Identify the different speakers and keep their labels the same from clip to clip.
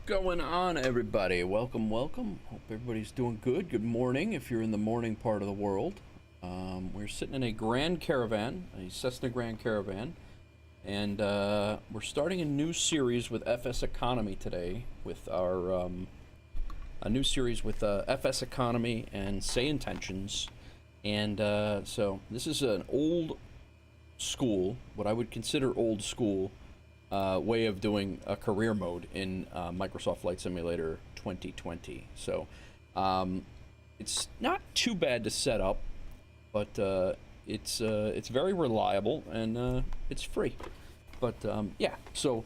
Speaker 1: going on, everybody? Welcome. Hope everybody's doing good. Good morning if you're in the morning part of the world. We're sitting in a Grand Caravan, a Cessna Grand Caravan, and we're starting a new series with FSEconomy today with our a new series with FSEconomy and Say Intentions. And so this is an old school, what I would consider old school, way of doing a career mode in Microsoft Flight Simulator 2020. So it's not too bad to set up, but it's very reliable and it's free. But yeah, so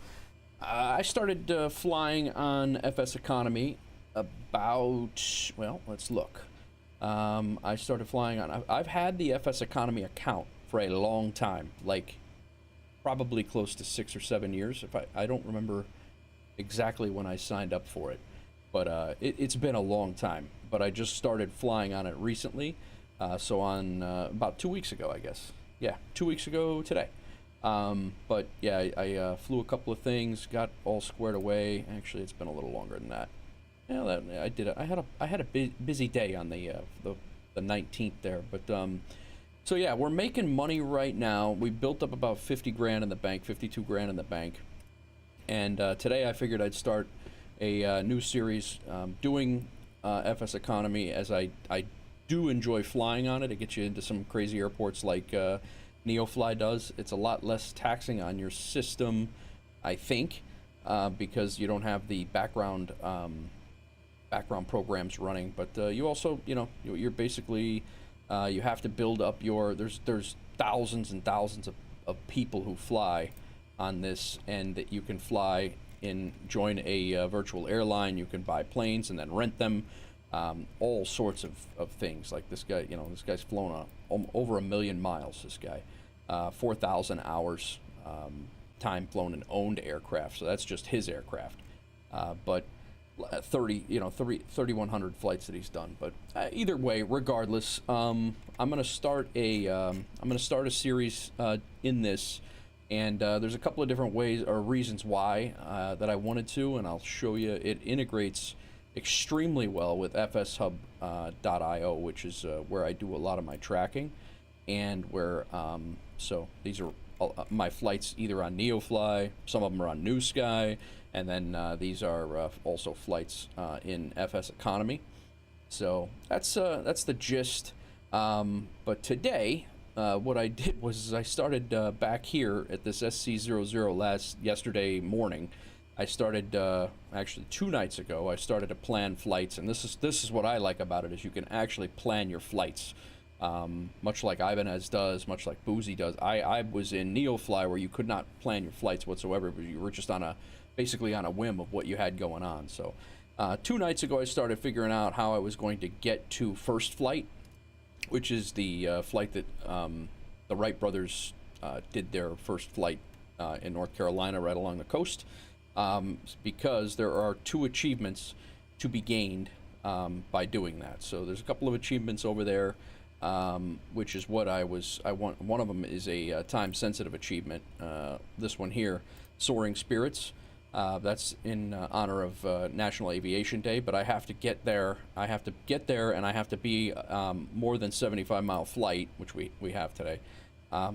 Speaker 1: I started flying on FSEconomy about, well, let's look. I started flying on, I've had the FSEconomy account for a long time, like probably close to 6 or 7 years. If I don't remember exactly when I signed up for it, but it's been a long time. But I just started flying on it recently, so on about 2 weeks ago, I guess. Yeah, 2 weeks ago today. But yeah, I flew a couple of things, got all squared away. Actually, it's been a little longer than that. Yeah, I did it. I had a busy day on the 19th there, but so yeah, we're making money right now. We built up about 50 grand in the bank, 52 grand in the bank. And today I figured I'd start a new series doing FSEconomy, as I do enjoy flying on it. It gets you into some crazy airports like NeoFly does. It's a lot less taxing on your system, I think, because you don't have the background programs running. But you also, you know, you're basically... you have to build up your, there's thousands and thousands of people who fly on this, and that you can fly in, join a virtual airline. You can buy planes and then rent them, all sorts of things. Like this guy, you know, this guy's flown over 1 million miles, this guy, 4,000 hours time flown in owned aircraft, so that's just his aircraft. But 3,100 flights that he's done. But either way, regardless, I'm gonna start a series in this, and there's a couple of different ways or reasons why that I wanted to, and I'll show you. It integrates extremely well with FSHub.io, which is where I do a lot of my tracking, and where so these are my flights either on NeoFly, some of them are on New Sky, and then these are also flights in FSEconomy. So that's the gist. But today, what I did was I started back here at this SC00 yesterday morning. I started actually 2 nights ago. I started to plan flights, and this is what I like about it, is you can actually plan your flights. Much like Ibanez does, much like Boozy does. I was in NeoFly where you could not plan your flights whatsoever, but you were just on basically on a whim of what you had going on. So 2 nights ago I started figuring out how I was going to get to first flight, which is the flight that the Wright brothers did their first flight in North Carolina, right along the coast, because there are 2 achievements to be gained by doing that. So there's a couple of achievements over there, which is what I want. One of them is a time-sensitive achievement. This one here, Soaring Spirits. That's in honor of National Aviation Day, but I have to get there. I have to get there, and I have to be more than 75-mile flight, which we have today.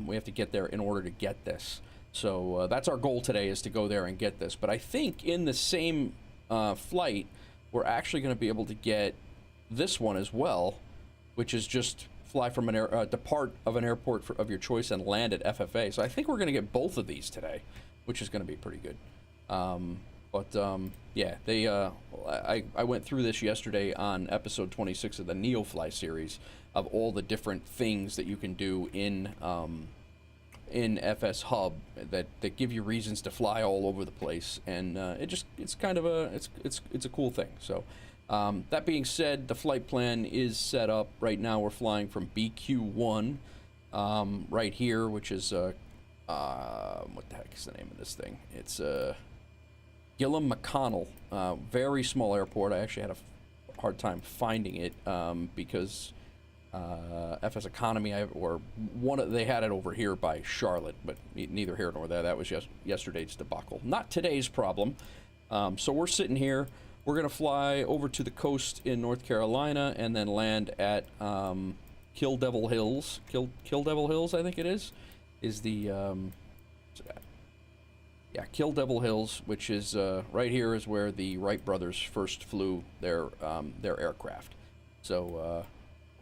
Speaker 1: We have to get there in order to get this. So that's our goal today, is to go there and get this. But I think in the same flight, we're actually going to be able to get this one as well, which is just fly from an depart of an airport of your choice and land at FFA. So I think we're going to get both of these today, which is going to be pretty good. Yeah, I went through this yesterday on episode 26 of the NeoFly series, of all the different things that you can do in FS Hub that give you reasons to fly all over the place, and it's kind of it's a cool thing. So that being said, the flight plan is set up right now. We're flying from BQ1 right here, which is what the heck is the name of this thing? It's Gilliam-McConnell, very small airport. I actually had a hard time finding it because FSEconomy, they had it over here by Charlotte, but neither here nor there. That was just yesterday's debacle. Not today's problem. So we're sitting here. We're going to fly over to the coast in North Carolina and then land at Kill Devil Hills. Kill Devil Hills, I think it is the... yeah, Kill Devil Hills, which is right here is where the Wright brothers first flew their aircraft. So,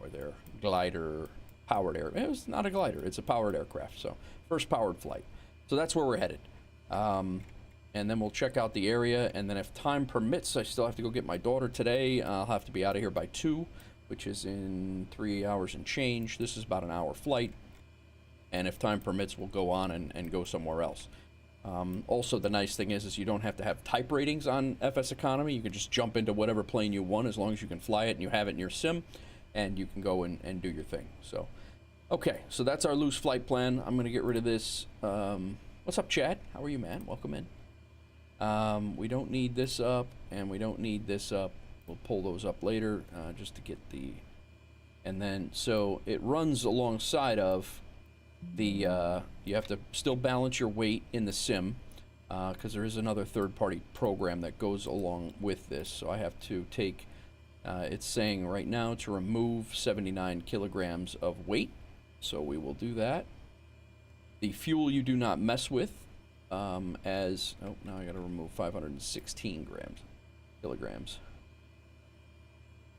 Speaker 1: or their glider powered air. It was not a glider; it's a powered aircraft. So, first powered flight. So that's where we're headed. And then we'll check out the area. And then, if time permits, I still have to go get my daughter today. I'll have to be out of here by 2, which is in 3 hours and change. This is about an hour flight. And if time permits, we'll go on and go somewhere else. Also, the nice thing is you don't have to have type ratings on FSEconomy. You can just jump into whatever plane you want as long as you can fly it and you have it in your sim, and you can go and do your thing. So, okay, so that's our loose flight plan. I'm going to get rid of this. What's up, Chad? How are you, man? Welcome in. We don't need this up, and we don't need this up. We'll pull those up later just to get the... And then, so it runs alongside of... you have to still balance your weight in the sim because there is another third-party program that goes along with this. So I have to take, it's saying right now to remove 79 kilograms of weight. So we will do that. The fuel you do not mess with now I got to remove 516 kilograms.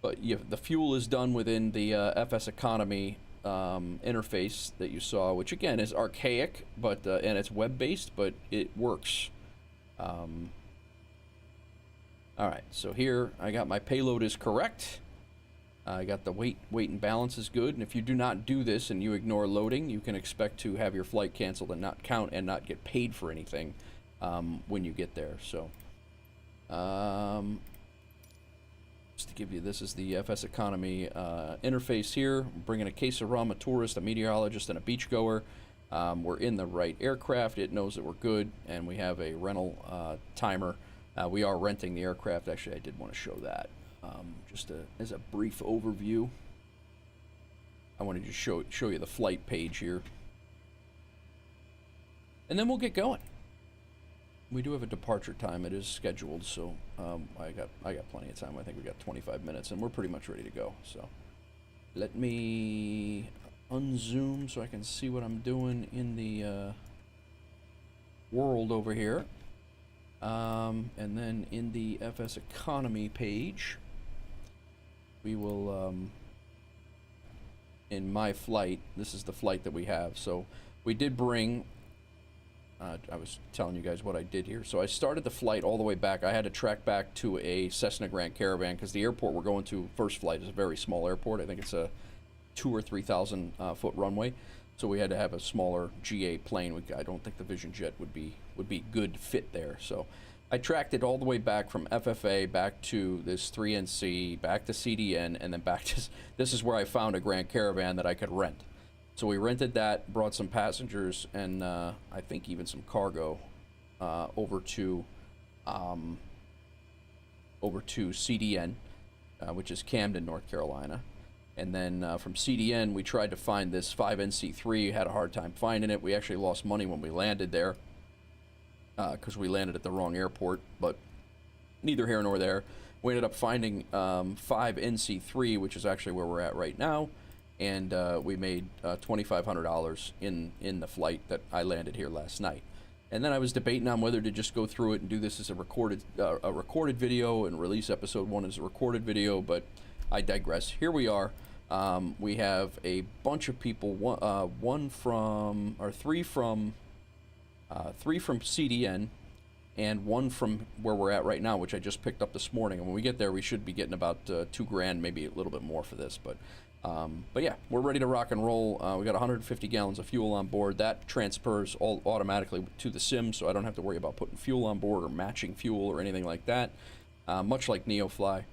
Speaker 1: But the fuel is done within the FSEconomy interface that you saw, which again is archaic, but and it's web-based, but it works. All right, so here I got my payload is correct. I got the weight and balance is good, and if you do not do this and you ignore loading, you can expect to have your flight canceled and not count and not get paid for anything when you get there. So just to give you, this is the FSEconomy interface here. I'm bringing a KISO, a tourist, a meteorologist, and a beachgoer. We're in the right aircraft. It knows that we're good, and we have a rental timer. We are renting the aircraft. Actually, I did want to show that just as a brief overview. I wanted to show you the flight page here, and then we'll get going. We do have a departure time. It is scheduled, so I got plenty of time. I think we got 25 minutes, and we're pretty much ready to go. So let me unzoom so I can see what I'm doing in the world over here. And then in the FSEconomy page, we will, in my flight, this is the flight that we have. So we did bring... I was telling you guys what I did here. So I started the flight all the way back. I had to track back to a Cessna Grand Caravan because the airport we're going to first flight is a very small airport. I think it's a 2,000 or 3,000 foot runway. So we had to have a smaller GA plane. I don't think the Vision Jet would be good fit there. So I tracked it all the way back from FFA back to this 3NC, back to CDN, and then back to... This is where I found a Grand Caravan that I could rent. So we rented that, brought some passengers, and I think even some cargo over to CDN, which is Camden, North Carolina. And then from CDN, we tried to find this 5NC3. Had a hard time finding it. We actually lost money when we landed there because we landed at the wrong airport, but neither here nor there. We ended up finding 5NC3, which is actually where we're at right now. And we made $2,500 in the flight that I landed here last night. And then I was debating on whether to just go through it and do this as a recorded video and release episode 1 as a recorded video, but I digress. Here we are. We have a bunch of people. Three from CDN, and one from where we're at right now, which I just picked up this morning. And when we get there, we should be getting about $2,000, maybe a little bit more for this, but yeah, we're ready to rock and roll. We got 150 gallons of fuel on board. That transfers all automatically to the sim, so I don't have to worry about putting fuel on board or matching fuel or anything like that, much like NeoFly.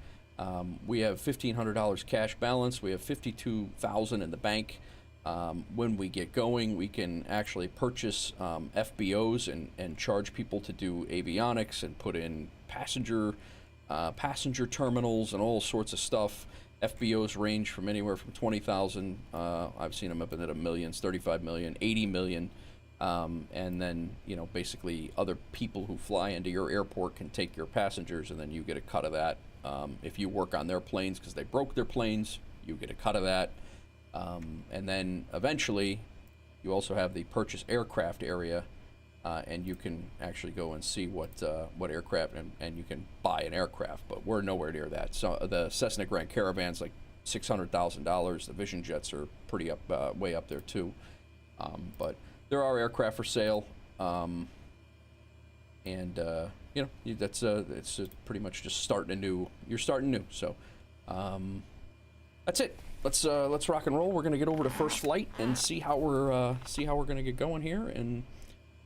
Speaker 1: We have $1,500 cash balance. We have $52,000 in the bank. When we get going, we can actually purchase FBOs and charge people to do avionics and put in passenger terminals and all sorts of stuff. FBOs range from anywhere from 20,000. I've seen them up into the millions, 35 million, 80 million. And then, you know, basically other people who fly into your airport can take your passengers, and then you get a cut of that. If you work on their planes because they broke their planes, you get a cut of that. And then eventually, you also have the purchase aircraft area, and you can actually go and see what aircraft, and you can buy an aircraft. But we're nowhere near that. So the Cessna Grand Caravan's like $600,000. The Vision Jets are pretty way up there too. But there are aircraft for sale, and you know, that's it's pretty much just starting anew. You're starting new, so that's it. Let's rock and roll. We're gonna get over to first flight and see how we're gonna get going here, and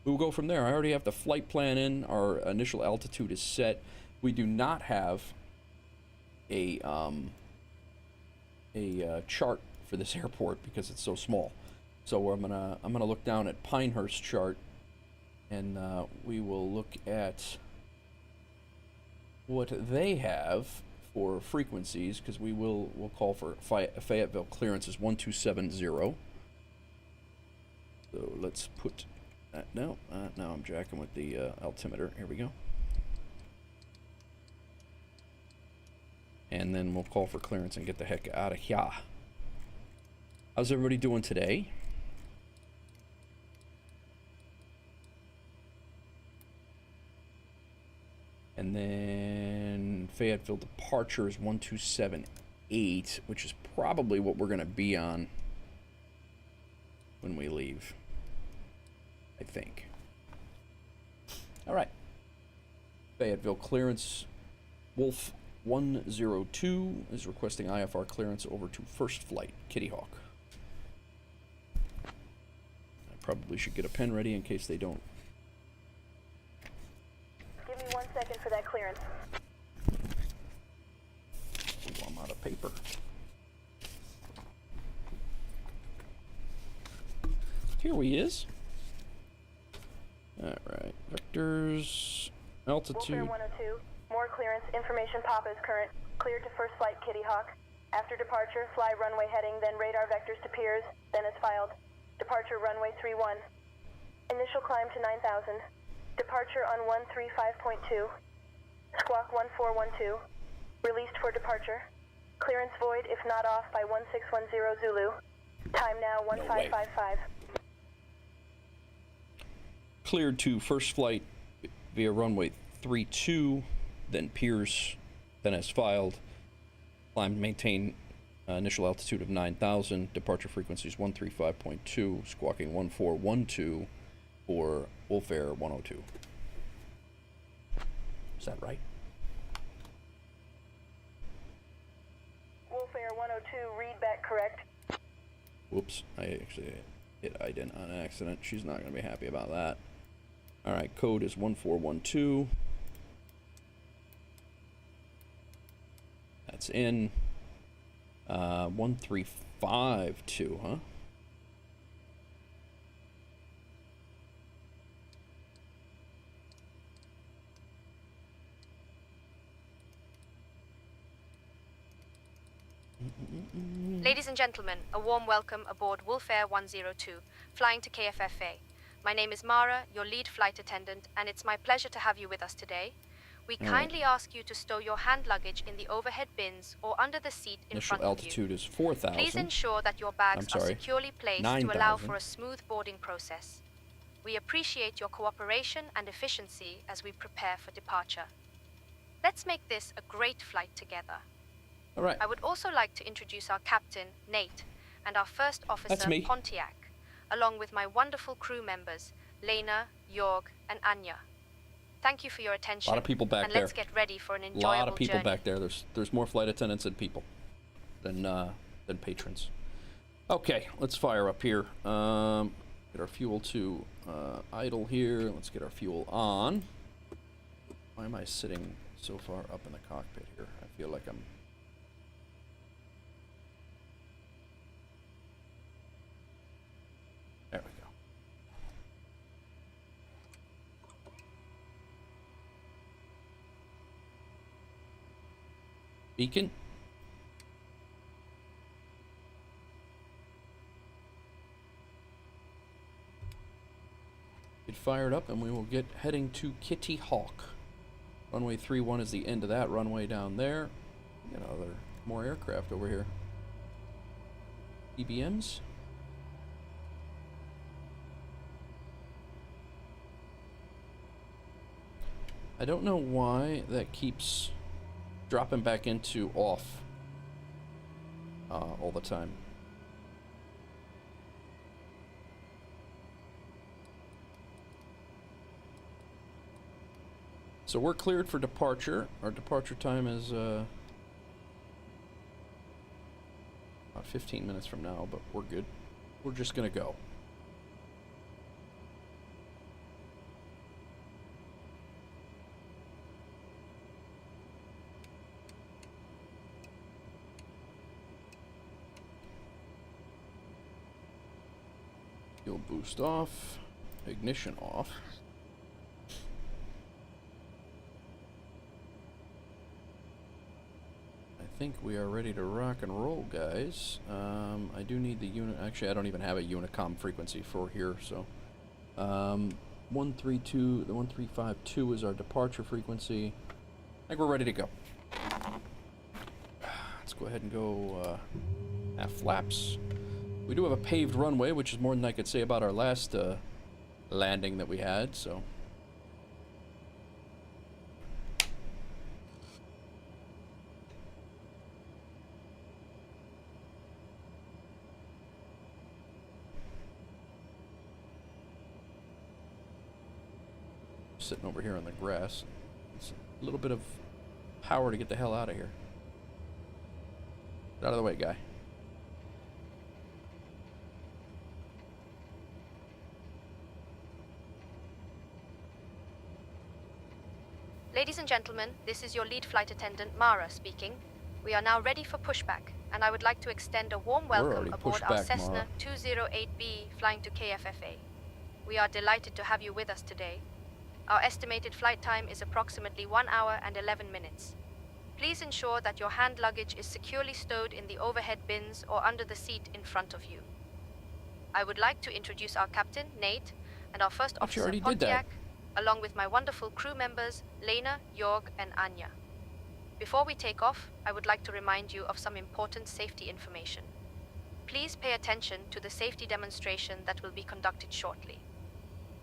Speaker 1: we'll go from there. I already have the flight plan in. Our initial altitude is set. We do not have a chart for this airport because it's so small. So I'm gonna look down at Pinehurst chart, and we will look at what they have for frequencies, because we'll call for Fayetteville clearance is 1270. So let's put that now I'm jacking with the altimeter. Here we go. And then we'll call for clearance and get the heck out of here. How's everybody doing today? And then Fayetteville departure is 1278, which is probably what we're going to be on when we leave, I think. All right. Fayetteville clearance. Wolf 102 is requesting IFR clearance over to first flight, Kitty Hawk. I probably should get a pen ready in case they don't.
Speaker 2: Give me 1 second for that clearance.
Speaker 1: Ooh, I'm out of paper. Here he is. All right, vectors, altitude.
Speaker 2: Wolf 102, more clearance. Information pop is current. Cleared to first flight, Kitty Hawk. After departure, fly runway heading, then radar vectors to piers, then as filed. Departure runway 31. Initial climb to 9,000. Departure on 135.2. Squawk 1412. Released for departure. Clearance void if not off by 1610 Zulu. Time now 1555.
Speaker 1: Cleared to first flight via runway 32, then piers, then as filed. Climb, maintain initial altitude of 9,000. Departure frequencies 135.2, squawking 1412 for Wolf Air 102. Is that right?
Speaker 2: Wolf Air 102, read back correct.
Speaker 1: Whoops, I actually hit ident on accident. She's not going to be happy about that. All right, code is 1412. That's in 1352, huh?
Speaker 3: Ladies and gentlemen, a warm welcome aboard Wolf Air 102, flying to KFFA. My name is Mara, your lead flight attendant, and it's my pleasure to have you with us today. We kindly ask you to stow your hand luggage in the overhead bins or under the seat in front of you.
Speaker 1: Initial altitude is 4,000.
Speaker 3: Please ensure that your bags are securely placed
Speaker 1: 9,000.
Speaker 3: to allow for a smooth boarding process. We appreciate your cooperation and efficiency as we prepare for departure. Let's make this a great flight together.
Speaker 1: All right.
Speaker 3: I would also like to introduce our captain, Nate, and our first officer, Pontiac, along with my wonderful crew members, Lena, Jorg, and Anya. Thank you for your attention.
Speaker 1: A lot of people back
Speaker 3: and
Speaker 1: there.
Speaker 3: Let's get ready for an enjoyable
Speaker 1: journey. A lot of people
Speaker 3: journey.
Speaker 1: back there. There's more flight attendants than people, than patrons. Okay, let's fire up here. Get our fuel to idle here. Let's get our fuel on. Why am I sitting so far up in the cockpit here? I feel like I'm... There we go. Beacon. fired up, and we will get heading to Kitty Hawk. Runway 31 is the end of that runway down there. You know, there are more aircraft over here. EBMs. I don't know why that keeps dropping back into off all the time. So we're cleared for departure. Our departure time is about 15 minutes from now, but we're good. We're just gonna go. Fuel boost off, ignition off. I think we are ready to rock and roll, guys. I do need the unit. Actually, I don't even have a Unicom frequency for here, so 132, the 1352 is our departure frequency. I think we're ready to go. Let's go ahead and go half flaps. We do have a paved runway, which is more than I could say about our last landing that we had, so. Sitting over here on the grass. It's a little bit of power to get the hell out of here. Get out of the way, guy.
Speaker 3: Ladies and gentlemen, this is your lead flight attendant, Mara, speaking. We are now ready for pushback, and I would like to extend a warm welcome aboard our Cessna 208B flying to KFFA. We are delighted to have you with us today. Our estimated flight time is approximately 1 hour and 11 minutes. Please ensure that your hand luggage is securely stowed in the overhead bins or under the seat in front of you. I would like to introduce our captain, Nate, and our first officer, Pontiac, along with my wonderful crew members, Lena, Jorg, and Anya. Before we take off, I would like to remind you of some important safety information. Please pay attention to the safety demonstration that will be conducted shortly.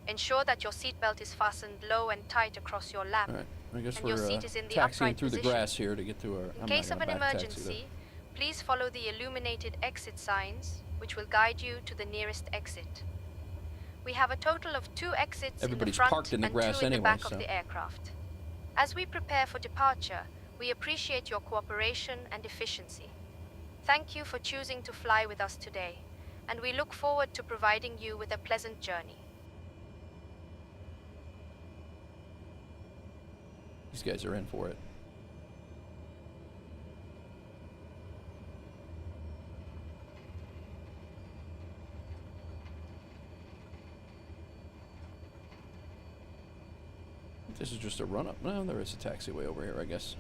Speaker 3: Ensure that your seatbelt is fastened low and tight across your lap,
Speaker 1: All right. I guess
Speaker 3: and your seat is in the
Speaker 1: taxiing
Speaker 3: upright
Speaker 1: through
Speaker 3: position.
Speaker 1: the grass here to get to our.
Speaker 3: In case of an emergency, please follow the illuminated exit signs, which will guide you to the nearest exit. We have a total of 2 exits in the front and 2 in the back of the aircraft. As we prepare for departure, we appreciate your cooperation and efficiency. Thank you for choosing to fly with us today, and we look forward to providing you with a pleasant journey.
Speaker 1: These guys are in for it. This is just a run-up. No, there is a taxiway over here, I guess.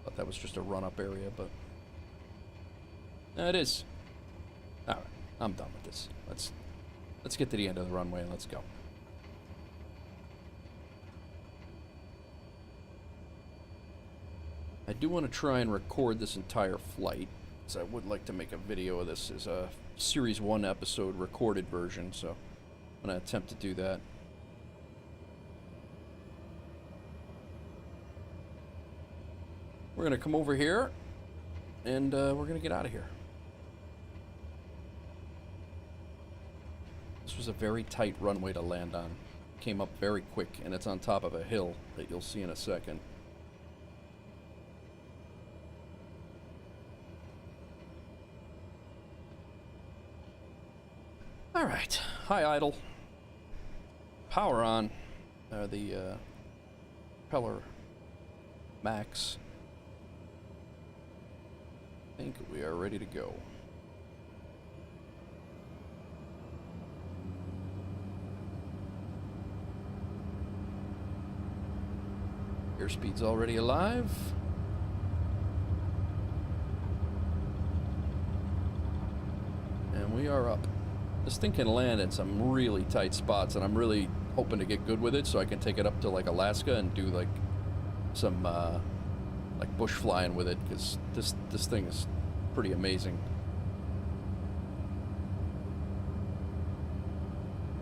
Speaker 1: Thought that was just a run-up area, but... No, it is. Alright, I'm done with this. Let's get to the end of the runway and let's go. I do want to try and record this entire flight, so I would like to make a video of this as a Series 1 episode recorded version, so I'm going to attempt to do that. We're going to come over here, and we're going to get out of here. This was a very tight runway to land on. Came up very quick, and it's on top of a hill that you'll see in a second. All right, high idle, power on, the propeller max. I think we are ready to go. Airspeed's already alive. And we are up. This thing can land in some really tight spots, and I'm really hoping to get good with it so I can take it up to like Alaska and do like some like bush flying with it, because this thing is pretty amazing.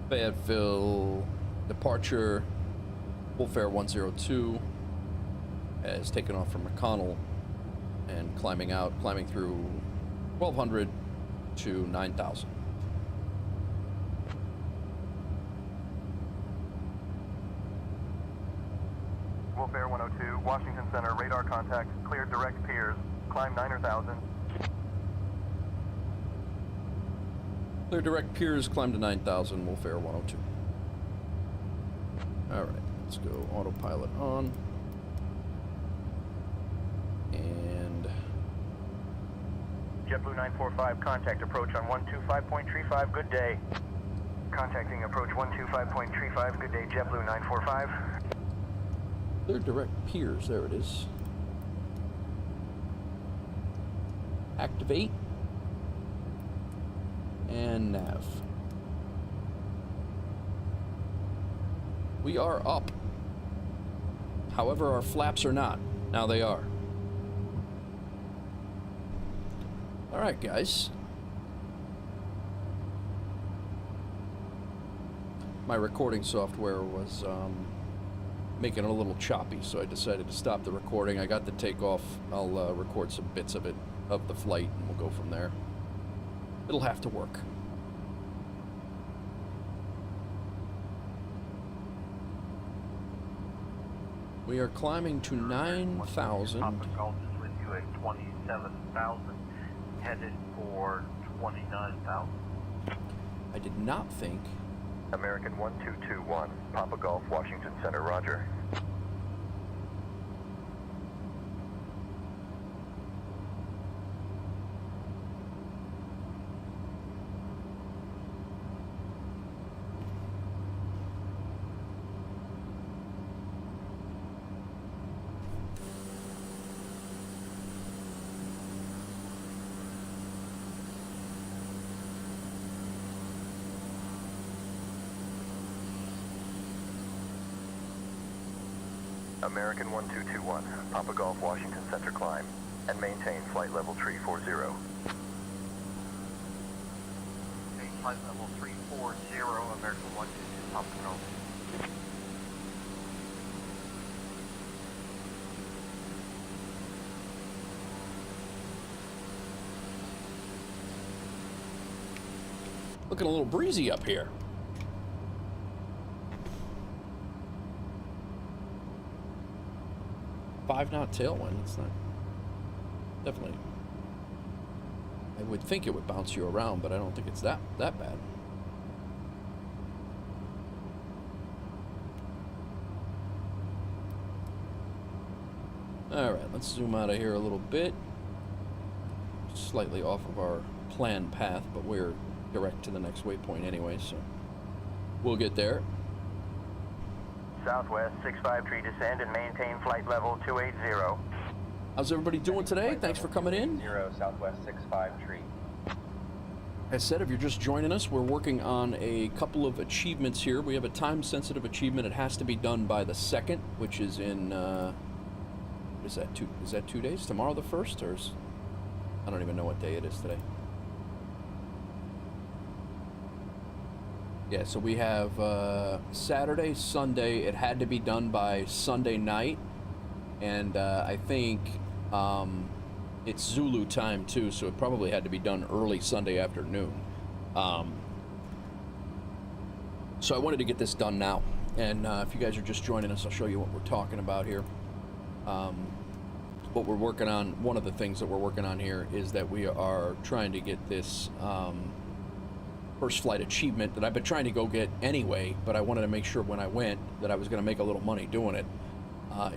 Speaker 1: Fayetteville departure. Wolf Air 102 has taken off from McConnell and climbing through 1200 to 9000.
Speaker 4: Wolf Air 102, Washington Center, radar contact, cleared direct piers, climb 9000.
Speaker 1: Clear direct piers, climb to 9000, Wolf Air 102. Alright, let's go autopilot on. And
Speaker 4: JetBlue 945, contact approach on 125.35, good day. Contacting approach 125.35, good day, JetBlue 945.
Speaker 1: clear direct piers, there it is. Activate. And nav. We are up. However, our flaps are not. Now they are. Alright, guys. My recording software was making it a little choppy, so I decided to stop the recording. I got the takeoff. I'll record some bits of it, of the flight, and we'll go from there. It'll have to work. We are climbing to 9,000.
Speaker 5: Papa Golf is with you at 27,000, headed for 29,000.
Speaker 1: I did not think.
Speaker 4: American 1221, Papa Golf, Washington Center, roger. American 1221, Papa Golf, Washington Center, climb, and maintain flight level 340.
Speaker 5: Flight level 340, American 122, Papa Golf.
Speaker 1: Looking a little breezy up here. Five-knot tailwind. It's not definitely. I would think it would bounce you around, but I don't think it's that bad. All right, let's zoom out of here a little bit. Slightly off of our planned path, but we're direct to the next waypoint anyway, so we'll get there.
Speaker 4: Southwest 653, descend and maintain flight level 280.
Speaker 1: How's everybody doing today? Thanks for coming in.
Speaker 4: 0, Southwest 653.
Speaker 1: As I said, if you're just joining us, we're working on a couple of achievements here. We have a time-sensitive achievement. It has to be done by the 2nd, which is in, is that 2 days? Tomorrow the 1st? Or is, I don't even know what day it is today. Yeah, so we have Saturday, Sunday. It had to be done by Sunday night. And I think it's Zulu time too, so it probably had to be done early Sunday afternoon. So I wanted to get this done now. And if you guys are just joining us, I'll show you what we're talking about here. What we're working on, one of the things that we're working on here is that we are trying to get this first flight achievement that I've been trying to go get anyway, but I wanted to make sure when I went that I was going to make a little money doing it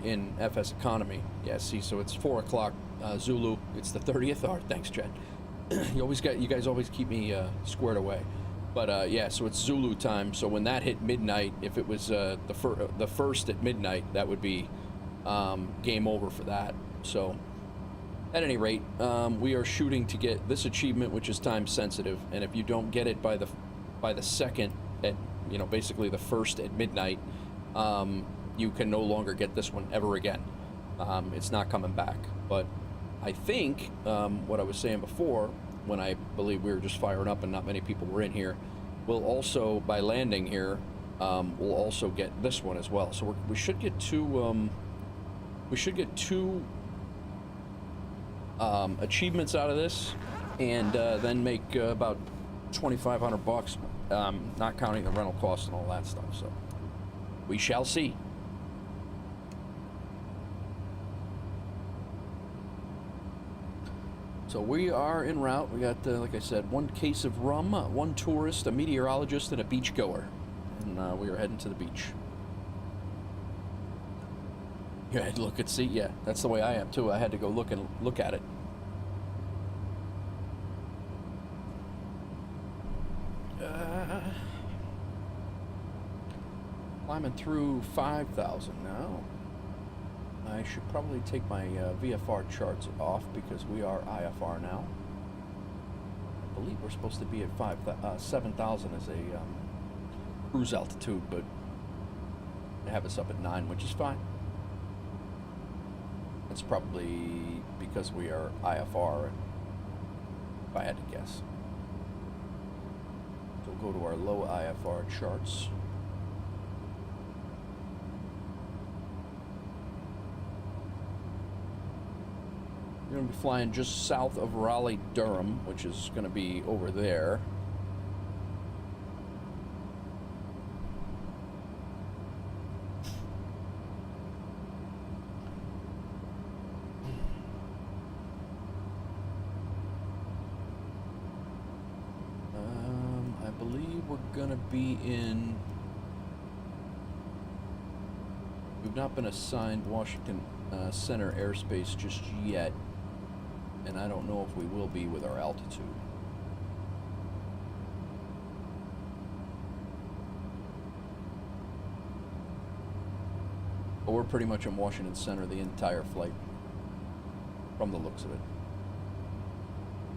Speaker 1: in FSEconomy. Yeah, see, so it's 4 o'clock Zulu. It's the 30th. Oh, thanks, Chad. You guys always keep me squared away. But yeah, so it's Zulu time. So when that hit midnight, if it was the first at midnight, that would be game over for that. So at any rate, we are shooting to get this achievement, which is time sensitive, and if you don't get it by the by the second at, you know, basically the first at midnight, you can no longer get this one ever again. It's not coming back. But I think what I was saying before, when I believe we were just firing up and not many people were in here, we'll also, by landing here, we'll also get this one as well. So we should get two. We should get two achievements out of this, and then make about $2,500, not counting the rental costs and all that stuff. So we shall see. So we are en route. We got, like I said, one case of rum, one tourist, a meteorologist, and a beachgoer. And we are heading to the beach. Yeah, look at, see, yeah, that's the way I am too. I had to go look at it. Climbing through 5,000 now. I should probably take my VFR charts off because we are IFR now. I believe we're supposed to be at 7,000 as a cruise altitude, but they have us up at 9, which is fine. It's probably because we are IFR, if I had to guess. So we'll go to our low IFR charts. We're going to be flying just south of Raleigh-Durham, which is going to be over there. I believe we're going to be in... We've not been assigned Washington Center airspace just yet. And I don't know if we will be with our altitude. But we're pretty much in Washington Center the entire flight, from the looks of it.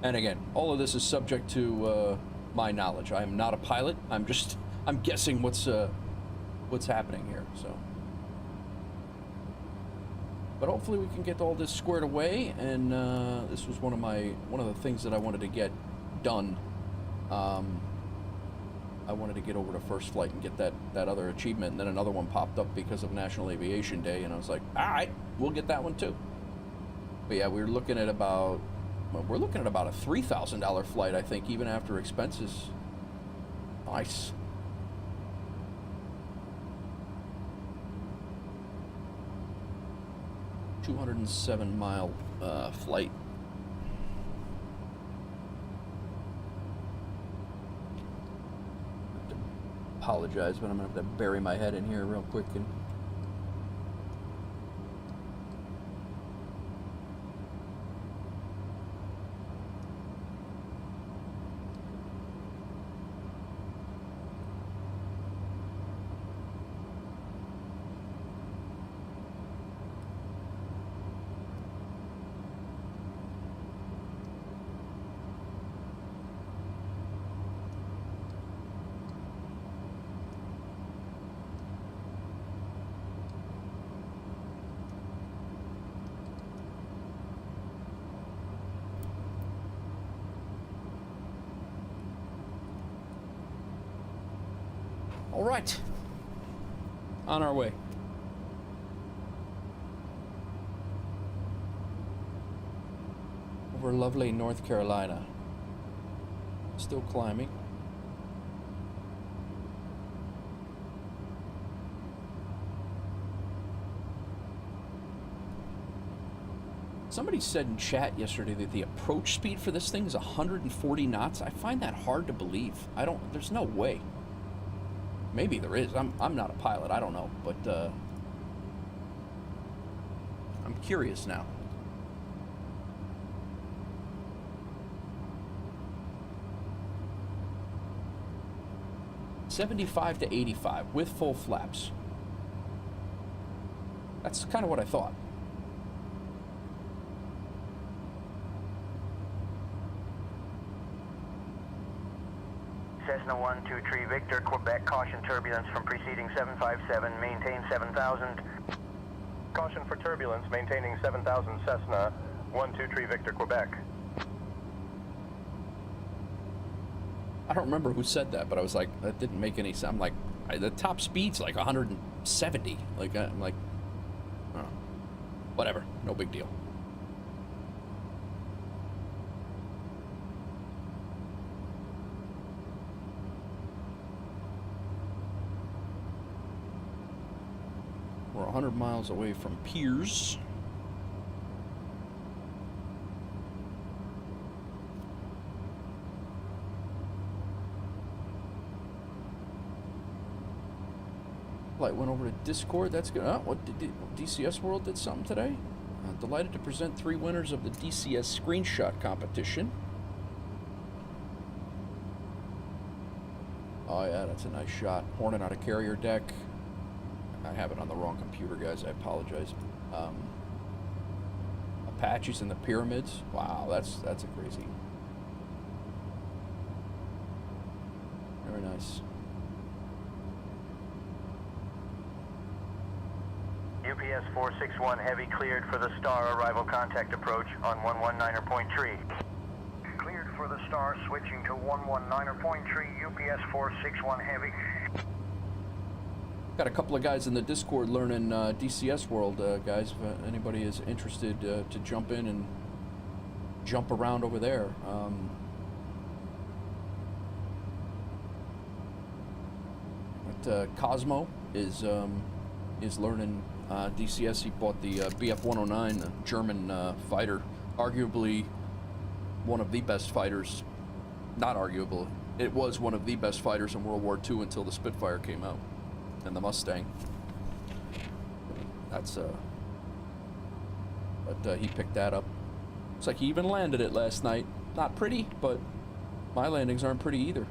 Speaker 1: And again, all of this is subject to my knowledge. I am not a pilot. I'm guessing what's happening here. So. But hopefully we can get all this squared away, and this was one of the things that I wanted to get done. I wanted to get over to first flight and get that other achievement, and then another one popped up because of National Aviation Day, and I was like, all right, we'll get that one too. But yeah, we're looking at about a $3,000 flight, I think, even after expenses. Nice. 207-mile flight. Apologize, but I'm gonna have to bury my head in here real quick and all right, on our way. Over lovely North Carolina. Still climbing. Somebody said in chat yesterday that the approach speed for this thing is 140 knots. I find that hard to believe. There's no way. Maybe there is. I'm not a pilot. I don't know, but I'm curious now. $75 to $85 with full flaps. That's kind of what I thought.
Speaker 4: Cessna 123 Victor, Quebec, caution turbulence from preceding 757, maintain 7000. Caution for turbulence, maintaining 7000 Cessna 123 Victor, Quebec.
Speaker 1: I don't remember who said that, but I was like, that didn't make any sense. I'm like, the top speed's like 170. Like, I'm like, I don't know. Whatever, no big deal. We're 100 miles away from Piers. Flight went over to Discord. That's good. Oh, what did DCS World did something today? Delighted to present 3 winners of the DCS screenshot competition. Oh yeah, that's a nice shot. Hornet out of carrier deck. I have it on the wrong computer, guys. I apologize. Apaches in the pyramids. Wow, that's a crazy. Very nice.
Speaker 4: UPS 461 Heavy cleared for the Star arrival contact approach on 119.3. Cleared for the Star, switching to 119.3, UPS 461 Heavy.
Speaker 1: Got a couple of guys in the Discord learning DCS World, guys. If anybody is interested to jump in and jump around over there. But Cosmo is learning DCS. He bought the BF-109, the German fighter, arguably one of the best fighters. Not arguable. It was one of the best fighters in World War II until the Spitfire came out. And the Mustang. That's but he picked that up. Looks like he even landed it last night. Not pretty, but my landings aren't pretty either.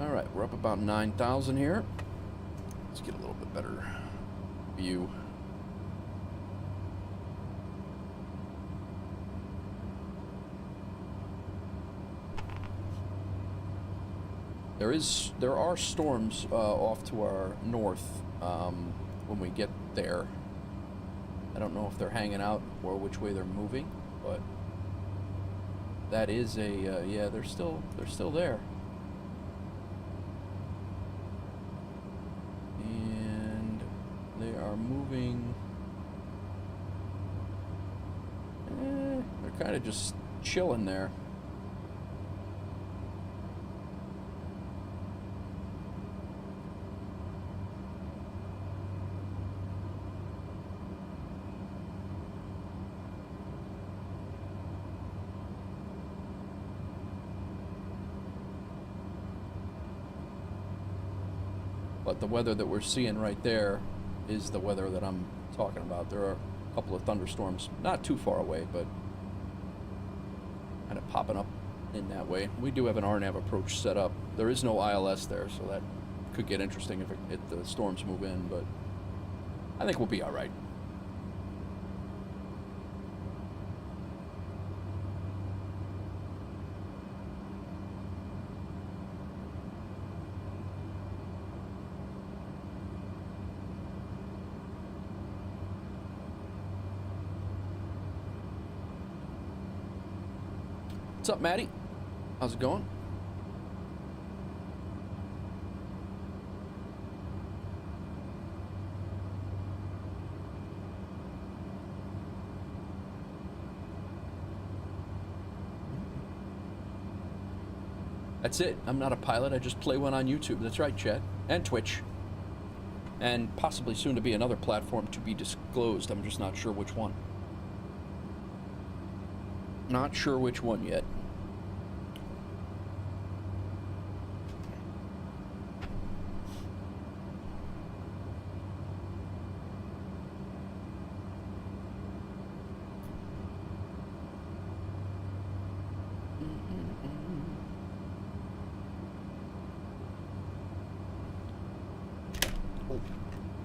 Speaker 1: Alright, we're up about 9,000 here. Let's get a little bit better view. There are storms off to our north when we get there. I don't know if they're hanging out or which way they're moving, but that is a yeah, they're still there. And they are moving. They're kind of just chilling there. But the weather that we're seeing right there is the weather that I'm talking about. There are a couple of thunderstorms not too far away, but kind of popping up in that way. We do have an RNAV approach set up. There is no ILS there, so that could get interesting if the storms move in, but I think we'll be all right. What's up, Maddie? How's it going? That's it. I'm not a pilot. I just play one on YouTube. That's right, Chad. And Twitch. And possibly soon to be another platform to be disclosed. I'm just not sure which one. Not sure which one yet.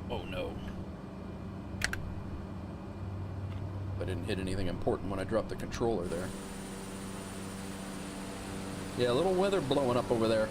Speaker 1: Oh no. I didn't hit anything important when I dropped the controller there. Yeah, a little weather blowing up over there.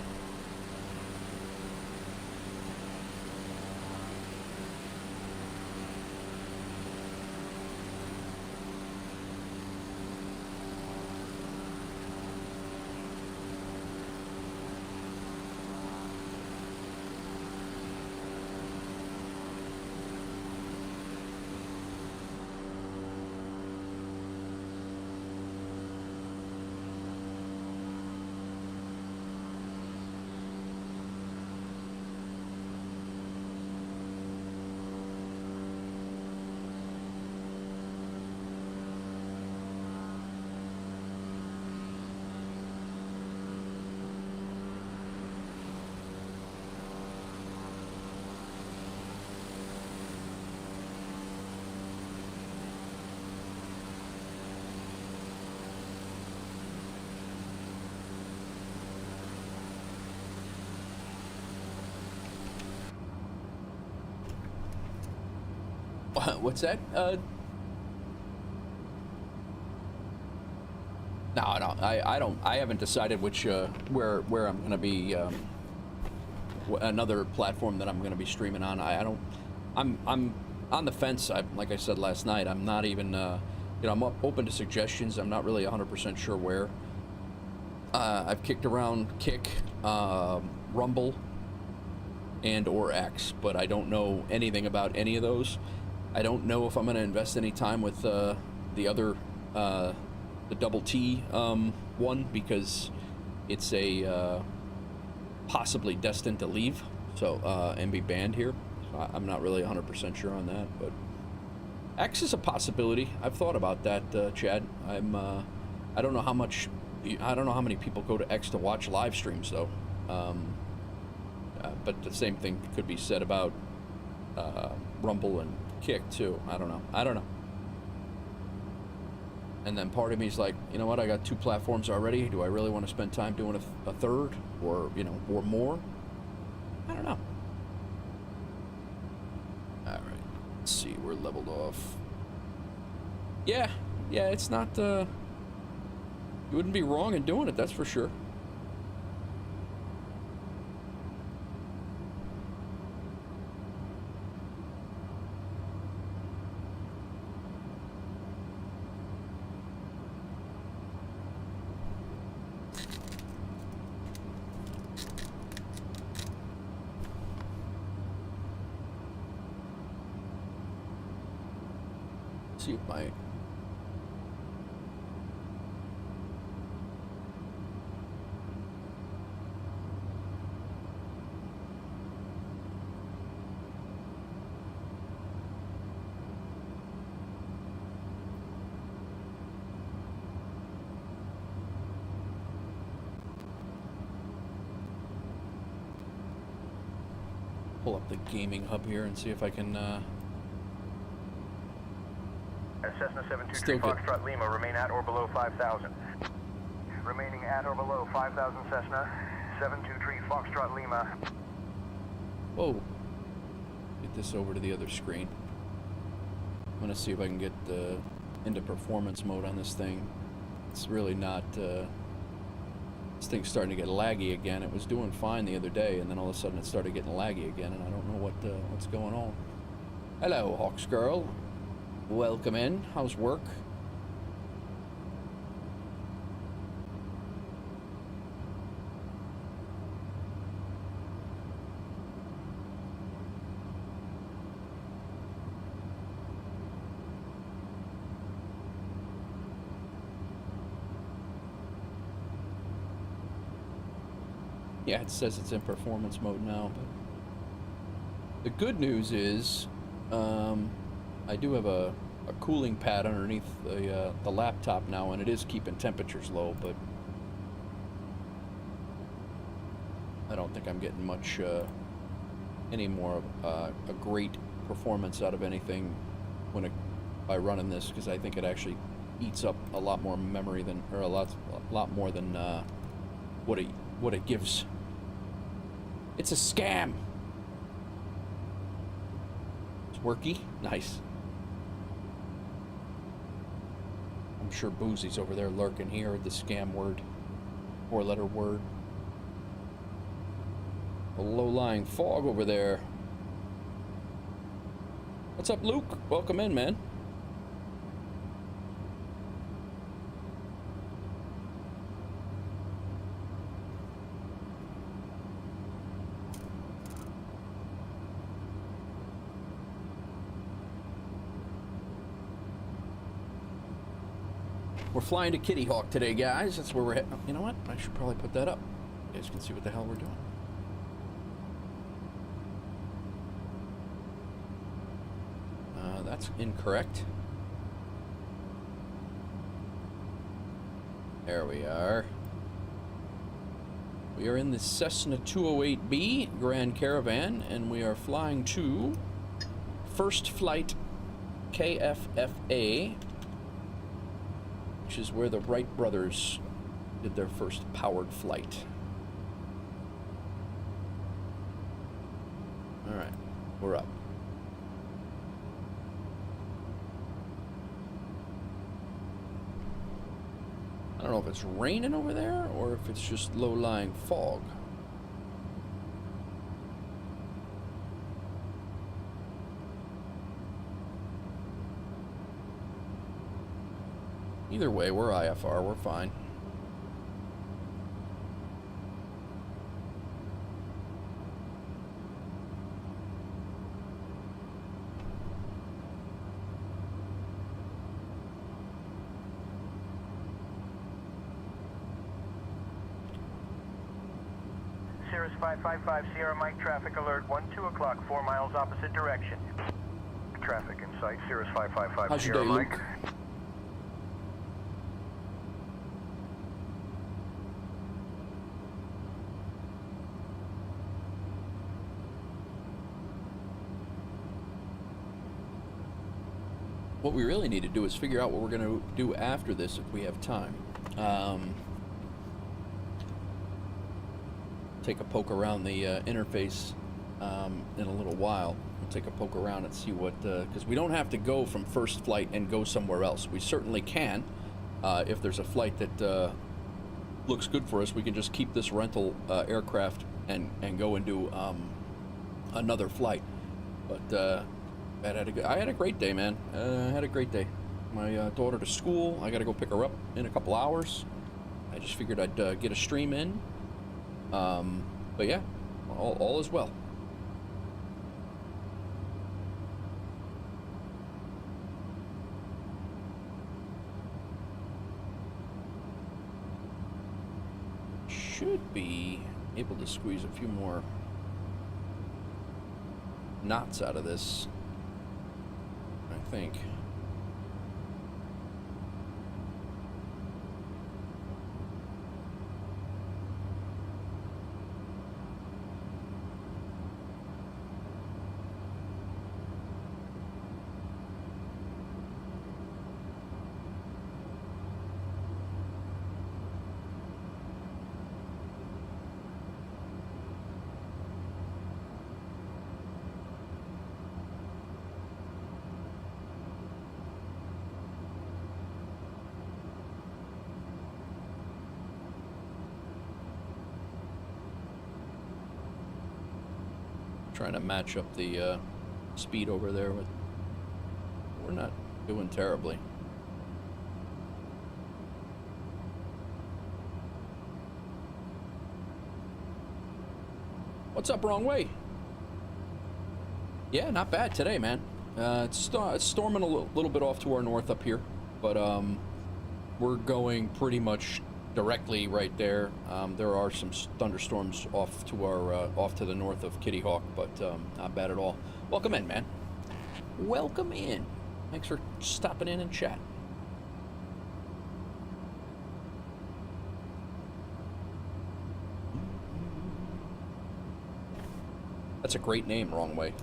Speaker 1: What's that? No, I don't. I haven't decided which where I'm gonna be. Another platform that I'm gonna be streaming on. I don't. I'm on the fence. Like I said last night, I'm not even. You know, I'm open to suggestions. I'm not really 100% sure where. I've kicked around Kick, Rumble, and or X, but I don't know anything about any of those. I don't know if I'm going to invest any time with the other, the Double T one, because it's a possibly destined to leave, so and be banned here. So I'm not really 100% sure on that, but X is a possibility. I've thought about that, Chad. I don't know how much. I don't know how many people go to X to watch live streams though. But the same thing could be said about Rumble and Kick too. I don't know. And then part of me is like, you know what? I got 2 platforms already. Do I really want to spend time doing a third, or you know, or more? I don't know. All right. Let's see. We're leveled off. Yeah. It's not. You wouldn't be wrong in doing it. That's for sure. See if my pull up the gaming hub here and see if I can
Speaker 4: Cessna
Speaker 1: Still
Speaker 4: 723
Speaker 1: good.
Speaker 4: Foxtrot Lima, remain at or below 5,000. Remaining at or below 5,000 Cessna 723 Foxtrot Lima.
Speaker 1: Whoa. Get this over to the other screen. I'm gonna see if I can get into performance mode on this thing. It's really not. This thing's starting to get laggy again. It was doing fine the other day, and then all of a sudden it started getting laggy again, and I don't know what's going on. Hello, Hawks Girl. Welcome in. How's work? Yeah, it says it's in performance mode now, but the good news is I do have a cooling pad underneath the laptop now, and it is keeping temperatures low, but I don't think I'm getting much any more a great performance out of anything by running this, because I think it actually eats up a lot more memory than, or a lot more than what it gives. It's a scam. It's worky. Nice. I'm sure Boozy's over there lurking here at the scam word. Four-letter word. A low-lying fog over there. What's up, Luke? Welcome in, man. We're flying to Kitty Hawk today, guys. That's where we're heading. You know what? I should probably put that up. You guys can see what the hell we're doing. That's incorrect. There we are. We are in the Cessna 208B Grand Caravan, and we are flying to First Flight KFFA, which is where the Wright brothers did their first powered flight. All right, we're up. I don't know if it's raining over there or if it's just low-lying fog. Either way, we're IFR, we're fine.
Speaker 4: Cirrus 555 Sierra Mike, traffic alert, 2 o'clock, 4 miles opposite direction. Traffic in sight, Cirrus 555
Speaker 1: How's your
Speaker 4: Sierra
Speaker 1: day,
Speaker 4: Mike.
Speaker 1: Luke? What we really need to do is figure out what we're going to do after this if we have time. Take a poke around the interface in a little while. We'll take a poke around and see what, because we don't have to go from First Flight and go somewhere else. We certainly can. If there's a flight that looks good for us, we can just keep this rental aircraft and go and do another flight. But I had a great day, man. I had a great day. My daughter to school. I got to go pick her up in a couple hours. I just figured I'd get a stream in. But yeah, all is well. Should be able to squeeze a few more knots out of this, I think. Trying to match up the speed over there with. We're not doing terribly. What's up, wrong way? Yeah, not bad today, man. It's storming a little bit off to our north up here, but we're going pretty much directly right there. There are some thunderstorms off to the north of Kitty Hawk, but not bad at all. Welcome in, man. Welcome in. Thanks for stopping in and chat. That's a great name, Wrong Way.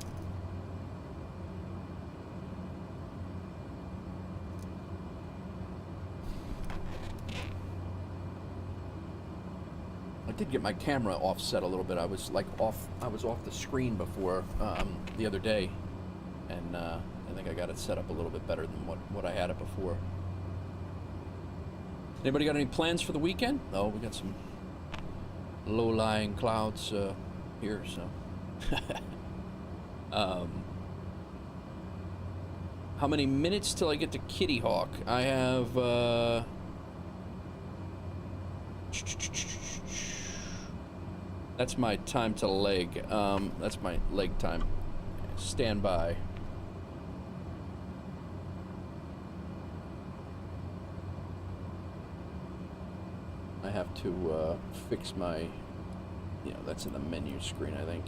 Speaker 1: I did get my camera offset a little bit. I was off the screen before the other day, and I think I got it set up a little bit better than what I had it before. Anybody got any plans for the weekend? Oh, we got some low-lying clouds here, so. How many minutes till I get to Kitty Hawk? I have, that's my time to leg. That's my leg time. Stand by. I have to fix my, that's in the menu screen, I think.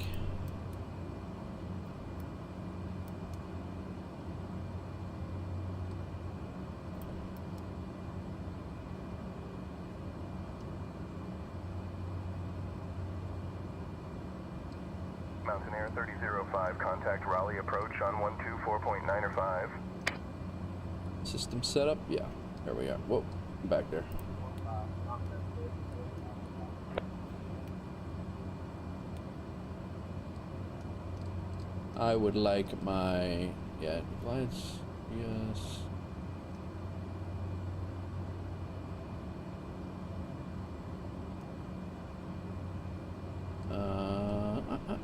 Speaker 4: Mountain Air 3005, contact Raleigh approach on 124.9 or 5.
Speaker 1: System setup, yeah, there we are. Whoa, I'm back there. I would like my, lights, yes.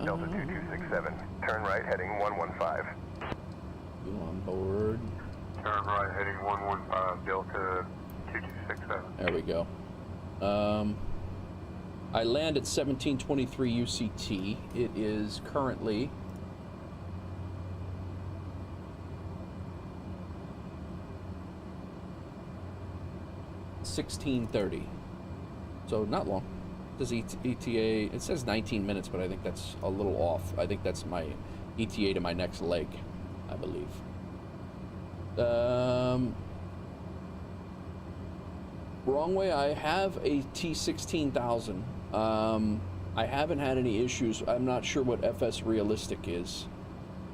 Speaker 4: Delta 2267, turn right heading 115.
Speaker 1: You on board?
Speaker 5: Turn right heading 115, Delta 2267.
Speaker 1: There we go. I land at 1723 UCT. It is currently 16:30, so not long. Does ETA? It says 19 minutes, but I think that's a little off. I think that's my ETA to my next leg, I believe. Wrong way. I have a T16000. I haven't had any issues. I'm not sure what FS Realistic is.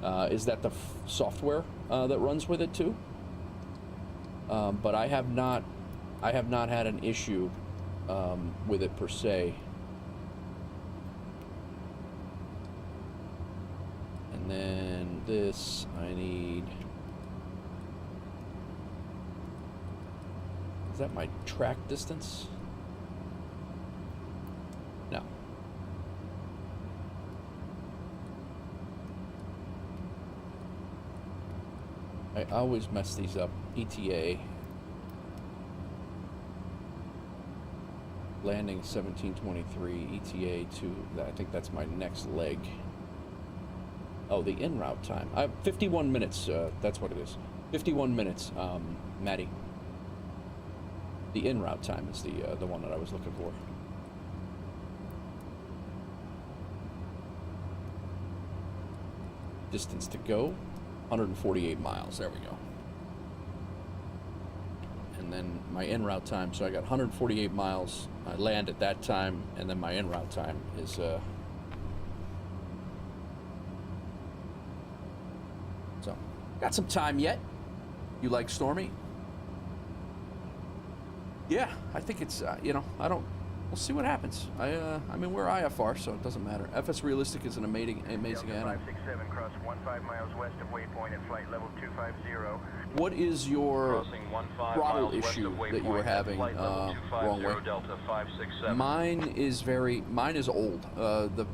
Speaker 1: Is that the software that runs with it too? But I have not had an issue with it per se. And then this I need. Is that my track distance? No. I always mess these up. ETA. Landing 1723, ETA to, I think that's my next leg. Oh, the en route time. I have 51 minutes, that's what it is. 51 minutes, Maddie. The en route time is the one that I was looking for. Distance to go, 148 miles, there we go. And then my en route time, so I got 148 miles. I land at that time, and then my en route time is so got some time yet. You like stormy? Yeah, I think it's we'll see what happens. I mean, we're IFR, so it doesn't matter. FS Realistic is an amazing animal.
Speaker 4: 567, cross 15 miles west of waypoint at flight level 250.
Speaker 1: What is your throttle issue that you were having wrong way? Mine is old.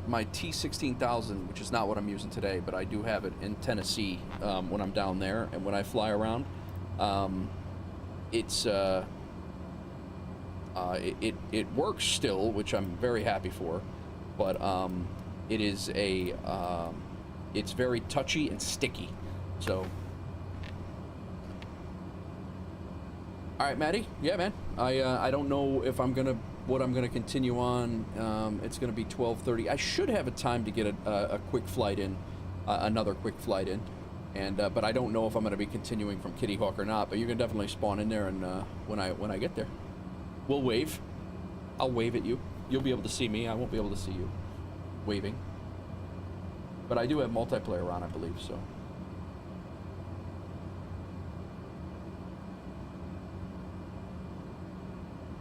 Speaker 1: My T16000, which is not what I'm using today, but I do have it in Tennessee when I'm down there and when I fly around. It works still, which I'm very happy for, but it is it's very touchy and sticky. So, all right, Maddie. Yeah, man. I don't know if I'm gonna continue on. It's gonna be 12:30. I should have a time to get a quick flight in, another quick flight in, and but I don't know if I'm gonna be continuing from Kitty Hawk or not. But you can definitely spawn in there, and when I get there. We'll wave. I'll wave at you. You'll be able to see me. I won't be able to see you waving. But I do have multiplayer on, I believe, so.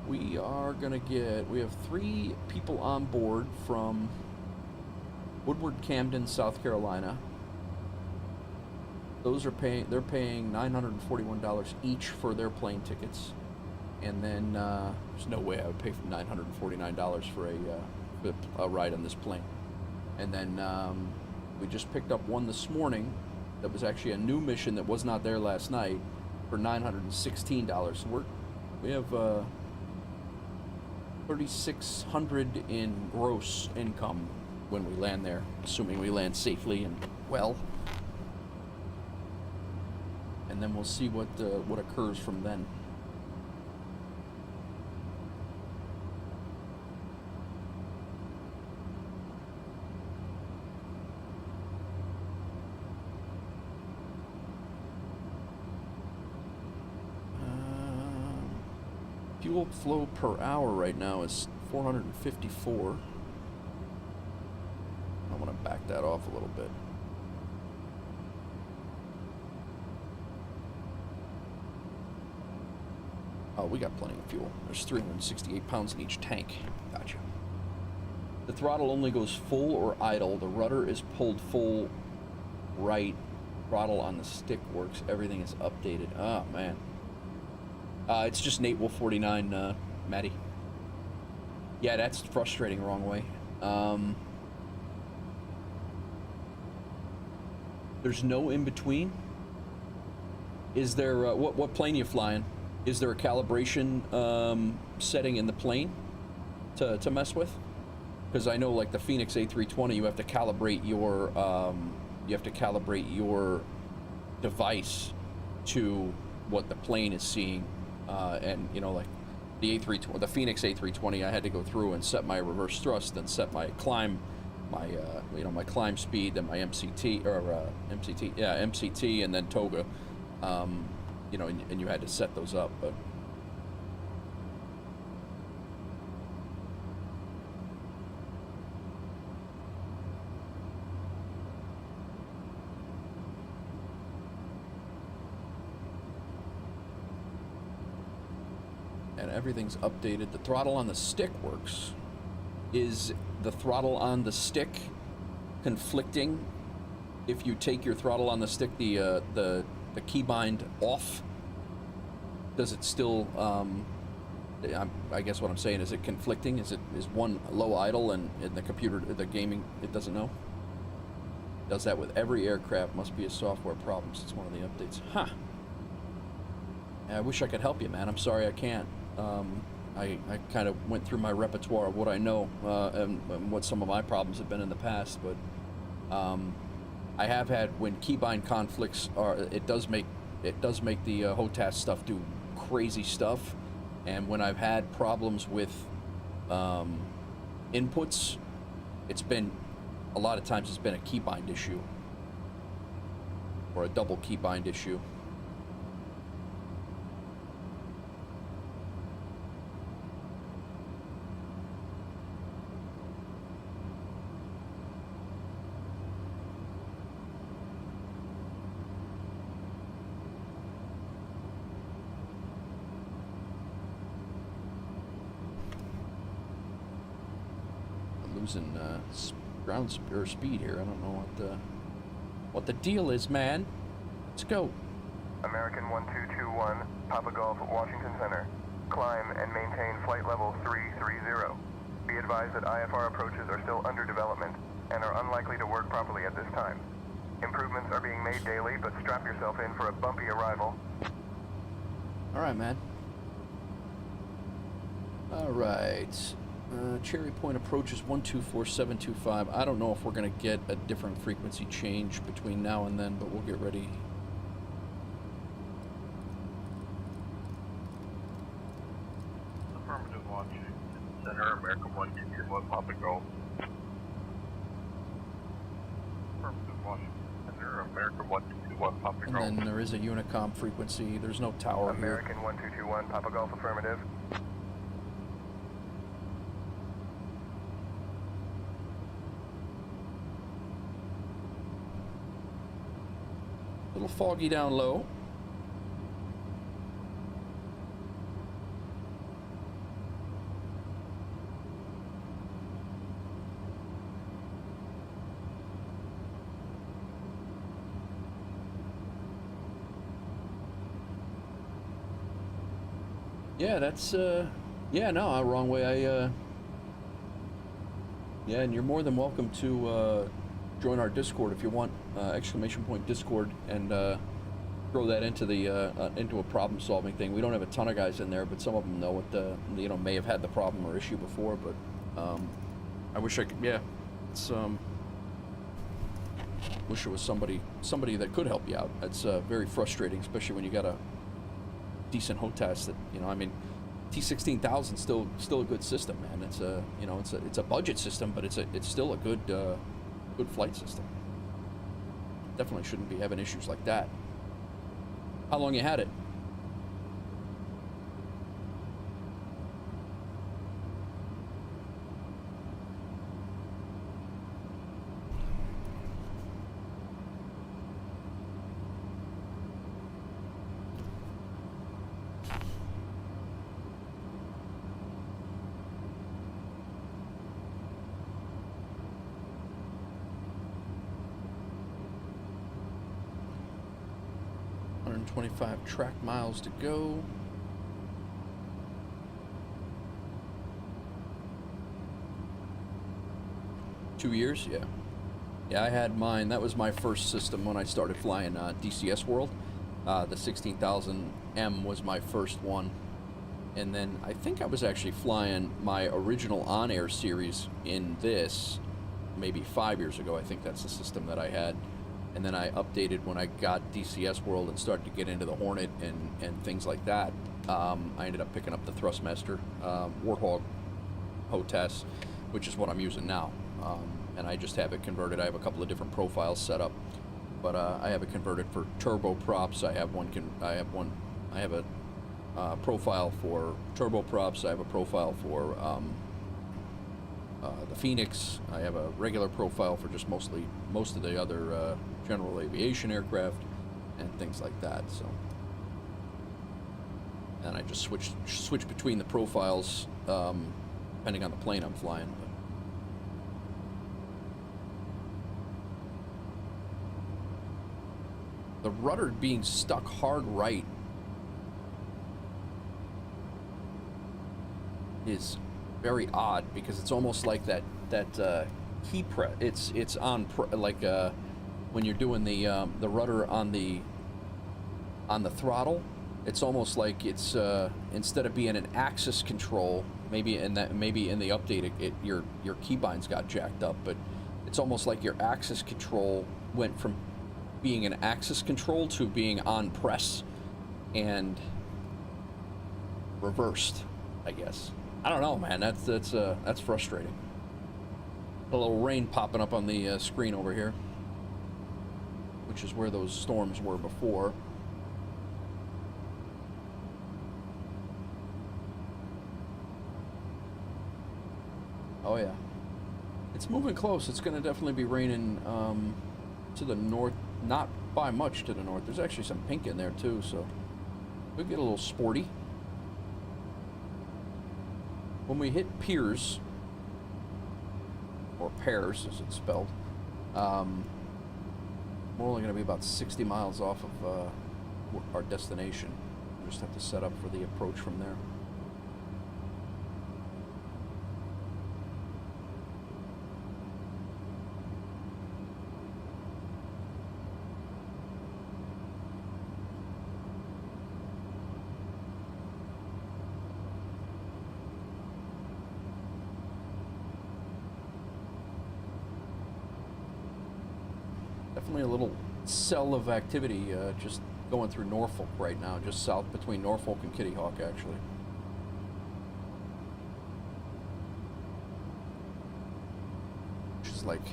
Speaker 1: We have 3 people on board from Woodward, Camden, South Carolina. They're paying $941 each for their plane tickets. And then there's no way I would pay $949 for a ride on this plane. And then we just picked up one this morning that was actually a new mission that was not there last night for $916. So we have $3,600 in gross income when we land there, assuming we land safely and well. And then we'll see what occurs from then. Fuel flow per hour right now is 454. I want to back that off a little bit. Oh, we got plenty of fuel. There's 368 pounds in each tank. Gotcha. The throttle only goes full or idle. The rudder is pulled full right. Throttle on the stick works. Everything is updated. Oh, man. It's just Nate Wolf 49, Maddie. Yeah, that's frustrating wrong way. There's no in-between. Is there, what plane are you flying? Is there a calibration setting in the plane to mess with? Because I know, like the Fenix A-320, you have to calibrate your device to what the plane is seeing. And you know, like the A320, the Fenix A320, I had to go through and set my reverse thrust, and set my climb, my climb speed, and my MCT, and then toga. You know, and you had to set those up, but. And everything's updated. The throttle on the stick works. Is the throttle on the stick conflicting if you take your throttle on the stick, the keybind off? Does it still, I guess what I'm saying, is it conflicting? Is one low idle and the computer, the gaming, it doesn't know? Does that with every aircraft. Must be a software problem. It's one of the updates. Huh. I wish I could help you, man. I'm sorry I can't. I kind of went through my repertoire of what I know and what some of my problems have been in the past, but I have had, when keybind conflicts are, it does make the HOTAS stuff do crazy stuff, and when I've had problems with inputs, a lot of times it's been a keybind issue or a double keybind issue. Losing ground speed here. I don't know what the deal is, man. Let's go.
Speaker 4: American 1221, Papa Golf, Washington Center. Climb and maintain flight level 330. Be advised that IFR approaches are still under development and are unlikely to work properly at this time. Improvements are being made daily, but strap yourself in for a bumpy arrival.
Speaker 1: All right, man. All right. Cherry Point approaches 124725. I don't know if we're going to get a different frequency change between now and then, but we'll get ready.
Speaker 5: Affirmative, Washington Center, American 1221, Papa Golf. Affirmative, Washington Center, American 1221, Papa Golf.
Speaker 1: And then there is a Unicom frequency. There's no tower
Speaker 4: American
Speaker 1: here.
Speaker 4: 1221, Papa Golf, affirmative.
Speaker 1: A little foggy down low. Yeah, that's yeah, no, wrong way. Yeah, and you're more than welcome to join our Discord if you want. Exclamation point Discord, and throw that into the into a problem-solving thing. We don't have a ton of guys in there, but some of them know what the may have had the problem or issue before. But I wish I could. Yeah, it's wish there was somebody that could help you out. That's very frustrating, especially when you got a decent HOTAS that I mean. T-16,000 still a good system, man. It's a it's a budget system, but it's still a good flight system. Definitely shouldn't be having issues like that. How long you had it? .25 track miles to go. Two years, yeah. Yeah, I had mine. That was my first system when I started flying DCS World. The 16,000M was my first one. And then I think I was actually flying my original on-air series in this maybe 5 years ago. I think that's the system that I had. And then I updated when I got DCS World and started to get into the Hornet and things like that. I ended up picking up the Thrustmaster Warthog HOTAS, which is what I'm using now. And I just have it converted. I have a couple of different profiles set up, but I have it converted for turboprops. I have a profile for turboprops. I have a profile for the Phoenix. I have a regular profile for just most of the other general aviation aircraft and things like that. So, and I just switch between the profiles depending on the plane I'm flying. But the rudder being stuck hard right is very odd because it's almost like that key press. It's on like when you're doing the rudder on the throttle. It's almost like it's instead of being an axis control, maybe in the update your keybinds got jacked up, but it's almost like your axis control went from being an axis control to being on press and reversed, I guess. I don't know, man. That's frustrating. A little rain popping up on the screen over here, which is where those storms were before. Oh yeah, it's moving close. It's going to definitely be raining to the north, not by much to the north. There's actually some pink in there too, so we'll get a little sporty. When we hit piers, or pairs as it's spelled, we're only going to be about 60 miles off of our destination. We just have to set up for the approach from there. Definitely a little cell of activity just going through Norfolk right now, just south between Norfolk and Kitty Hawk, actually. Which is like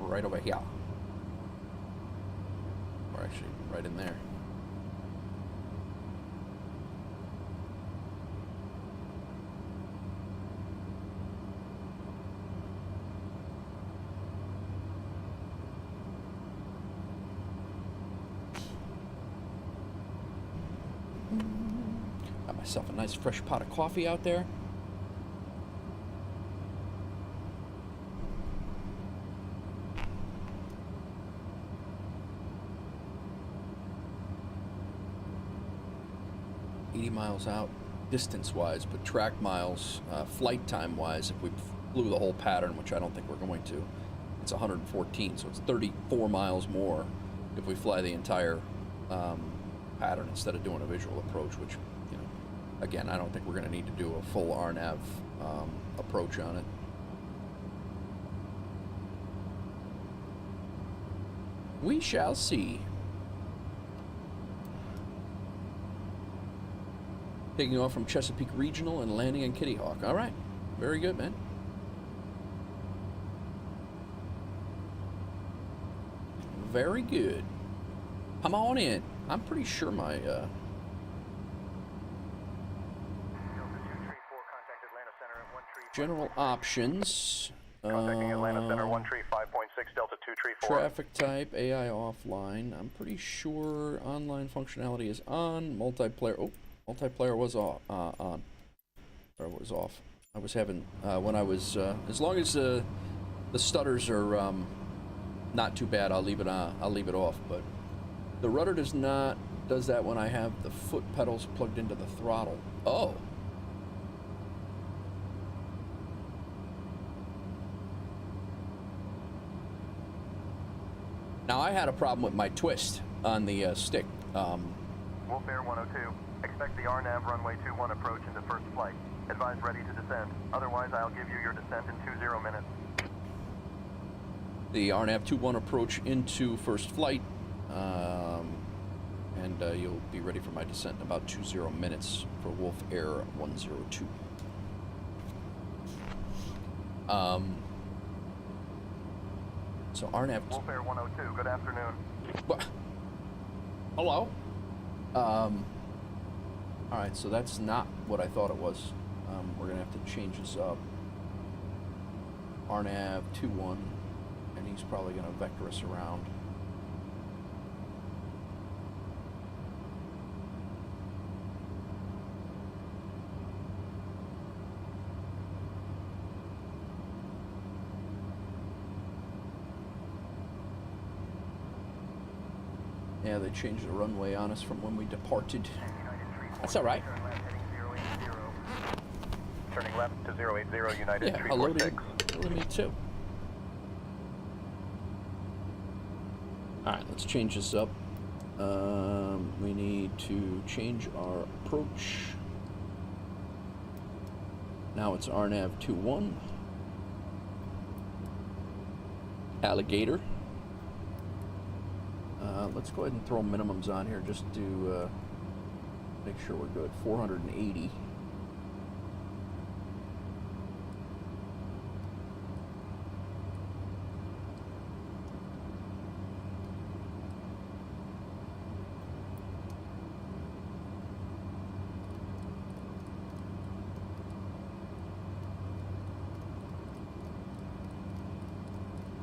Speaker 1: right over here. Or actually right in there. Got myself a nice fresh pot of coffee out there. $80 miles out distance-wise, but track miles, flight time-wise, if we flew the whole pattern, which I don't think we're going to. It's 114, so it's 34 miles more if we fly the entire pattern instead of doing a visual approach, which, you know, again, I don't think we're going to need to do a full RNAV approach on it. We shall see. Taking off from Chesapeake Regional and landing in Kitty Hawk. All right. Very good, man. Very good. Come on in. I'm pretty sure my general options.
Speaker 4: Contacting Atlanta Center 135.6 Delta 234.
Speaker 1: Traffic type, AI offline. I'm pretty sure online functionality is on. Multiplayer. Oh, multiplayer was off. On. Or it was off. I was having when I was as long as the stutters are not too bad, I'll leave it on. I'll leave it off. But the rudder does that when I have the foot pedals plugged into the throttle. Oh. Now, I had a problem with my twist on the stick.
Speaker 4: Wolf Air 102, expect the RNAV runway 21 approach into first flight. Advise ready to descend. Otherwise, I'll give you your descent in 20 minutes.
Speaker 1: The RNAV 21 approach into first flight, and you'll be ready for my descent in about 20 minutes for Wolf Air 102. So RNAV.
Speaker 4: Wolf Air 102, good afternoon.
Speaker 1: What? Hello? All right, so that's not what I thought it was. We're gonna have to change this up. RNAV 21, and he's probably gonna vector us around. Yeah, they changed the runway on us from when we departed. That's all right.
Speaker 4: Turning left to 080 United
Speaker 1: Yeah, hello to
Speaker 4: 346.
Speaker 1: hello to me too. All right, let's change this up. We need to change our approach. Now it's RNAV 21. Alligator. Let's go ahead and throw minimums on here just to make sure we're good. 480.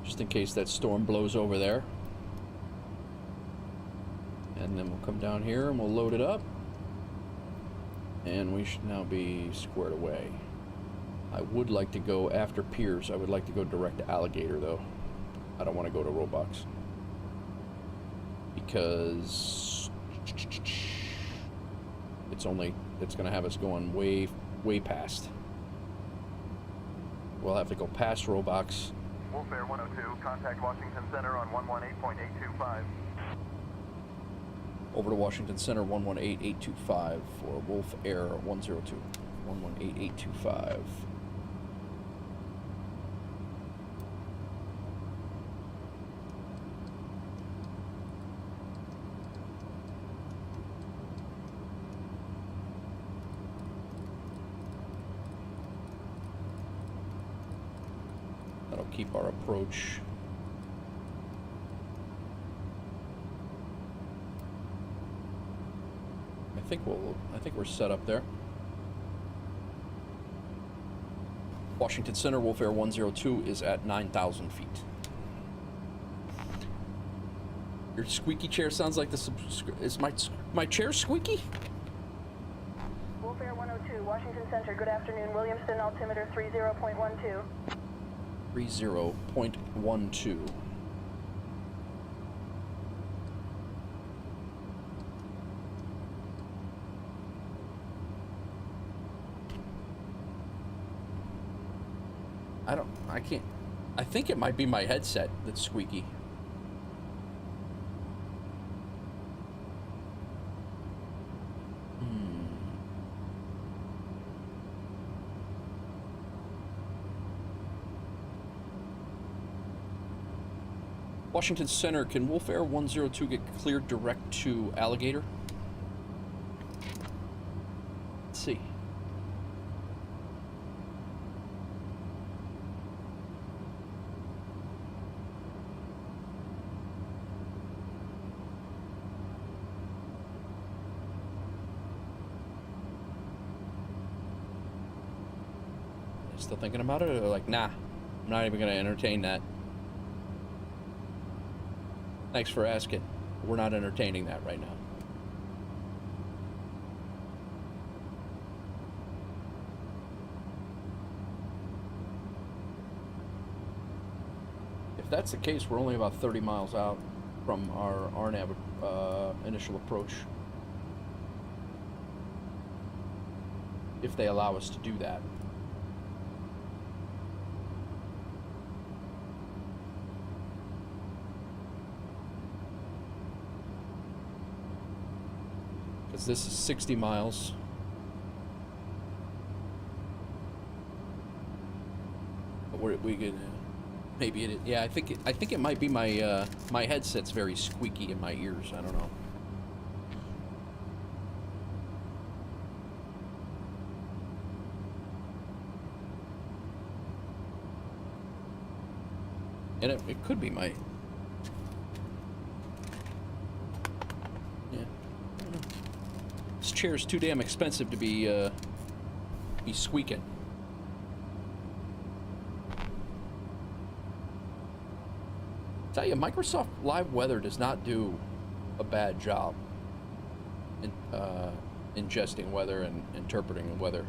Speaker 1: Just in case that storm blows over there. And then we'll come down here and we'll load it up. And we should now be squared away. I would like to go after Piers. I would like to go direct to Alligator though. I don't want to go to Robux. Because it's going to have us going way past. We'll have to go past Robux.
Speaker 4: Wolf Air 102, contact Washington Center on 118.825.
Speaker 1: Over to Washington Center, 118.825 for Wolf Air 102. 118.825. That'll keep our approach. I think we're set up there. Washington Center, Wolf Air 102 is at 9,000 feet. Your squeaky chair sounds like the is my chair squeaky?
Speaker 2: Wolf Air 102, Washington Center, good afternoon. Williamston altimeter 30.12.
Speaker 1: 30.12. I can't, I think it might be my headset that's squeaky. Washington Center, can Wolf Air 102 get cleared direct to Alligator? Let's see. Still thinking about it, or like, nah, I'm not even gonna entertain that. Thanks for asking. We're not entertaining that right now. If that's the case, we're only about 30 miles out from our RNAV initial approach. If they allow us to do that. This is 60 miles. But we could maybe it. Yeah, I think it might be my my headset's very squeaky in my ears. I don't know. And it could be my. Chair's too damn expensive to be squeaking. Tell you, Microsoft Live Weather does not do a bad job in ingesting weather and interpreting weather.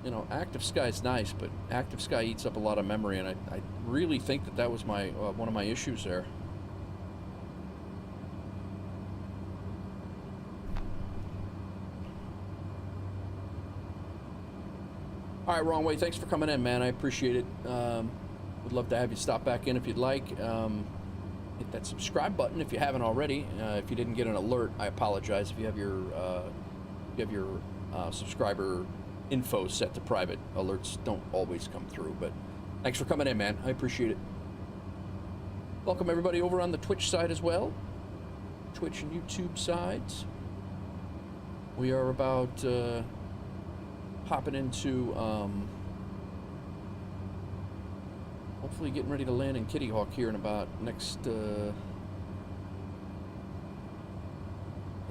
Speaker 1: You know, Active Sky is nice, but Active Sky eats up a lot of memory, and I really think that was my one of my issues there. All right, Wrong Way, thanks for coming in, man. I appreciate it. Would love to have you stop back in if you'd like. Hit that subscribe button if you haven't already. If you didn't get an alert, I apologize. If you have your subscriber info set to private, alerts don't always come through. But thanks for coming in, man. I appreciate it. Welcome everybody over on the Twitch side as well. Twitch and YouTube sides. We are about hopping into hopefully getting ready to land in Kitty Hawk here in about next it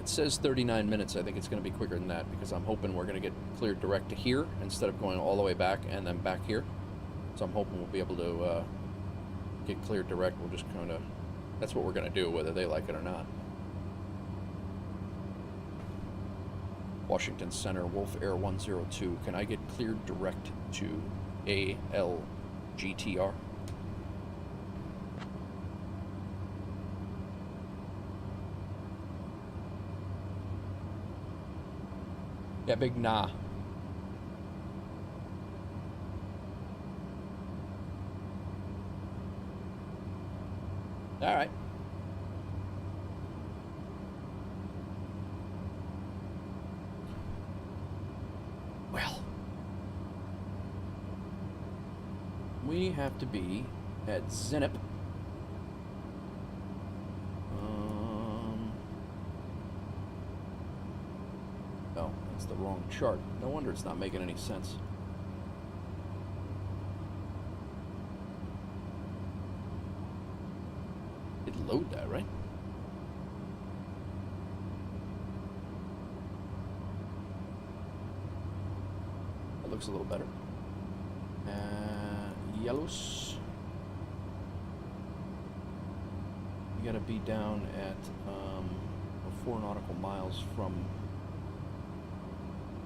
Speaker 1: says 39 minutes. I think it's going to be quicker than that because I'm hoping we're going to get cleared direct to here instead of going all the way back and then back here. So I'm hoping we'll be able to get cleared direct. We'll just kind of, that's what we're going to do whether they like it or not. Washington Center, Wolf Air 102. Can I get cleared direct to ALGTR? Yeah, big nah. All right. Well, we have to be at Zenip. Oh, that's the wrong chart. No wonder it's not making any sense. It'd load that, right? Looks a little better. Yellows. You gotta be down at 4 nautical miles from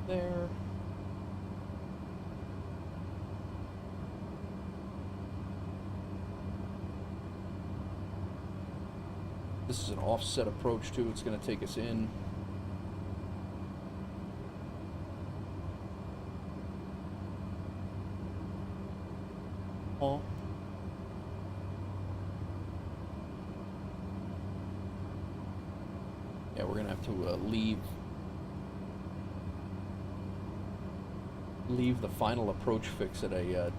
Speaker 1: there. This is an offset approach too. It's gonna take us in. Yeah, we're gonna have to leave the final approach fix at a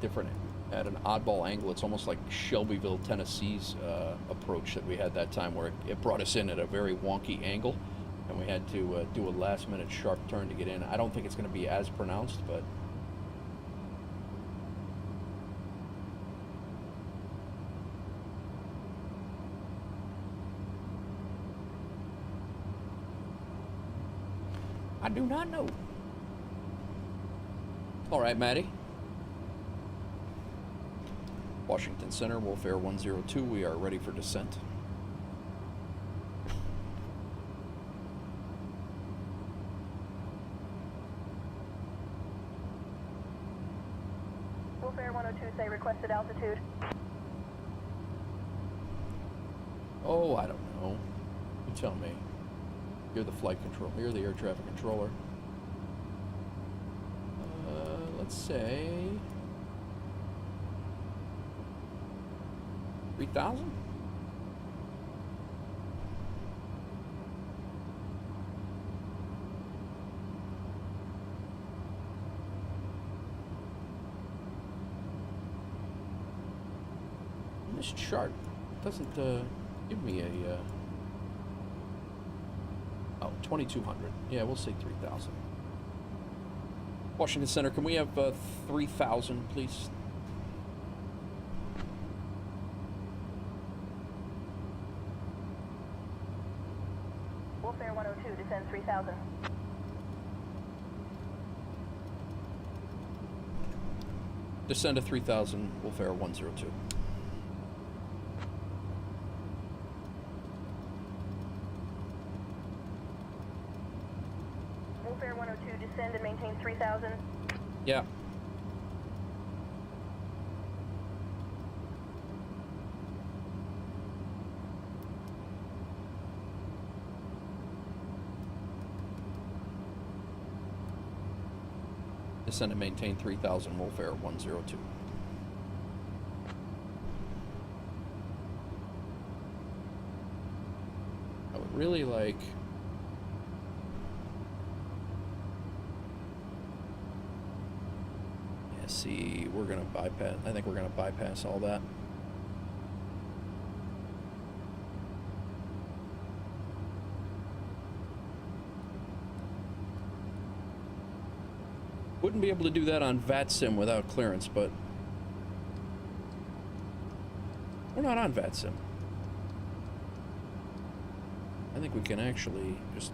Speaker 1: at an oddball angle. It's almost like Shelbyville, Tennessee's approach that we had that time, where it brought us in at a very wonky angle, and we had to do a last-minute sharp turn to get in. I don't think it's going to be as pronounced, but I do not know. All right, Maddie. Washington Center, Wolf Air 102, we are ready for descent.
Speaker 2: Wolf Air 102, say requested altitude.
Speaker 1: Oh, I don't know. You tell me. You're the flight control. You're the air traffic controller. Let's say 3,000? This chart doesn't give me a oh, 2,200. Yeah, we'll say 3,000. Washington Center, can we have 3,000, please?
Speaker 2: Wolf Air 102, descend 3,000.
Speaker 1: Descend to 3,000, Wolf Air 102.
Speaker 2: Wolf Air 102, descend and maintain 3,000.
Speaker 1: Yeah. Descend and maintain 3,000, Wolf Air 102. I would really like... Yeah, see, we're gonna bypass... I think we're gonna bypass all that. Wouldn't be able to do that on VATSIM without clearance, but we're not on VATSIM. I think we can actually just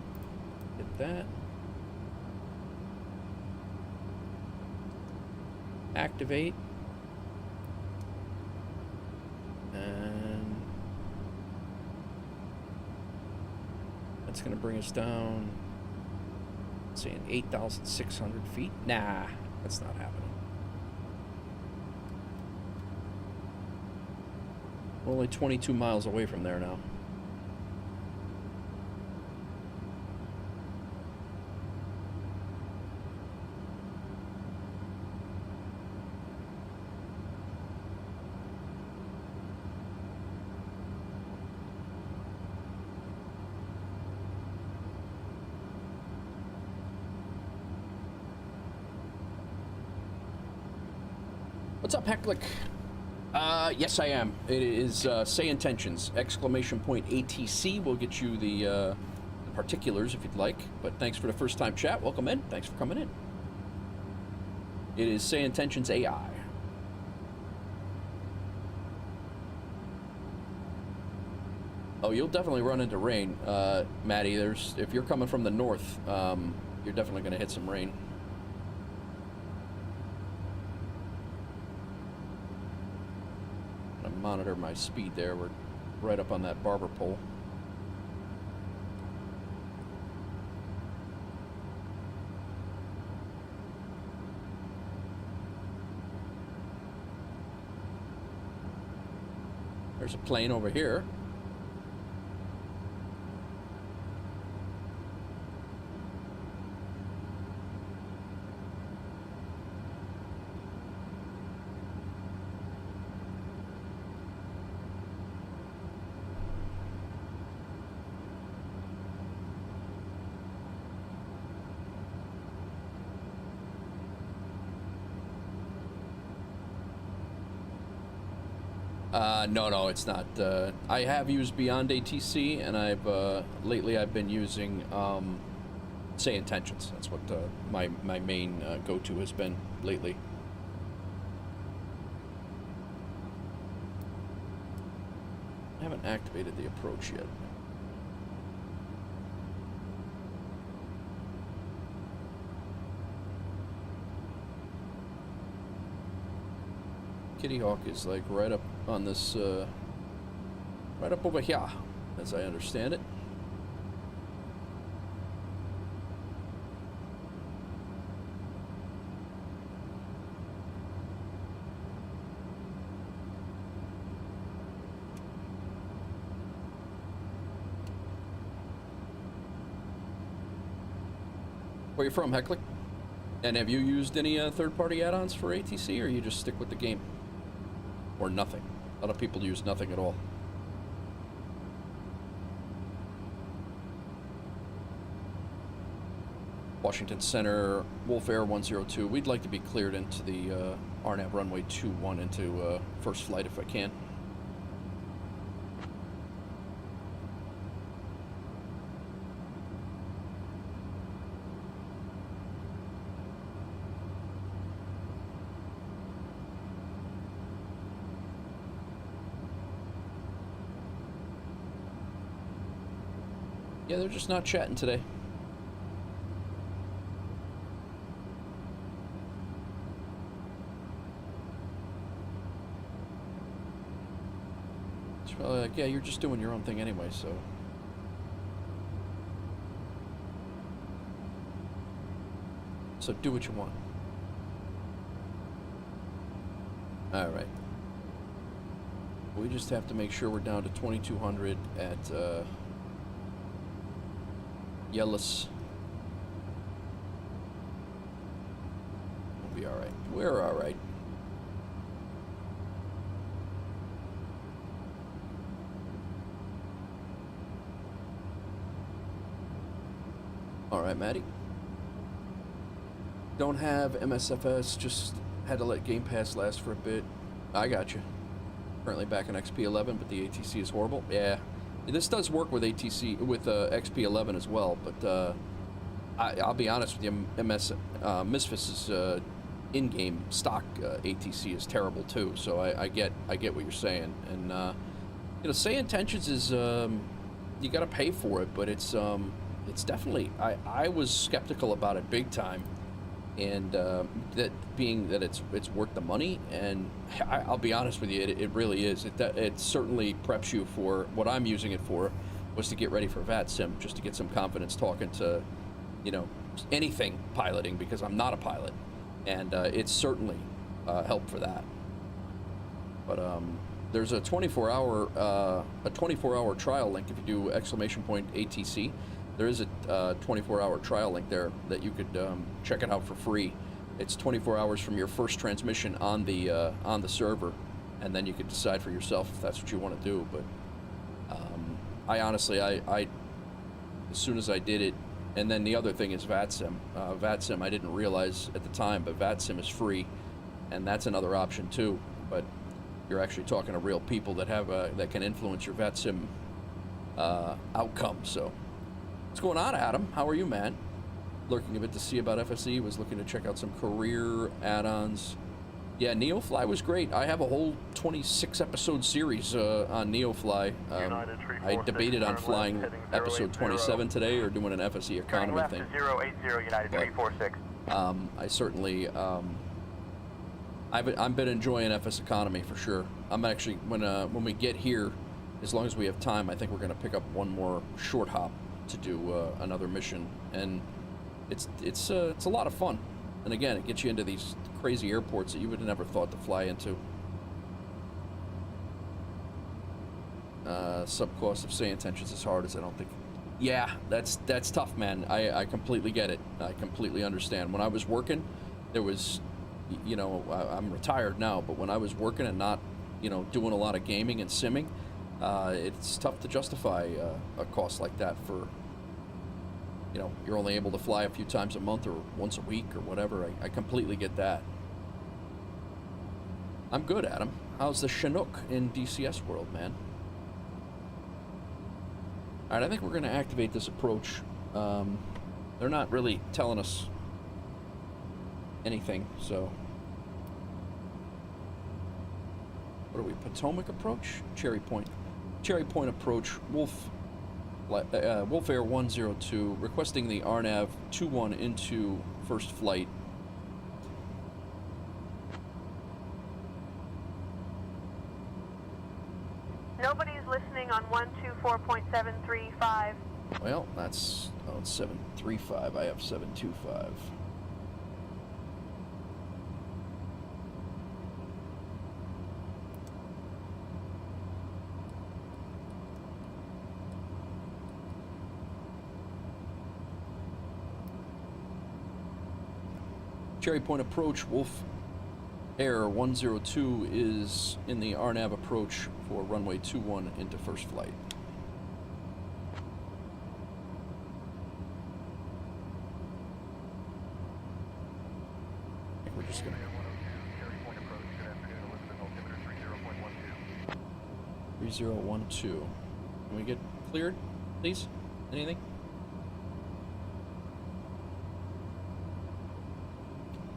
Speaker 1: hit that. Activate. And that's going to bring us down, saying 8,600 feet. Nah, that's not happening. We're only 22 miles away from there now. What's up, Hecklick? Yes, I am. It is Say Intentions, exclamation point ATC. We'll get you the particulars if you'd like. But thanks for the first time chat. Welcome in. Thanks for coming in. It is Say Intentions AI. Oh, you'll definitely run into rain, Maddie. If you're coming from the north, you're definitely going to hit some rain. Monitor my speed there. We're right up on that barber pole. There's a plane over here. No, it's not. I have used Beyond ATC, and lately I've been using Say Intentions. That's what my main go-to has been lately. I haven't activated the approach yet. Kitty Hawk is like right up on this, right up over here, as I understand it. Where you from, Hecklick? And have you used any third-party add-ons for ATC, or you just stick with the game? Or nothing? A lot of people use nothing at all. Washington Center, Wolf Air 102. We'd like to be cleared into the RNAV runway 21 into first flight if I can. Yeah, they're just not chatting today. It's probably like, yeah, you're just doing your own thing anyway, so. So do what you want. All right. We just have to make sure we're down to 2200 at Yellis. We'll be all right. We're all right. All right, Maddie. Don't have MSFS, just had to let Game Pass last for a bit. I got you. Currently back in XP11, but the ATC is horrible. Yeah. This does work with ATC, with XP11 as well, but I'll be honest with you, MSFS's in-game stock ATC is terrible too. So I get what you're saying, and you know, Say Intentions is you got to pay for it, but it's definitely I was skeptical about it big time, and that being that it's worth the money, and I'll be honest with you, it really is. It certainly preps you for what I'm using it for, was to get ready for VATSIM, just to get some confidence talking to, you know, anything piloting, because I'm not a pilot, and it's certainly helped for that. But there's a 24-hour trial link if you do !ATC. There is a 24-hour trial link there that you could check it out for free. It's 24 hours from your first transmission on the server, and then you could decide for yourself if that's what you want to do. But I honestly, I as soon as I did it, and then the other thing is VATSIM. VATSIM, I didn't realize at the time, but VATSIM is free, and that's another option too. But you're actually talking to real people that have that can influence your VATSIM outcome. So. What's going on, Adam? How are you, man? Lurking a bit to see about FSE. Was looking to check out some career add-ons. Yeah, Neofly was great. I have a whole 26-episode series on Neofly. I debated on flying episode 27 today or doing an FSE economy thing.
Speaker 4: 080 United 346.
Speaker 1: I certainly I've been enjoying FS economy for sure. I'm actually when we get here, as long as we have time, I think we're going to pick up one more short hop to do another mission, and it's a lot of fun, and again, it gets you into these crazy airports that you would have never thought to fly into. Sub cost of Say Intentions is hard as I don't think. Yeah, that's tough, man. I completely get it. I completely understand. When I was working, there was, you know, I'm retired now, but when I was working and not, you know, doing a lot of gaming and simming, it's tough to justify a cost like that for, you know, you're only able to fly a few times a month or once a week or whatever. I completely get that. I'm good, Adam. How's the Chinook in DCS world, man? Alright, I think we're going to activate this approach. They're not really telling us anything, so... What are we? Potomac approach? Cherry Point. Cherry Point approach. Wolf Air 102 requesting the RNAV 21 into first flight.
Speaker 2: Nobody's listening on 124.735.
Speaker 1: Well, that's... Oh, it's 735. I have 725. Cherry Point approach, Wolf Air 102 is in the RNAV approach for runway 21 into first flight. I think we're just gonna... 3012. Can we get cleared, please? Anything?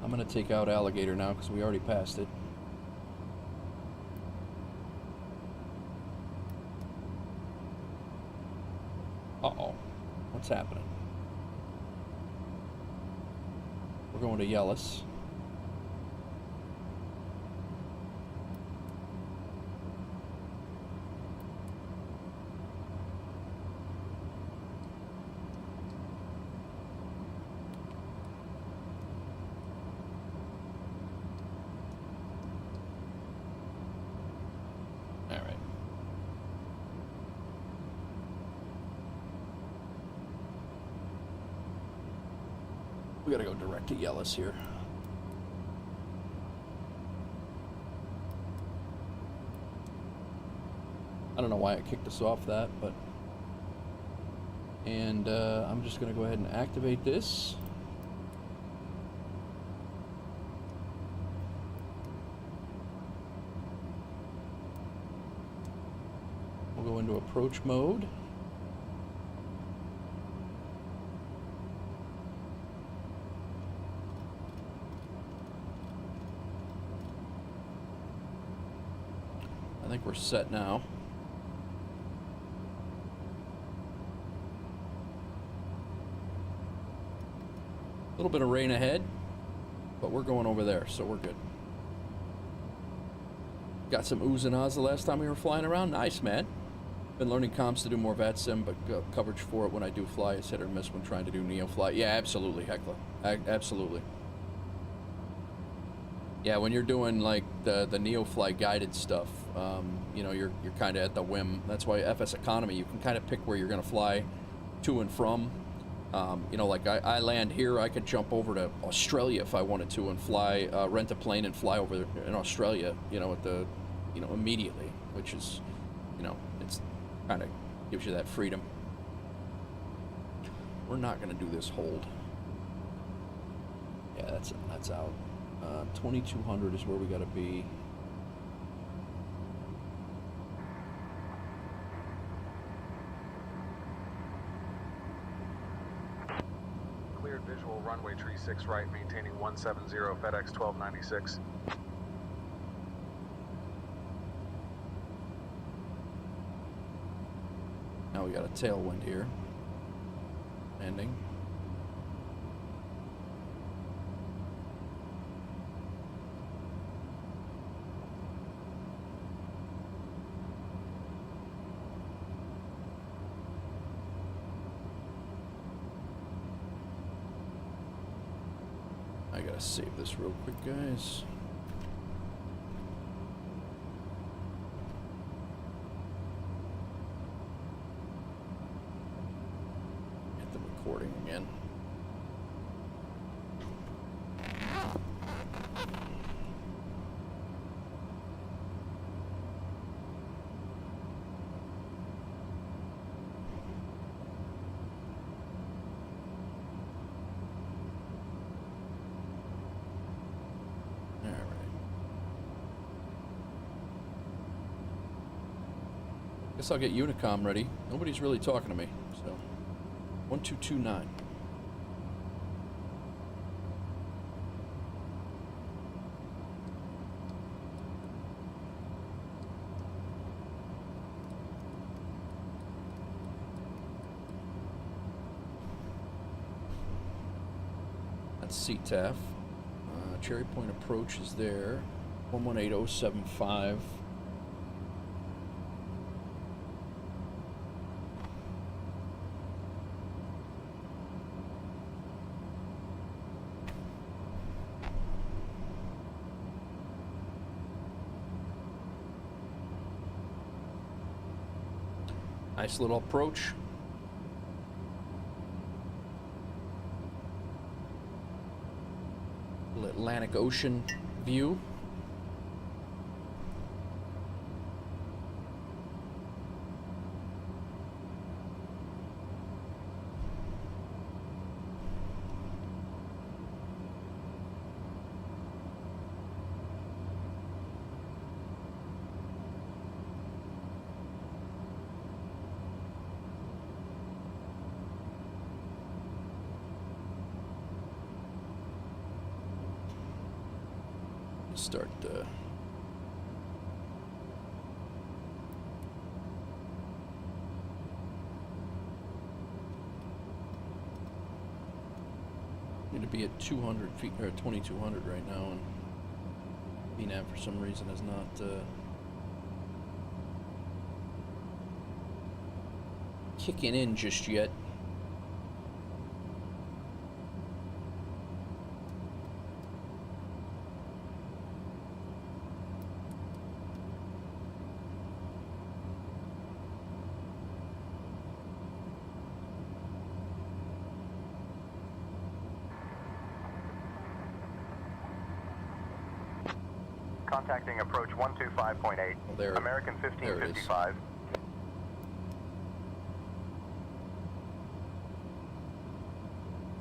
Speaker 1: I'm gonna take out Alligator now because we already passed it. Uh-oh. What's happening? We're going to Yellis. We gotta go direct to Yellis here. I don't know why it kicked us off that, but... And I'm just gonna go ahead and activate this. We'll go into approach mode. I think we're set now. A little bit of rain ahead, but we're going over there, so we're good. Got some oohs and ahs the last time we were flying around. Nice, man. Been learning comms to do more VATSIM, but coverage for it when I do fly is hit or miss when trying to do neo fly. Yeah, absolutely, Heckler. Absolutely. Yeah, when you're doing like the neo fly guided stuff, you know, you're kind of at the whim. That's why FSEconomy, you can kind of pick where you're going to fly to and from. You know, like I land here, I could jump over to Australia if I wanted to and fly, rent a plane and fly over in Australia, you know, at the, you know, immediately, which is, you know, it's kind of gives you that freedom. We're not going to do this hold. Yeah, that's out. 2200 is where we got to be.
Speaker 6: Cleared visual runway tree 6 right, maintaining 170 FedEx 1296.
Speaker 1: Now we got a tailwind here. Landing. I gotta save this real quick, guys. Hit the recording again. Guess I'll get Unicom ready. Nobody's really talking to me, so 1229. That's CTAF. Cherry Point approach is there. 118075. Nice little approach. Little Atlantic Ocean view. Start need to be at 200 feet or 2200 right now, and VNAV for some reason is not kicking in just yet.
Speaker 4: Contacting approach 125.8.
Speaker 1: Oh, there,
Speaker 4: American
Speaker 1: there it is.
Speaker 4: 1555.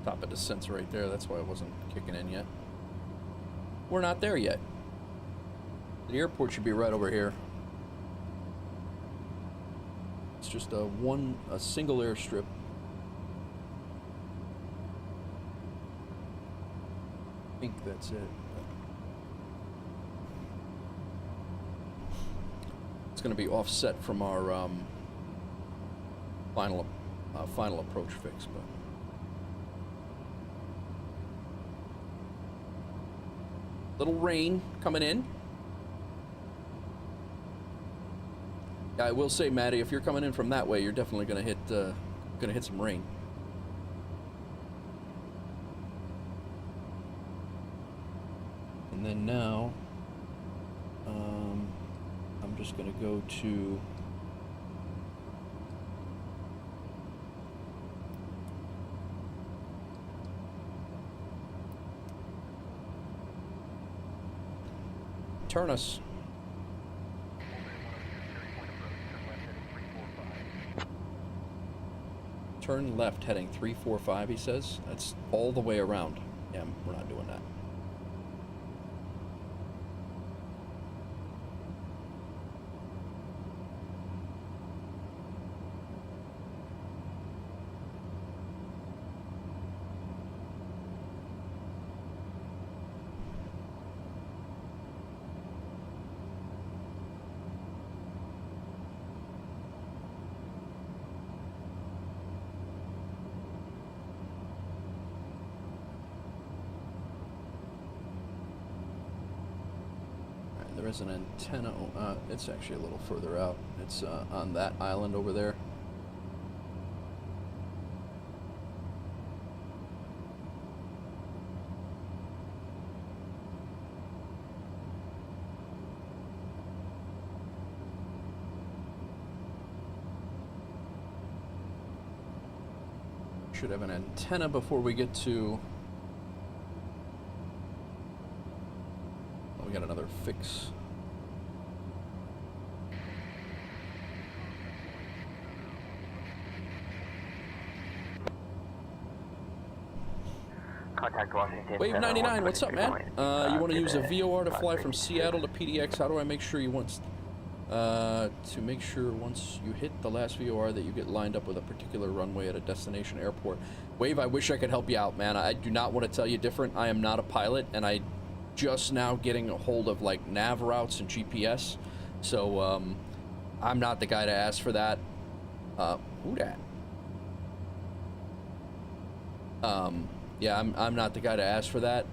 Speaker 1: Top of descent's right there. That's why it wasn't kicking in yet. We're not there yet. The airport should be right over here. It's just a single airstrip. I think that's it. It's going to be offset from our final approach fix, but little rain coming in. Yeah, I will say, Maddie, if you're coming in from that way, you're definitely going to hit some rain. And then now, I'm just going to go to Turnus. Turn left heading 345, he says. That's all the way around. Yeah, we're not doing that. There's an antenna. It's actually a little further out. It's on that island over there. Should have an antenna before we get to. Oh, we got another fix.
Speaker 7: Contact Washington.
Speaker 1: Wave 99, what's up, man? You want to use a VOR to fly from Seattle to PDX? How do I make sure you want To make sure once you hit the last VOR that you get lined up with a particular runway at a destination airport. Wave, I wish I could help you out, man. I do not want to tell you different. I am not a pilot, and I just now getting a hold of like nav routes and GPS. So I'm not the guy to ask for that. Who dat? Yeah, I'm not the guy to ask for that.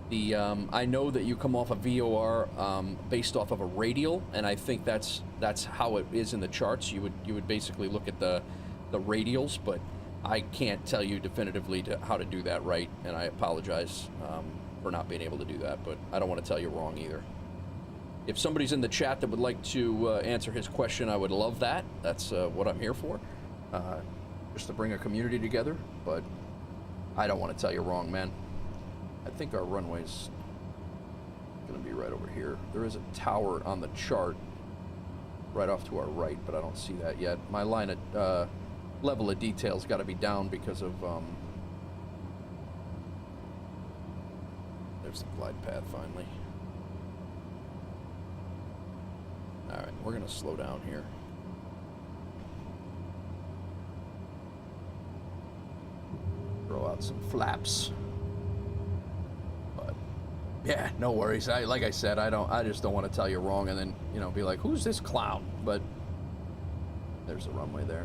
Speaker 1: I know that you come off a VOR based off of a radial, and I think that's how it is in the charts. You would basically look at the radials, but I can't tell you definitively how to do that right, and I apologize for not being able to do that, but I don't want to tell you wrong either. If somebody's in the chat that would like to answer his question, I would love that. That's what I'm here for, just to bring a community together, but I don't want to tell you wrong, man. I think our runway's gonna be right over here. There is a tower on the chart right off to our right, but I don't see that yet. My line of level of detail's got to be down because of there's the glide path finally. All right, we're gonna slow down here. Throw out some flaps. Yeah, no worries. Like I said, I just don't want to tell you wrong and then, you know, be like, who's this clown? But there's the runway there.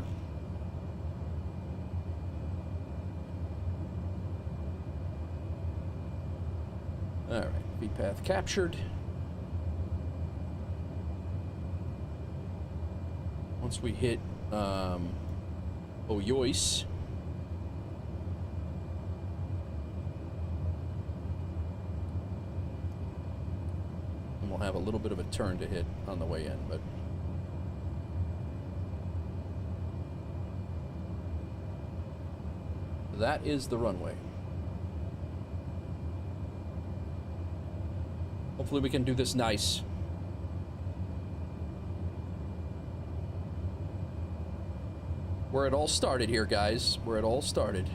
Speaker 1: All right, V-path captured. Once we hit Oyois, we'll have a little bit of a turn to hit on the way in, but that is the runway. Hopefully we can do this nice. Where it all started here, guys. Where it all started.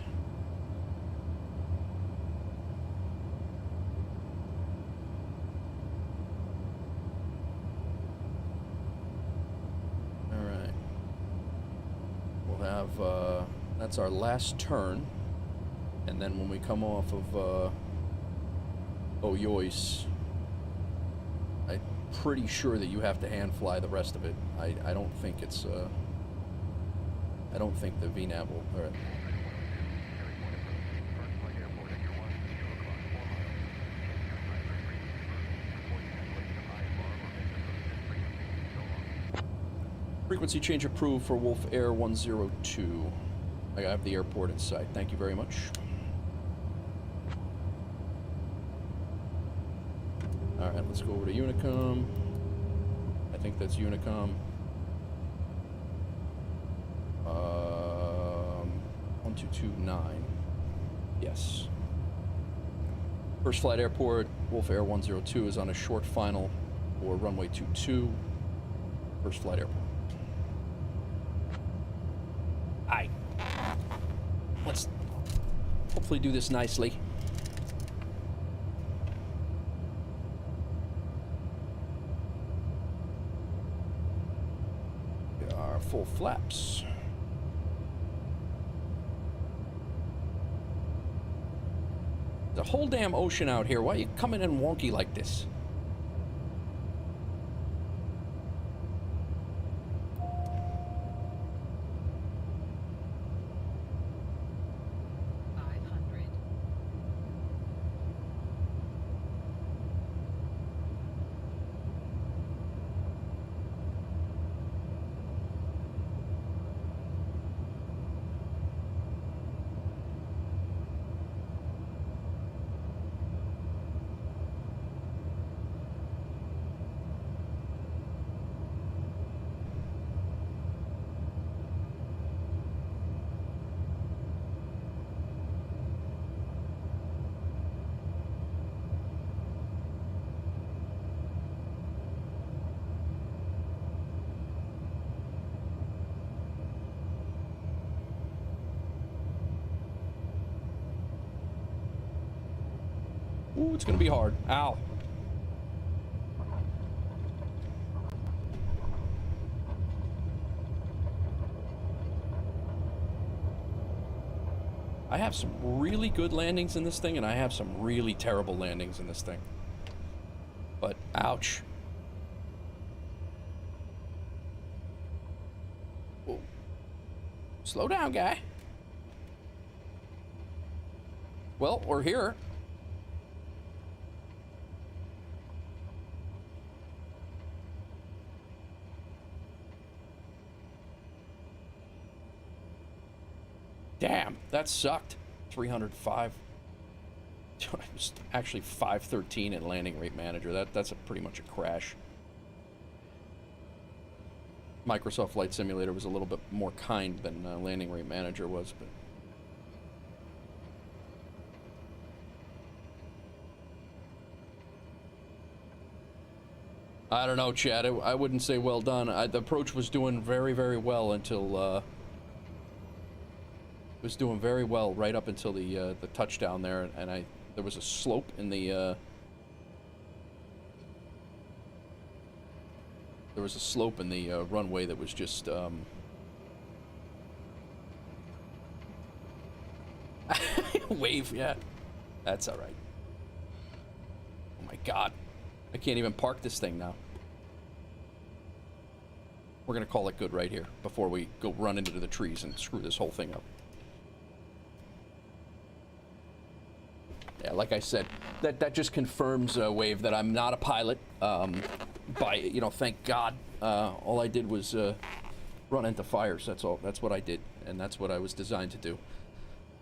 Speaker 1: That's our last turn, and then when we come off of Oyois, I'm pretty sure that you have to hand fly the rest of it. I don't think it's I don't think the VNAV will. All right. Frequency change approved for Wolf Air 102. I have the airport in sight. Thank you very much. All right, let's go over to Unicom. I think that's Unicom. 1229. Yes. First flight airport, Wolf Air 102 is on a short final for runway 22. First flight airport. Aye. Let's hopefully do this nicely. We are full flaps. The whole damn ocean out here. Why are you coming in wonky like this? Ooh, it's gonna be hard. Ow. I have some really good landings in this thing, and I have some really terrible landings in this thing. But, ouch. Whoa. Slow down, guy. Well, we're here. Damn, that sucked. 305. It was actually 513 in landing rate manager. That's pretty much a crash. Microsoft Flight Simulator was a little bit more kind than landing rate manager was, but I don't know, Chad. I wouldn't say well done. The approach was doing very, very well until it was doing very well right up until the touchdown there, and there was a slope in the runway that was just wave. Yeah, that's all right. Oh my God, I can't even park this thing now. We're gonna call it good right here before we go run into the trees and screw this whole thing up. Yeah, like I said, that just confirms, Wave, that I'm not a pilot. Thank God. All I did was run into fires. That's all. That's what I did, and that's what I was designed to do.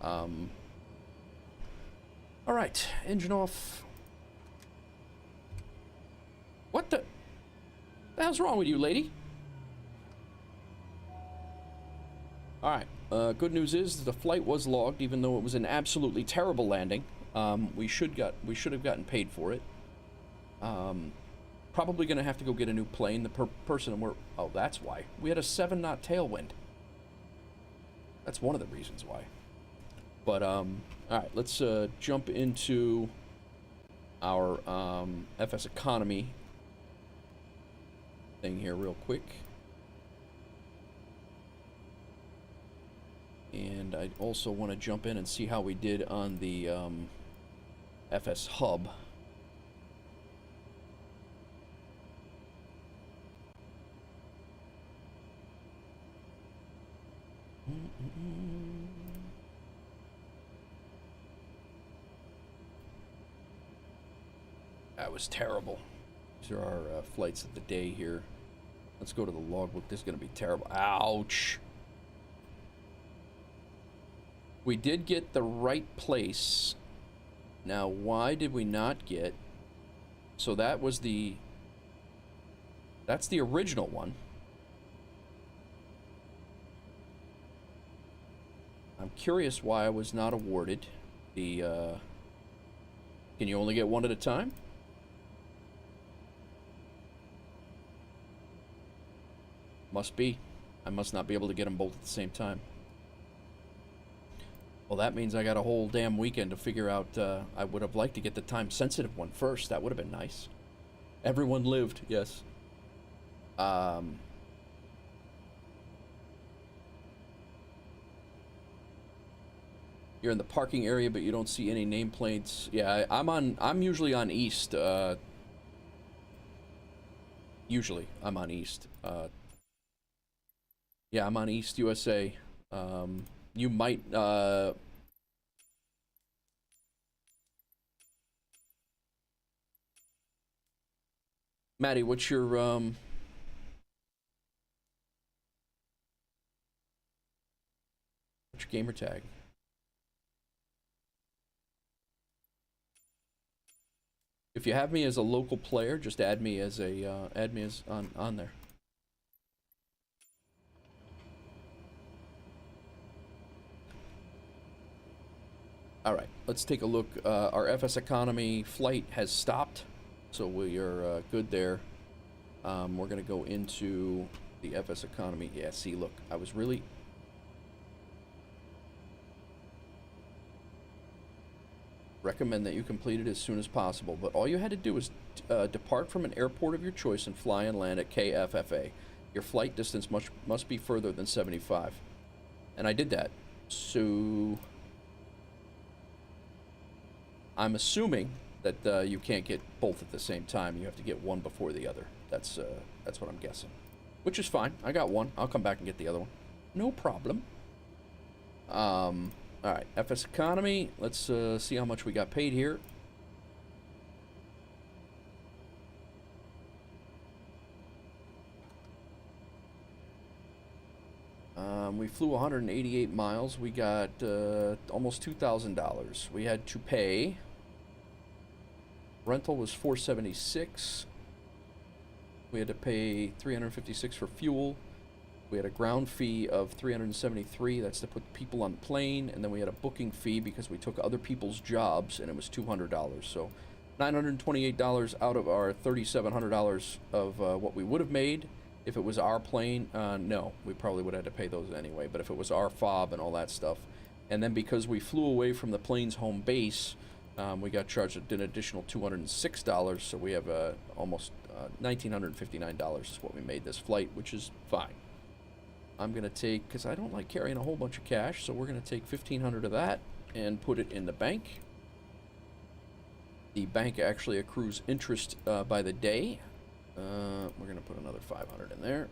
Speaker 1: All right, engine off. What the hell's wrong with you, lady? All right. Good news is the flight was logged, even though it was an absolutely terrible landing. We should have gotten paid for it. Probably gonna have to go get a new plane. The person oh, that's why. We had a 7-knot tailwind. That's one of the reasons why. But all right, let's jump into our FSEconomy thing here real quick. And I also want to jump in and see how we did on the FS hub. That was terrible. These are our flights of the day here. Let's go to the logbook. This is going to be terrible. Ouch. We did get the right place. Now, why did we not get... So that was the... That's the original one. I'm curious why I was not awarded the... Can you only get one at a time? Must be. I must not be able to get them both at the same time. Well, that means I got a whole damn weekend to figure out. I would have liked to get the time-sensitive one first. That would have been nice. Everyone lived, yes. You're in the parking area, but you don't see any nameplates. Yeah, I'm usually on East. Usually, I'm on East. Yeah, I'm on East USA. You might, Maddie, what's your gamer tag? If you have me as a local player, just add me as a, on there. All right, let's take a look. Our FSEconomy flight has stopped, so we are good there. We're going to go into the FSEconomy. Yeah, see, look, I was really... Recommend that you complete it as soon as possible, but all you had to do was depart from an airport of your choice and fly and land at KFFA. Your flight distance must be further than 75. And I did that. So... I'm assuming that you can't get both at the same time. You have to get one before the other. That's what I'm guessing. Which is fine. I got one. I'll come back and get the other one. No problem. All right, FSEconomy. Let's see how much we got paid here. We flew 188 miles. We got almost $2,000. We had to pay. Rental was $476. We had to pay $356 for fuel. We had a ground fee of $373. That's to put people on the plane, and then we had a booking fee because we took other people's jobs, and it was $200. So $928 out of our $3,700 of what we would have made. If it was our plane, no, we probably would have had to pay those anyway. But if it was our fob and all that stuff, and then because we flew away from the plane's home base, we got charged an additional $206. So we have almost $1,959 is what we made this flight, which is fine. I'm gonna take, because I don't like carrying a whole bunch of cash, so we're gonna take $1,500 of that and put it in the bank. The bank actually accrues interest by the day. We're gonna put another $500 in there,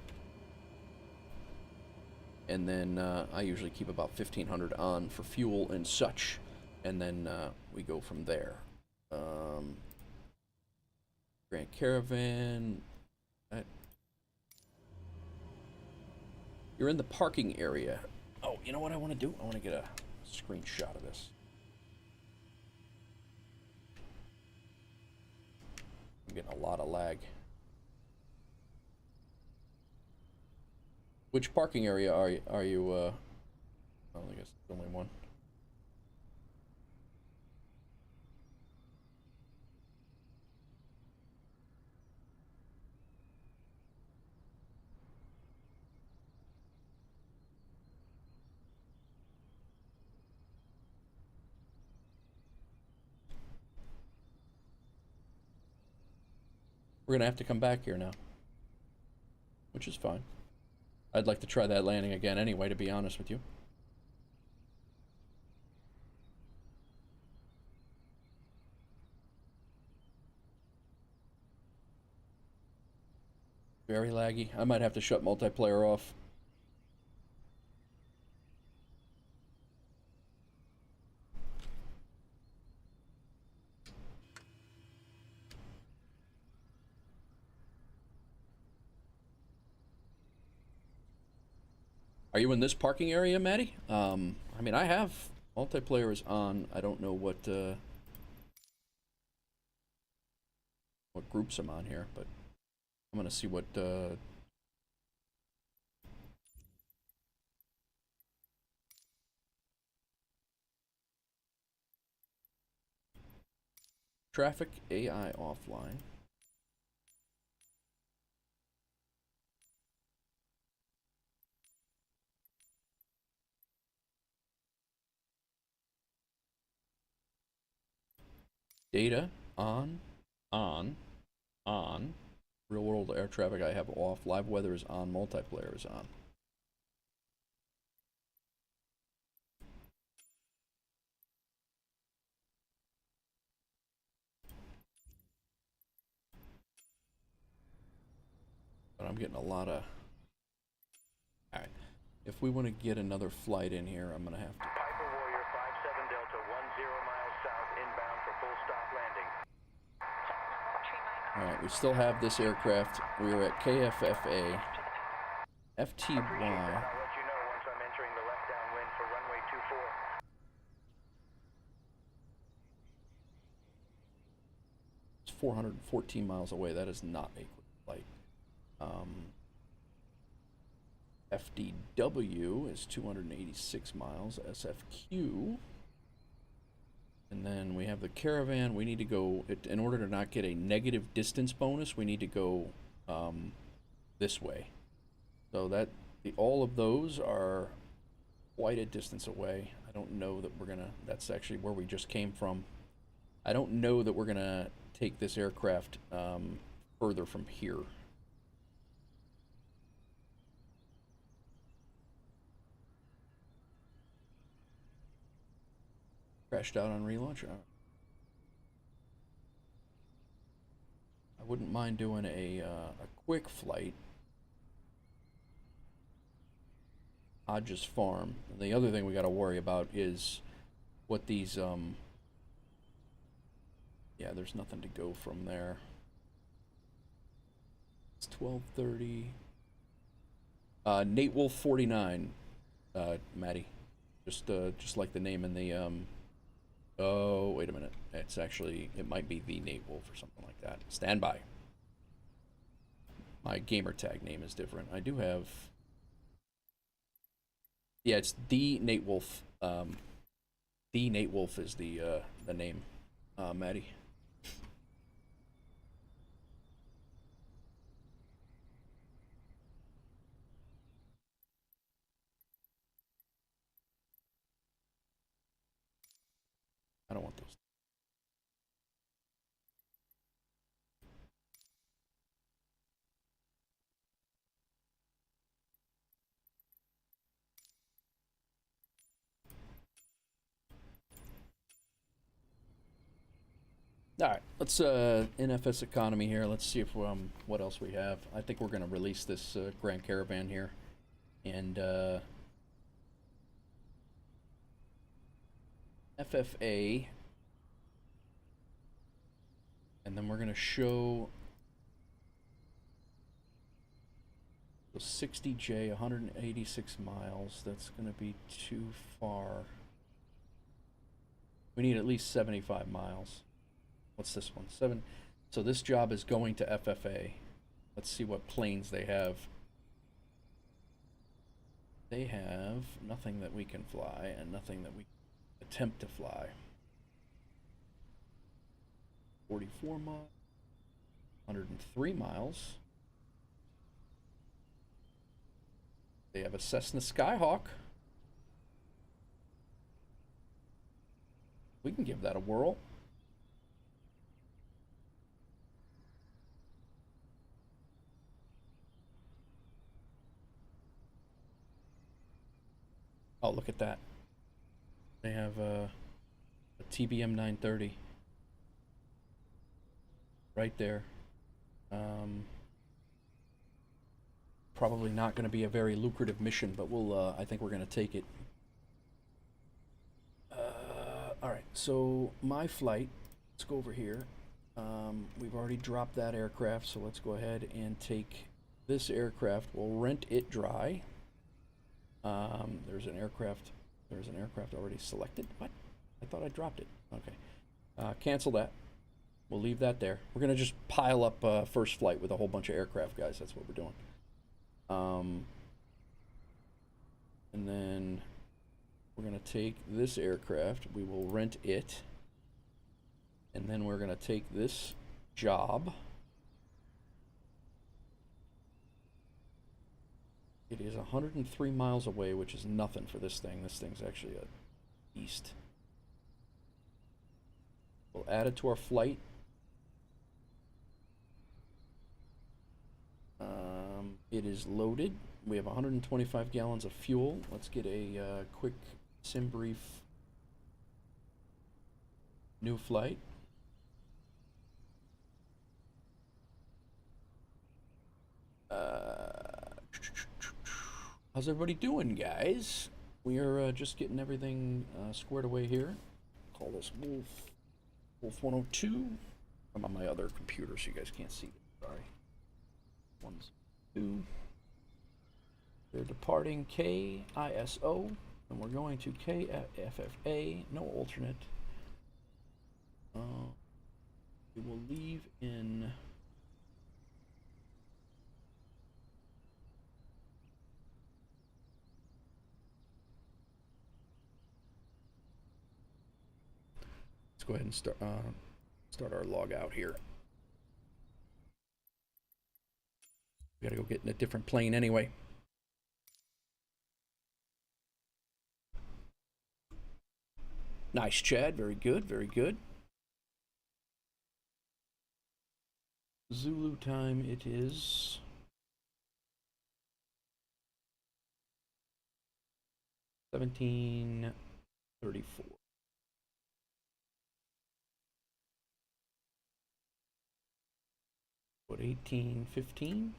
Speaker 1: and then I usually keep about $1,500 on for fuel and such, and then we go from there. Grand Caravan. You're in the parking area. Oh, you know what I want to do? I want to get a screenshot of this. I'm getting a lot of lag. Which parking area are you? I guess there's only one. We're gonna have to come back here now, which is fine. I'd like to try that landing again anyway, to be honest with you. Very laggy. I might have to shut multiplayer off. Are you in this parking area, Maddie? I mean, I have multiplayer is on. I don't know what groups I'm on here, but I'm gonna see what traffic AI offline. Data on. Real world air traffic I have off. Live weather is on. Multiplayer is on. But I'm getting a lot of... Alright. If we want to get another flight in here, I'm going to have to...
Speaker 4: Piper Warrior 57 Delta 10 miles south inbound for full stop landing.
Speaker 1: Alright, we still have this aircraft. We are at KFFA. FTY.
Speaker 4: I'll let you know once I'm entering the left downwind for runway 24.
Speaker 1: It's 414 miles away. That is not a quick flight. FDW is 286 miles. SFQ. And then we have the Caravan. We need to go, in order to not get a negative distance bonus, we need to go this way. So that, all of those are quite a distance away. I don't know that we're gonna, that's actually where we just came from. I don't know that we're gonna take this aircraft further from here. Crashed out on relaunch. I wouldn't mind doing a quick flight. Hodges Farm. And the other thing we got to worry about is what these, yeah, there's nothing to go from there. It's 12:30. Nate Wolf 49, Maddie. Just like the name in the, oh, wait a minute. It's actually, it might be the Nate Wolf or something like that. Stand by. My gamer tag name is different. I do have, yeah, it's the Nate Wolf. The Nate Wolf is the name, Maddie. I don't want those. All right, let's in FSEconomy here. Let's see if what else we have. I think we're gonna release this Grand Caravan here, and FFA, and then we're gonna show the 60J, 186 miles. That's gonna be too far. We need at least 75 miles. What's this one? 7. So this job is going to FFA. Let's see what planes they have. They have nothing that we can fly and nothing that we attempt to fly. 44 miles. 103 miles. They have a Cessna Skyhawk. We can give that a whirl. Oh, look at that. They have a TBM 930 right there. Probably not going to be a very lucrative mission, but we'll. I think we're going to take it. All right. So my flight. Let's go over here. We've already dropped that aircraft, so let's go ahead and take this aircraft. We'll rent it dry. There's an aircraft already selected. What? I thought I dropped it. Okay. Cancel that. We'll leave that there. We're going to just pile up first flight with a whole bunch of aircraft, guys. That's what we're doing. And then we're going to take this aircraft. We will rent it. And then we're going to take this job. It is 103 miles away, which is nothing for this thing. This thing's actually a beast. We'll add it to our flight. It is loaded. We have 125 gallons of fuel. Let's get a quick sim brief. New flight. How's everybody doing, guys? We are just getting everything squared away here. Call this Wolf 102. I'm on my other computer, so you guys can't see it. Sorry. 1, 2. They're departing KISO, and we're going to KFFA. No alternate. We will leave in. Let's go ahead and start our log out here. We gotta go get in a different plane anyway. Nice, Chad. Very good. Very good. Zulu time it is. $17:34. What, 1815?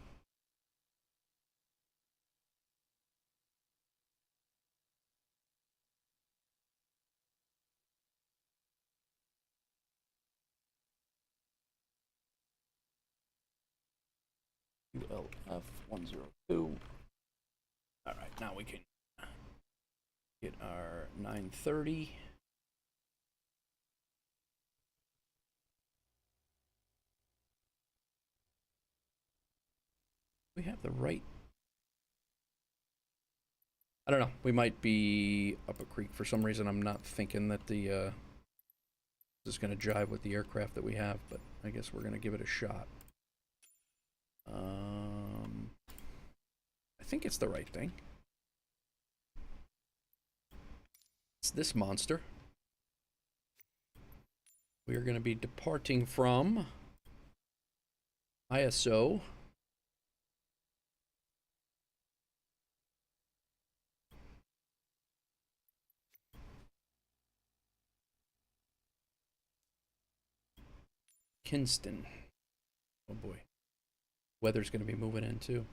Speaker 1: ULF-102. All right, now we can get our 930. We have the right. I don't know. We might be up a creek for some reason. I'm not thinking that the this is going to jive with the aircraft that we have, but I guess we're going to give it a shot. I think it's the right thing. It's this monster. We are going to be departing from ISO. Kinston. Oh boy. Weather's going to be moving in too.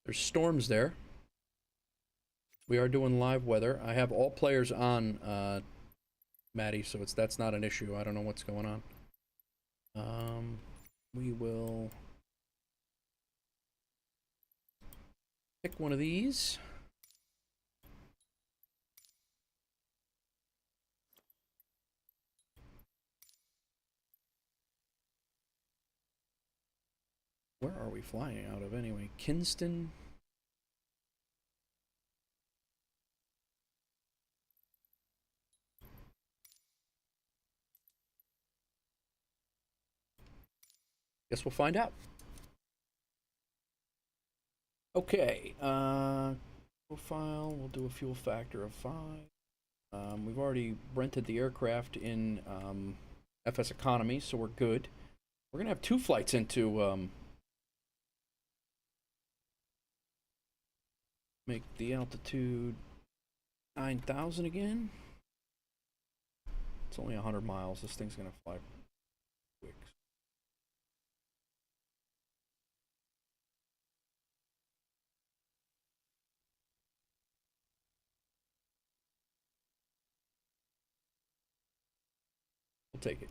Speaker 1: There's storms there. We are doing live weather. I have all players on, Maddie, so that's not an issue. I don't know what's going on. We will pick one of these. Where are we flying out of anyway? Kinston? Guess we'll find out. Okay, profile, we'll do a fuel factor of 5. We've already rented the aircraft in FSEconomy, so we're good. We're gonna have 2 flights into make the altitude 9,000 again. It's only 100 miles. This thing's gonna fly quick. We'll take it.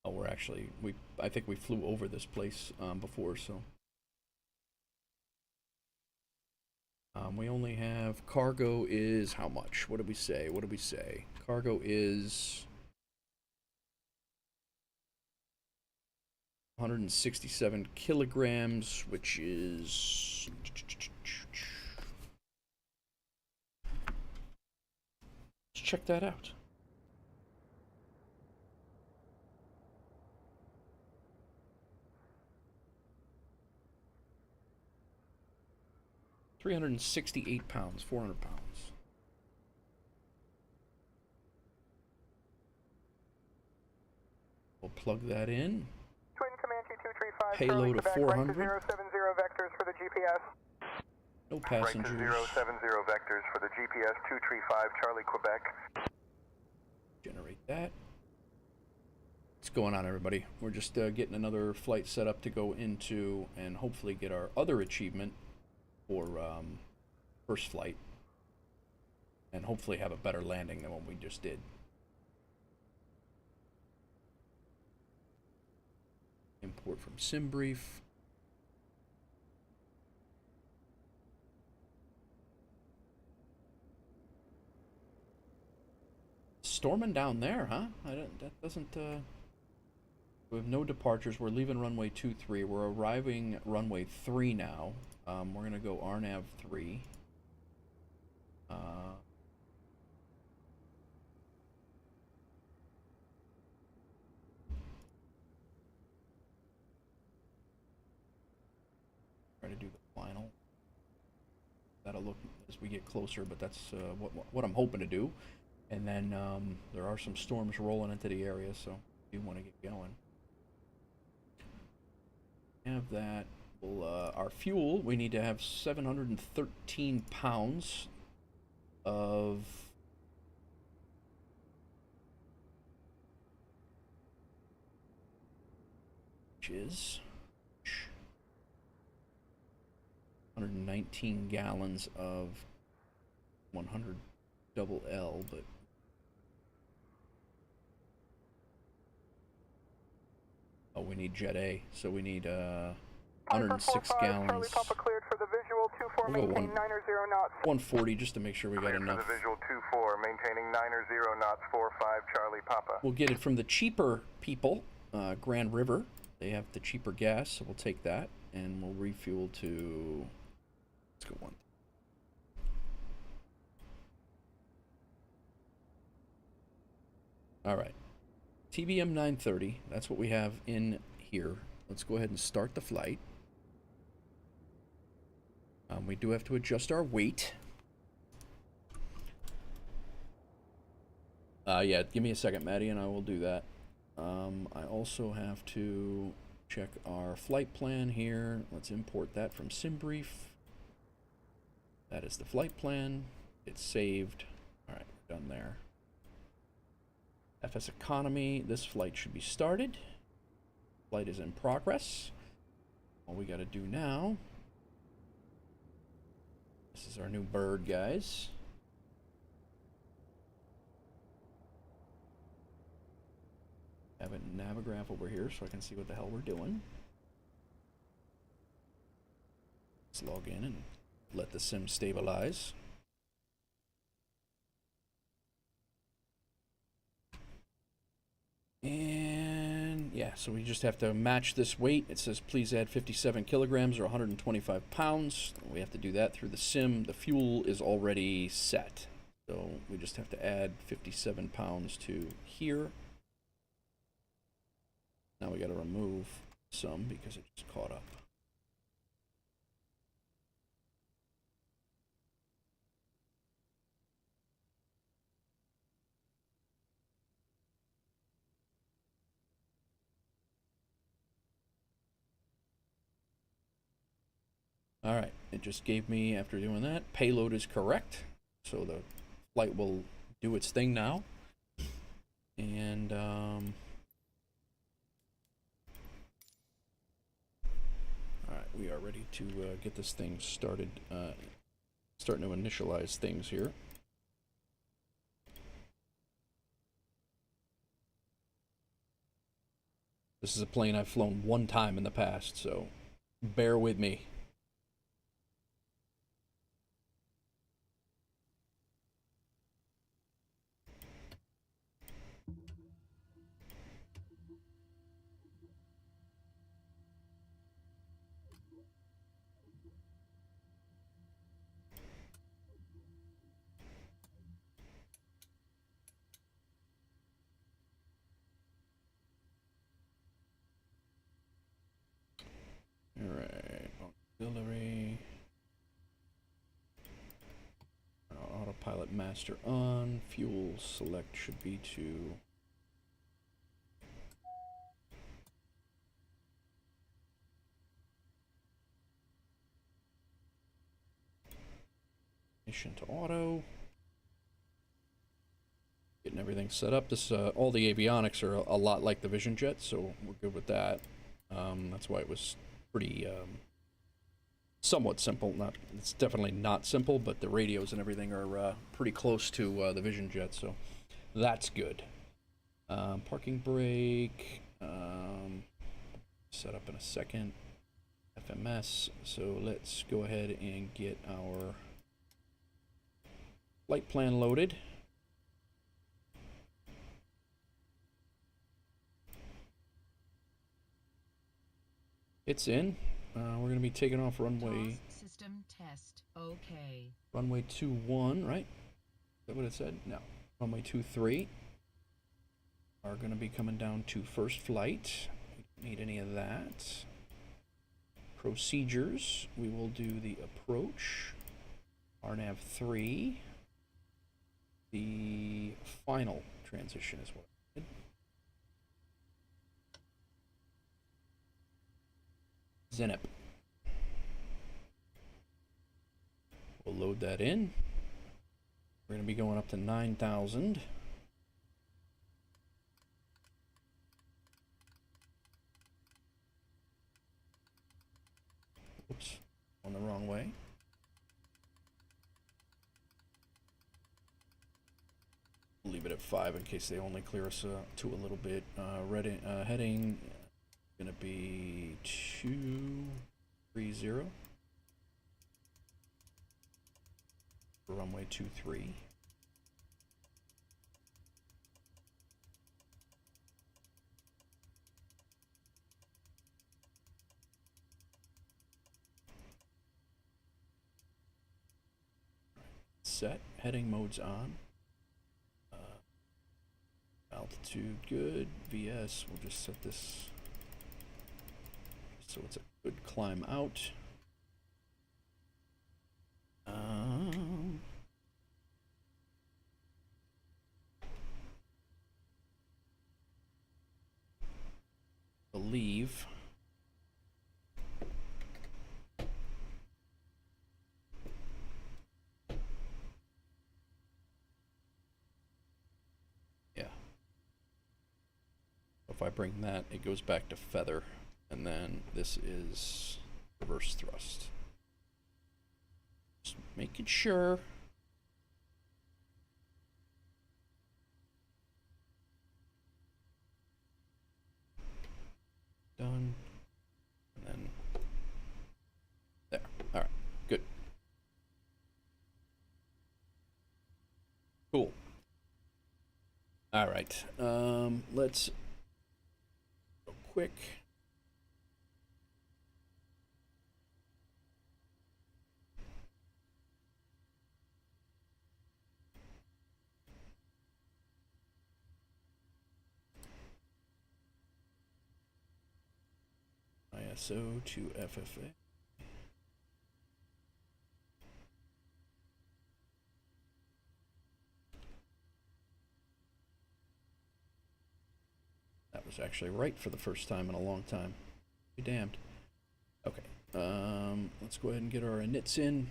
Speaker 1: Oh, we're actually, I think we flew over this place before, so. We only have, cargo is how much? What did we say? What did we say? Cargo is 167 kilograms, which is, let's check that out. £368, 400 pounds. We'll plug that in.
Speaker 7: Twin Comanche 235.
Speaker 1: Payload of 400.
Speaker 7: Right to 070 vectors for the GPS.
Speaker 1: No passengers.
Speaker 4: Right to 070 vectors for the GPS 235 Charlie, Quebec.
Speaker 1: Generate that. What's going on, everybody? We're just getting another flight set up to go into and hopefully get our other achievement for first flight, and hopefully have a better landing than what we just did. Import from SimBrief. Storming down there, huh? That doesn't, we have no departures. We're leaving runway 23. We're arriving runway 3 now. We're gonna go RNAV 3. Try to do the final. That'll look as we get closer, but that's what I'm hoping to do. And then there are some storms rolling into the area, so you want to get going. Have that. Well, our fuel, we need to have 713 pounds of which is 119 gallons of 100 double L, but oh, we need Jet A, so we need 106 gallons.
Speaker 7: Charlie Papa cleared for the visual 24,
Speaker 1: We'll go
Speaker 7: maintain 90 knots.
Speaker 1: 140 just to make sure we got
Speaker 4: Cleared
Speaker 1: enough.
Speaker 4: for the visual 24, maintaining 90 knots, 45 Charlie Papa.
Speaker 1: We'll get it from the cheaper people, Grand River. They have the cheaper gas, so we'll take that, and we'll refuel to, let's go one. All right, TBM 930, that's what we have in here. Let's go ahead and start the flight. We do have to adjust our weight. Yeah, give me a second, Maddie, and I will do that. I also have to check our flight plan here. Let's import that from SimBrief. That is the flight plan. It's saved. All right, we're done there. FSEconomy, this flight should be started. Flight is in progress. All we got to do now, this is our new bird, guys. Have a navgraph over here so I can see what the hell we're doing. Let's log in and let the sim stabilize. And yeah, so we just have to match this weight. It says please add 57 kilograms or 125 pounds. We have to do that through the sim. The fuel is already set, so we just have to add 57 pounds to here. Now we got to remove some because it just caught up. All right, it just gave me, after doing that, payload is correct. So the flight will do its thing now. And all right, we are ready to get this thing started, starting to initialize things here. This is a plane I've flown one time in the past, so bear with me. Alright, auxiliary. Autopilot master on. Fuel select should be to ignition to auto. Getting everything set up. This all the avionics are a lot like the Vision Jet, so we're good with that. That's why it was pretty somewhat simple. It's definitely not simple, but the radios and everything are pretty close to the Vision Jet, so that's good. Parking brake, set up in a second. FMS, so let's go ahead and get our flight plan loaded. It's in. We're going to be taking off runway.
Speaker 8: System test. Okay.
Speaker 1: Runway 21, right? Is that what it said? No. Runway 23 are going to be coming down to first flight. We don't need any of that. Procedures. We will do the approach. RNAV 3. The final transition is what I did. Zenip. We'll load that in. We're going to be going up to 9,000. it at 5 in case they only clear us to a little bit. Heading gonna be 230. Runway 23. Set. Heading mode's on. Altitude good. VS, we'll just set this so it's a good climb out. Believe if I bring that, it goes back to feather, and then this is reverse thrust. Just making sure. Done. And then there. All right. Good. Cool. All right. Let's go quick. ISO to FFA. That was actually right for the first time in a long time. Be damned. Okay. Let's go ahead and get our inits in.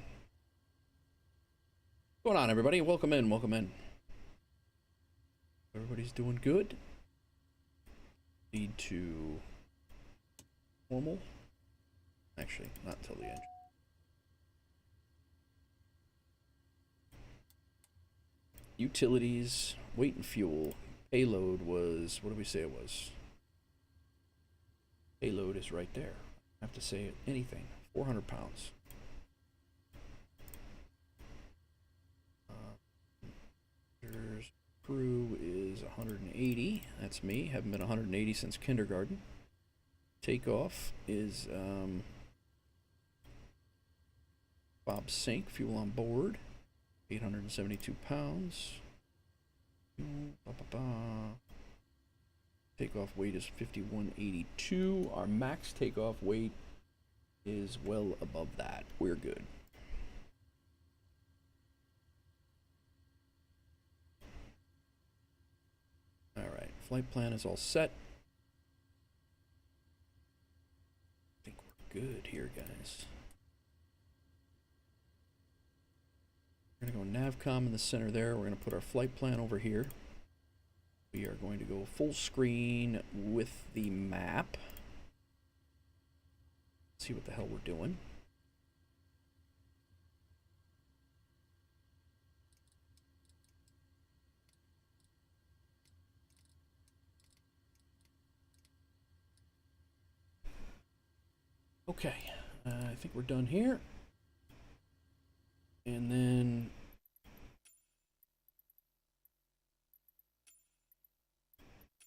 Speaker 1: What's going on, everybody? Welcome in. Welcome in. Everybody's doing good. Lead to normal. Actually, not until the end. Utilities, weight and fuel. Payload was, what did we say it was? Payload is right there. I have to say anything. 400 pounds. Crew is 180. That's me. Haven't been 180 since kindergarten. Takeoff is Bob Sink, fuel on board, 872 pounds. Takeoff weight is 5182. Our max takeoff weight is well above that. We're good. All right, flight plan is all set. I think we're good here, guys. We're going to go navcom in the center there. We're going to put our flight plan over here. We are going to go full screen with the map. See what the hell we're doing. Okay, I think we're done here. And then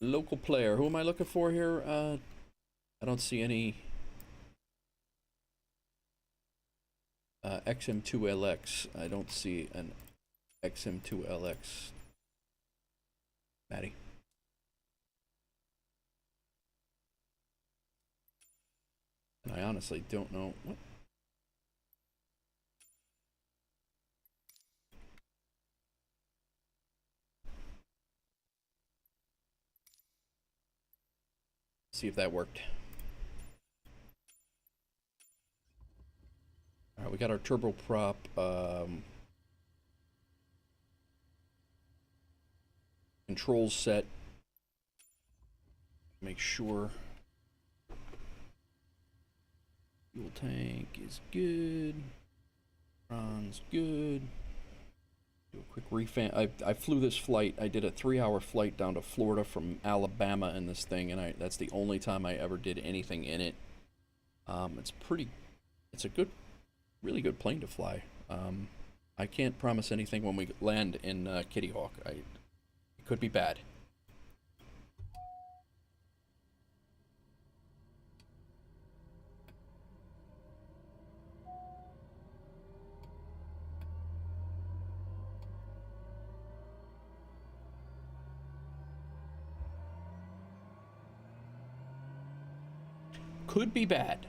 Speaker 1: local player. Who am I looking for here? I don't see any XM2LX. I don't see an XM2LX. Maddie. And I honestly don't know what. See if that worked. All right, we got our turboprop controls set. Make sure fuel tank is good. Ron's good. Do a quick refan. I flew this flight. I did a 3-hour flight down to Florida from Alabama in this thing, and that's the only time I ever did anything in it. It's a really good plane to fly. I can't promise anything when we land in Kitty Hawk. It could be bad. Could be bad.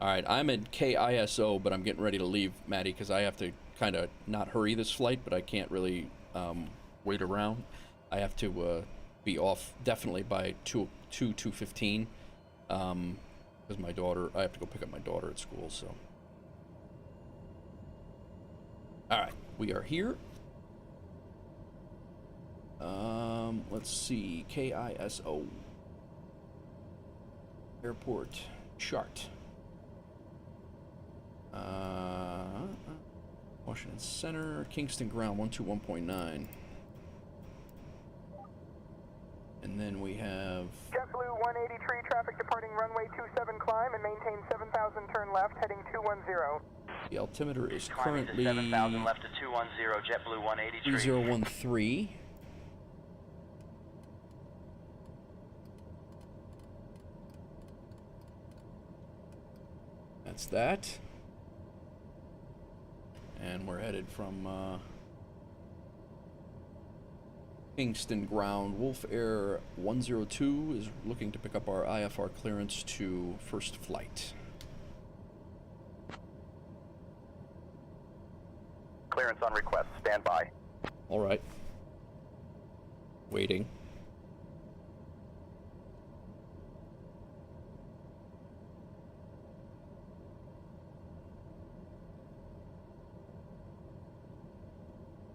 Speaker 1: Alright, I'm at KISO, but I'm getting ready to leave, Maddie, because I have to kind of not hurry this flight, but I can't really wait around. I have to be off definitely by 2:15, because my daughter, I have to go pick up my daughter at school, so. Alright, we are here. Let's see, KISO. Airport chart. Washington Center, Kinston ground 121.9. And then we have
Speaker 7: JetBlue 183 traffic departing runway 27 climb and maintain 7,000 turn left heading 210.
Speaker 1: the altimeter is
Speaker 4: Climbing
Speaker 1: currently
Speaker 4: to 7,000 left to 210, JetBlue 183.
Speaker 1: 3013. That's that. And we're headed from Kinston ground. Wolf Air 102 is looking to pick up our IFR clearance to first flight.
Speaker 4: Clearance on request. Stand by.
Speaker 1: All right. Waiting.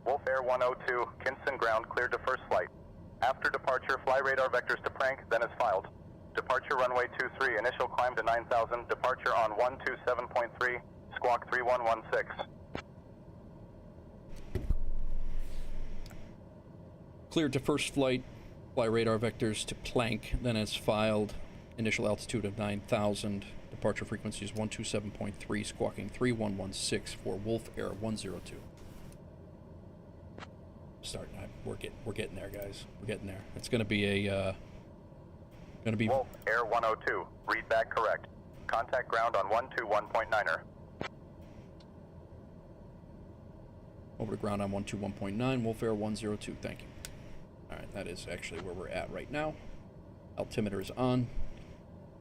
Speaker 4: Wolf Air 102, Kinston ground, cleared to first flight. After departure, fly radar vectors to Prank, then as filed. Departure runway 23, initial climb to 9,000, departure on 127.3, squawk 3116.
Speaker 1: Cleared to first flight, fly radar vectors to Planck, then as filed, initial altitude of 9,000, departure frequency is 127.3, squawking 3116 for Wolf Air 102. Starting, we're getting there, guys. We're getting there. It's gonna be a,
Speaker 4: Wolf Air 102, read back correct. Contact ground on 121.9er.
Speaker 1: over to ground on 121.9, Wolf Air 102, thank you. Alright, that is actually where we're at right now. Altimeter is on.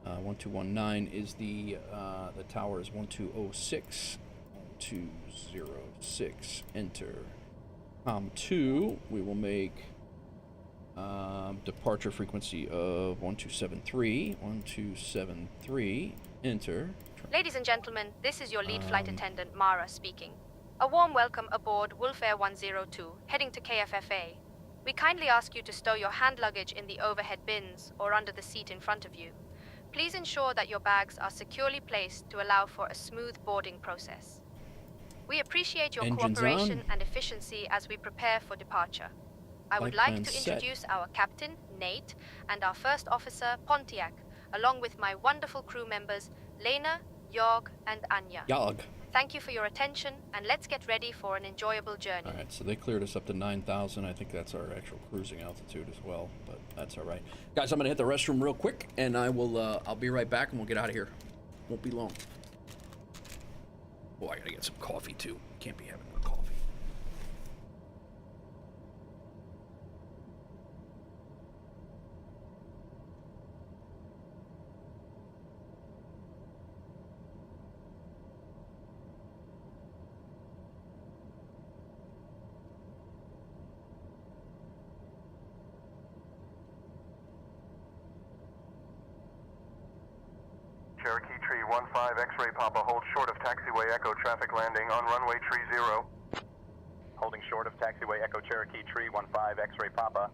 Speaker 1: 1219 is the tower is 1206. 1206, enter. Com 2, we will make departure frequency of 1273. 1273, enter.
Speaker 3: Ladies and gentlemen, this is your lead flight attendant, Mara, speaking. A warm welcome aboard Wolf Air 102, heading to KFFA. We kindly ask you to stow your hand luggage in the overhead bins or under the seat in front of you. Please ensure that your bags are securely placed to allow for a smooth boarding process. We appreciate your
Speaker 1: Engines
Speaker 3: cooperation
Speaker 1: on.
Speaker 3: and efficiency as we prepare for departure. I would
Speaker 1: Flight
Speaker 3: like
Speaker 1: plan
Speaker 3: to
Speaker 1: set.
Speaker 3: introduce our captain, Nate, and our first officer, Pontiac, along with my wonderful crew members, Lena, Jorg, and Anya.
Speaker 1: Yog.
Speaker 3: Thank you for your attention, and let's get ready for an enjoyable journey.
Speaker 1: Alright, so they cleared us up to 9,000. I think that's our actual cruising altitude as well, but that's alright. Guys, I'm gonna hit the restroom real quick, and I'll be right back, and we'll get out of here. Won't be long. Oh, I gotta get some coffee, too. Can't be having no coffee.
Speaker 4: Cherokee Tree 15 X-ray Papa, hold short of taxiway Echo traffic landing on runway tree 0. Holding short of taxiway Echo Cherokee Tree 15 X-ray Papa.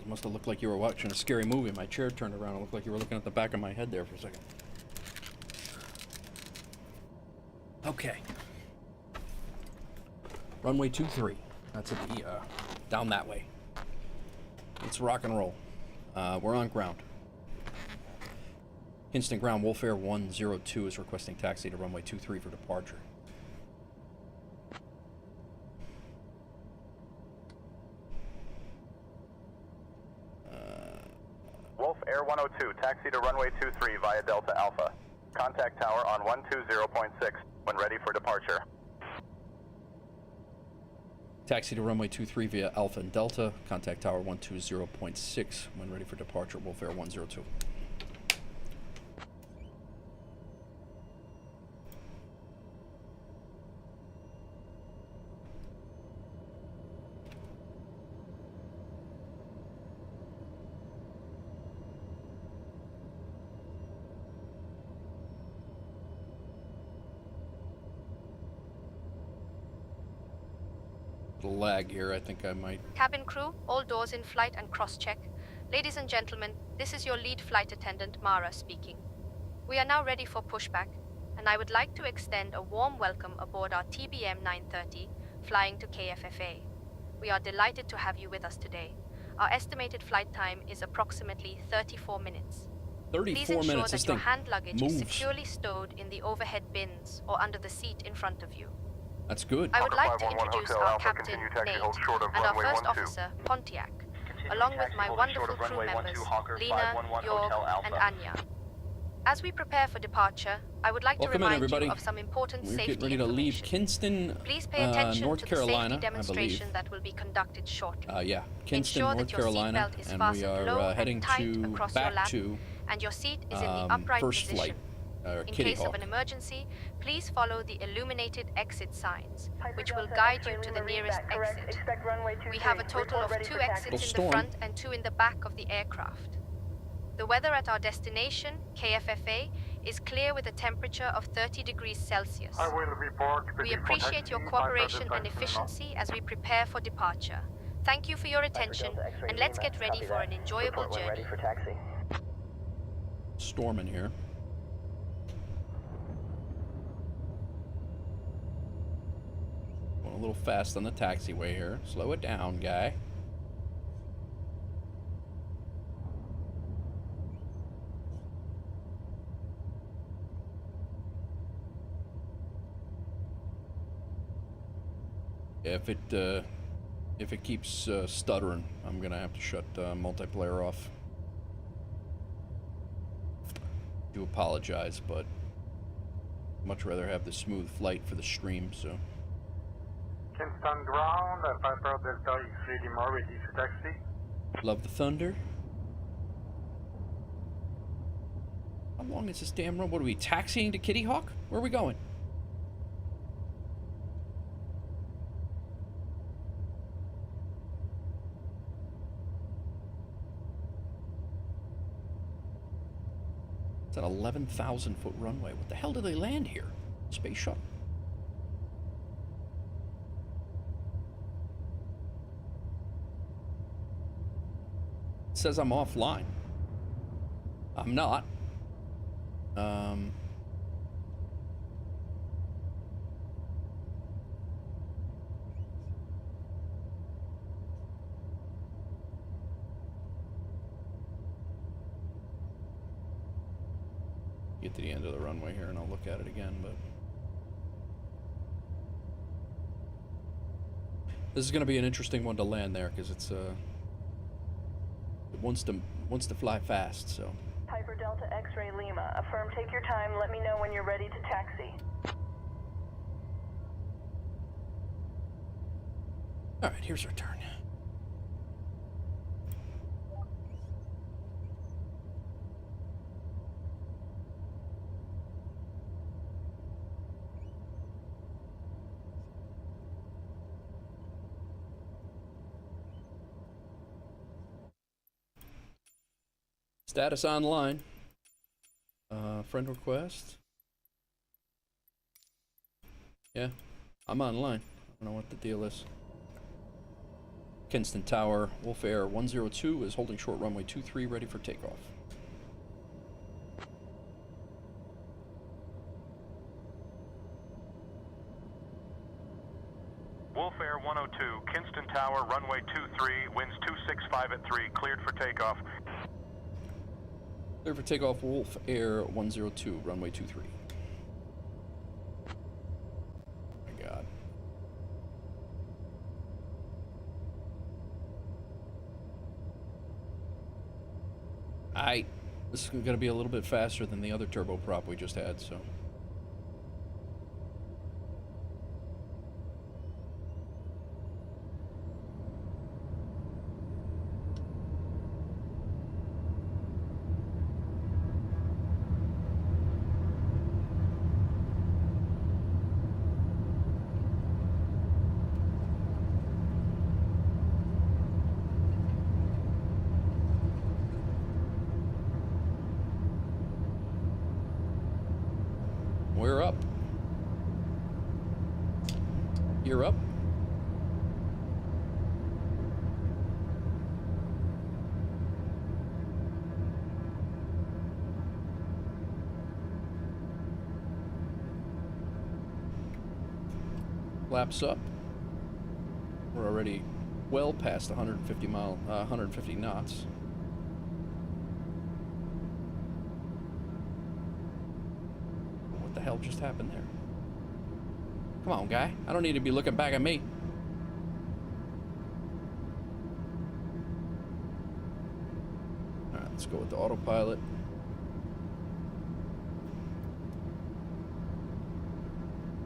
Speaker 1: Must have looked like you were watching a scary movie. My chair turned around and looked like you were looking at the back of my head there for a second. Okay. Runway 23. That's at the, down that way. Let's rock and roll. We're on ground. Kinston Ground, Wolf Air 102 is requesting taxi to runway 23 for departure.
Speaker 9: Wolf Air 102, taxi to runway 23 via Delta Alpha. Contact tower on 120.6 when ready for departure.
Speaker 1: Taxi to runway 23 via Alpha and Delta. Contact tower 120.6 when ready for departure. Wolf Air 102. Lag here. I think I might.
Speaker 3: Cabin crew, all doors in flight and cross-check. Ladies and gentlemen, this is your lead flight attendant, Mara, speaking. We are now ready for pushback, and I would like to extend a warm welcome aboard our TBM 930, flying to KFFA. We are delighted to have you with us today. Our estimated flight time is approximately 34 minutes.
Speaker 1: 34
Speaker 3: Please ensure
Speaker 1: minutes.
Speaker 3: that your hand luggage is securely stowed in the overhead bins or under the seat in front of you.
Speaker 1: That's good.
Speaker 3: I would like to introduce our captain, Nate, and our first officer, Pontiac, along with my wonderful crew members, Lena, York, and Anya. As we prepare for departure, I would like to remind you of some important safety information.
Speaker 1: We're getting ready to leave Kinston,
Speaker 3: Please pay attention
Speaker 1: North
Speaker 3: to
Speaker 1: Carolina,
Speaker 3: the safety demonstration that will be conducted shortly.
Speaker 1: Yeah, Kinston,
Speaker 3: Ensure
Speaker 1: North
Speaker 3: that your
Speaker 1: Carolina,
Speaker 3: seatbelt is
Speaker 1: and we
Speaker 3: fastened low
Speaker 1: are heading
Speaker 3: and tight
Speaker 1: to
Speaker 3: across your
Speaker 1: back
Speaker 3: lap,
Speaker 1: to
Speaker 3: and your seat is in the upright
Speaker 1: first
Speaker 3: position.
Speaker 1: flight.
Speaker 3: In
Speaker 1: Kitty
Speaker 3: case
Speaker 1: Hawk.
Speaker 3: of an emergency, please follow the illuminated exit signs, which will guide you to the nearest exit. We have a total of 2 exits in the front and 2 in the back of the aircraft. The weather at our destination, KFFA, is clear with a temperature of 30 degrees Celsius. We appreciate your cooperation and efficiency as we prepare for departure. Thank you for your attention, and let's get ready for an enjoyable journey.
Speaker 1: Storming here. Going a little fast on the taxiway here. Slow it down, guy. If it keeps stuttering, I'm gonna have to shut multiplayer off. Do apologize, but much rather have the smooth flight for the stream. So.
Speaker 10: Kinston ground, Piper Delta is ready more ready to taxi.
Speaker 1: Love the thunder. How long is this damn run? What are we taxiing to Kitty Hawk? Where are we going? It's an 11,000-foot runway. What the hell do they land here? Space shuttle. It says I'm offline. I'm not. Get to the end of the runway here and I'll look at it again, but this is going to be an interesting one to land there because it's it wants to fly fast. So
Speaker 2: Piper Delta X-Ray Lima, affirm, take your time, let me know when you're ready to taxi.
Speaker 1: all right, here's our turn. Status online. Friend request. Yeah, I'm online. I don't know what the deal is. Kinston Tower, Wolf Air 102 is holding short runway 23, ready for takeoff.
Speaker 9: Wolf Air 102, Kinston Tower, runway 23, winds 265 at 3, cleared for takeoff.
Speaker 1: Cleared for takeoff, Wolf Air 102, runway 23. Oh my God. This is going to be a little bit faster than the other turboprop we just had, so. We're up. You're up. Laps up. We're already well past 150 knots. What the hell just happened there? Come on, guy. I don't need to be looking back at me. Alright, let's go with the autopilot.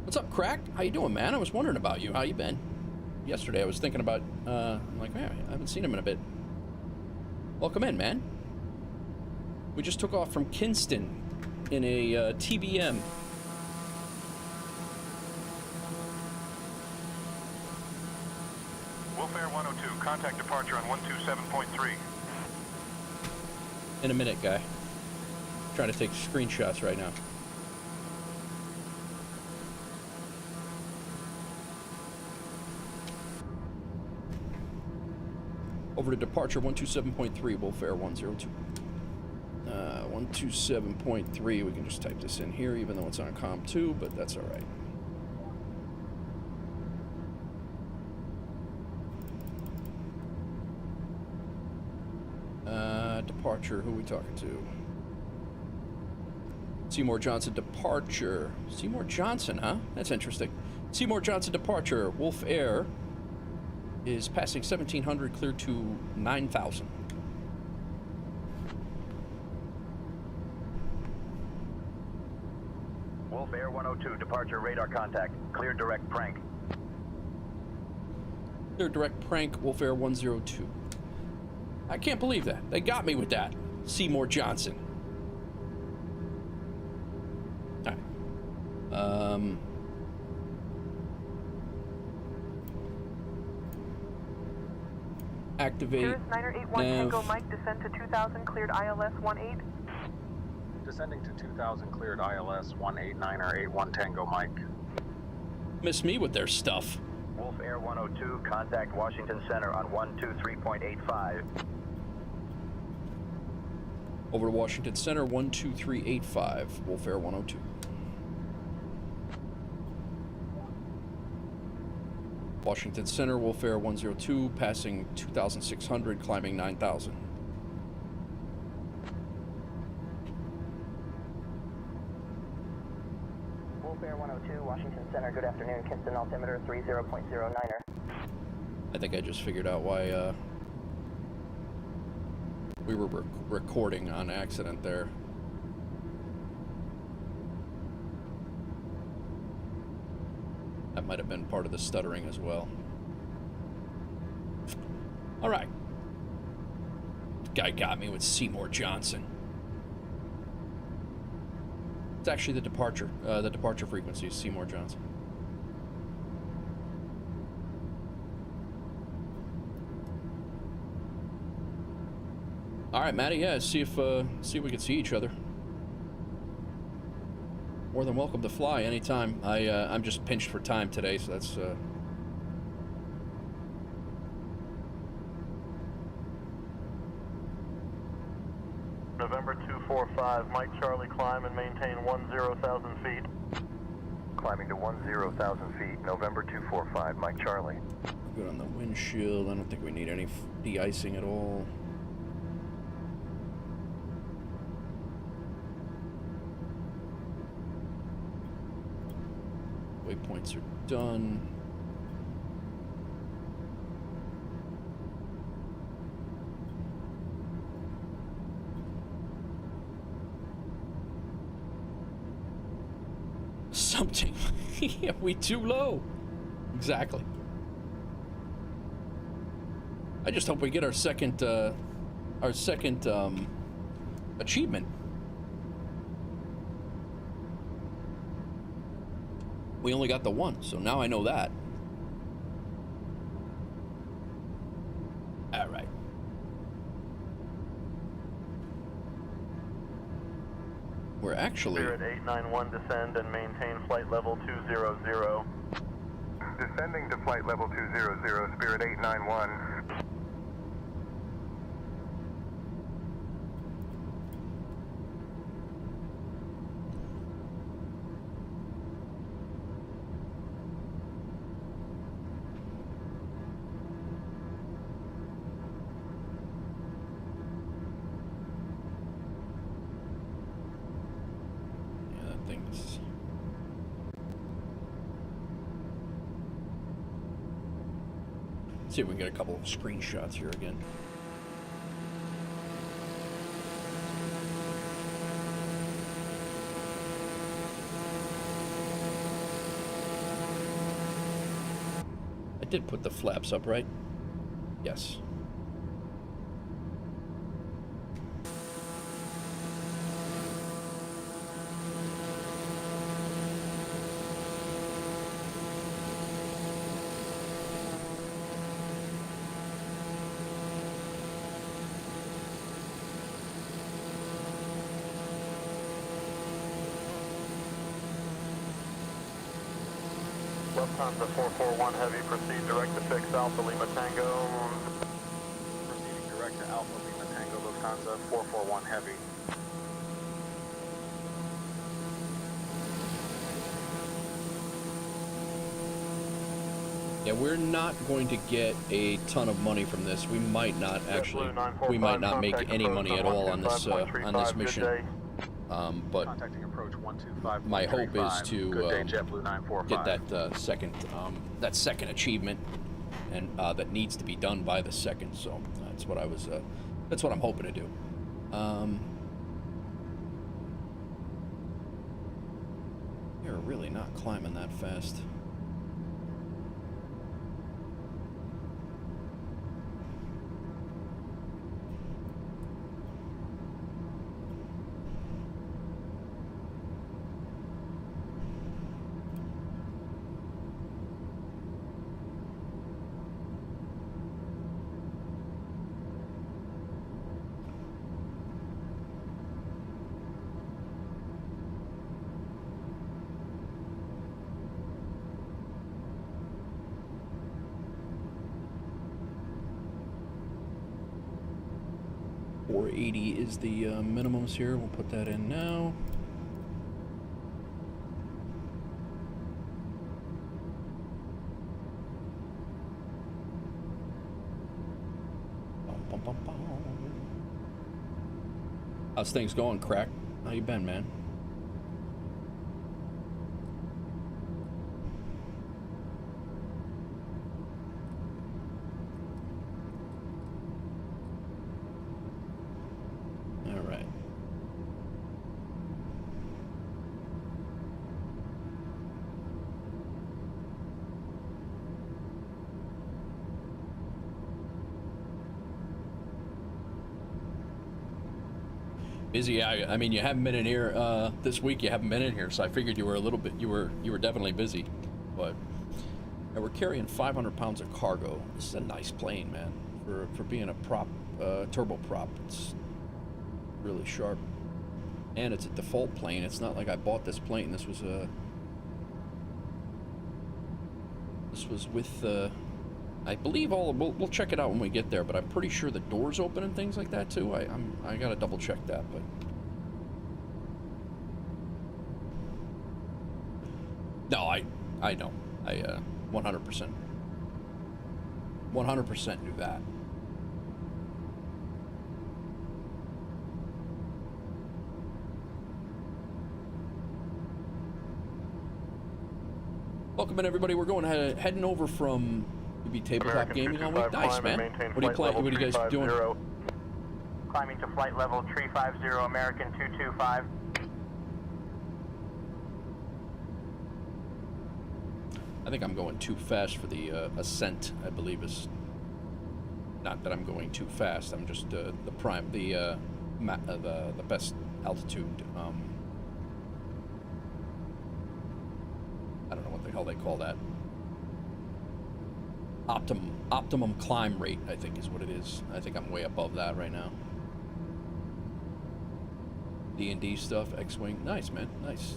Speaker 1: What's up, Crack? How you doing, man? I was wondering about you. How you been? Yesterday I was thinking about, I'm like, man, I haven't seen him in a bit. Welcome in, man. We just took off from Kinston in a TBM.
Speaker 9: Wolf Air 102, contact departure on 127.3.
Speaker 1: In a minute, guy. Trying to take screenshots right now. Over to departure 127.3, Wolf Air 102. 127.3, we can just type this in here, even though it's on COM 2, but that's all right. Departure, who are we talking to? Seymour Johnson departure. Seymour Johnson, huh? That's interesting. Seymour Johnson departure. Wolf Air is passing 1700, clear to 9,000.
Speaker 4: Wolf Air 102, departure radar contact. Clear direct prank.
Speaker 1: Clear direct prank, Wolf Air 102. I can't believe that. They got me with that. Seymour Johnson. All right. Activate.
Speaker 7: Cirrus 981 Tango Mike, descend to 2000, cleared ILS 18.
Speaker 6: Descending to 2000, cleared ILS 18981 Tango Mike.
Speaker 1: Miss me with their stuff.
Speaker 4: Wolf Air 102, contact Washington Center on 123.85.
Speaker 1: Over to Washington Center, 12385, Wolf Air 102. Washington Center, Wolf Air 102, passing 2,600, climbing 9,000.
Speaker 2: Wolf Air 102, Washington Center, good afternoon, Kinston altimeter 30.09er.
Speaker 1: I think I just figured out why we were recording on accident there. That might have been part of the stuttering as well. All right. Guy got me with Seymour Johnson. It's actually the departure frequency is Seymour Johnson. All right, Matty. Yeah, see if we can see each other. More than welcome to fly anytime. I'm just pinched for time today, so that's
Speaker 5: 245, Mike Charlie, climb and maintain 10,000 feet.
Speaker 4: Climbing to 10,000 feet, November 245, Mike Charlie.
Speaker 1: Good on the windshield. I don't think we need any de-icing at all. Waypoints are done. Something. Yeah, we too low. Exactly. I just hope we get our second achievement. We only got the one, so now I know that. All right. We're actually...
Speaker 5: Spirit 891, descend and maintain flight level 200.
Speaker 4: Descending to flight level 200, Spirit 891.
Speaker 1: See if we can get a couple of screenshots here again. I did put the flaps up, right? Yes.
Speaker 5: Lufthansa 441 Heavy, proceed direct to fix Alpha Lima Tango. Proceeding direct to Alpha Lima Tango, Lufthansa 441 Heavy.
Speaker 1: Yeah, we're not going to get a ton of money from this. We might not actually. We might not make any money at all on this mission. But my hope is to get that second achievement, and that needs to be done by the second. So that's what I was. That's what I'm hoping to do. You're really not climbing that fast. $480 is the minimums here. We'll put that in now. Bum, bum, bum. How's things going, Crack? How you been, man? Busy. I mean, you haven't been in here this week. You haven't been in here, so I figured you were a little bit. You were definitely busy, but we're carrying 500 pounds of cargo. This is a nice plane, man. For being a prop, turbo prop, it's really sharp, and it's a default plane. It's not like I bought this plane. This was with. I believe we'll check it out when we get there, but I'm pretty sure the doors open and things like that too. I gotta double check that, but No, I know. I 100%. 100% knew that. Welcome in, everybody. We're going heading over from maybe tabletop
Speaker 9: American
Speaker 1: gaming all week.
Speaker 9: 225
Speaker 1: Nice,
Speaker 9: climb and
Speaker 1: man.
Speaker 9: maintain
Speaker 1: What are you
Speaker 9: flight
Speaker 1: playing? What are you guys
Speaker 9: level
Speaker 1: doing?
Speaker 9: 350. Climbing to flight level 350, American 225.
Speaker 1: I think I'm going too fast for the ascent. I believe is not that I'm going too fast. I'm just the best altitude. I don't know what the hell they call that. Optimum climb rate, I think is what it is. I think I'm way above that right now. D&D stuff, X-Wing. Nice, man. Nice.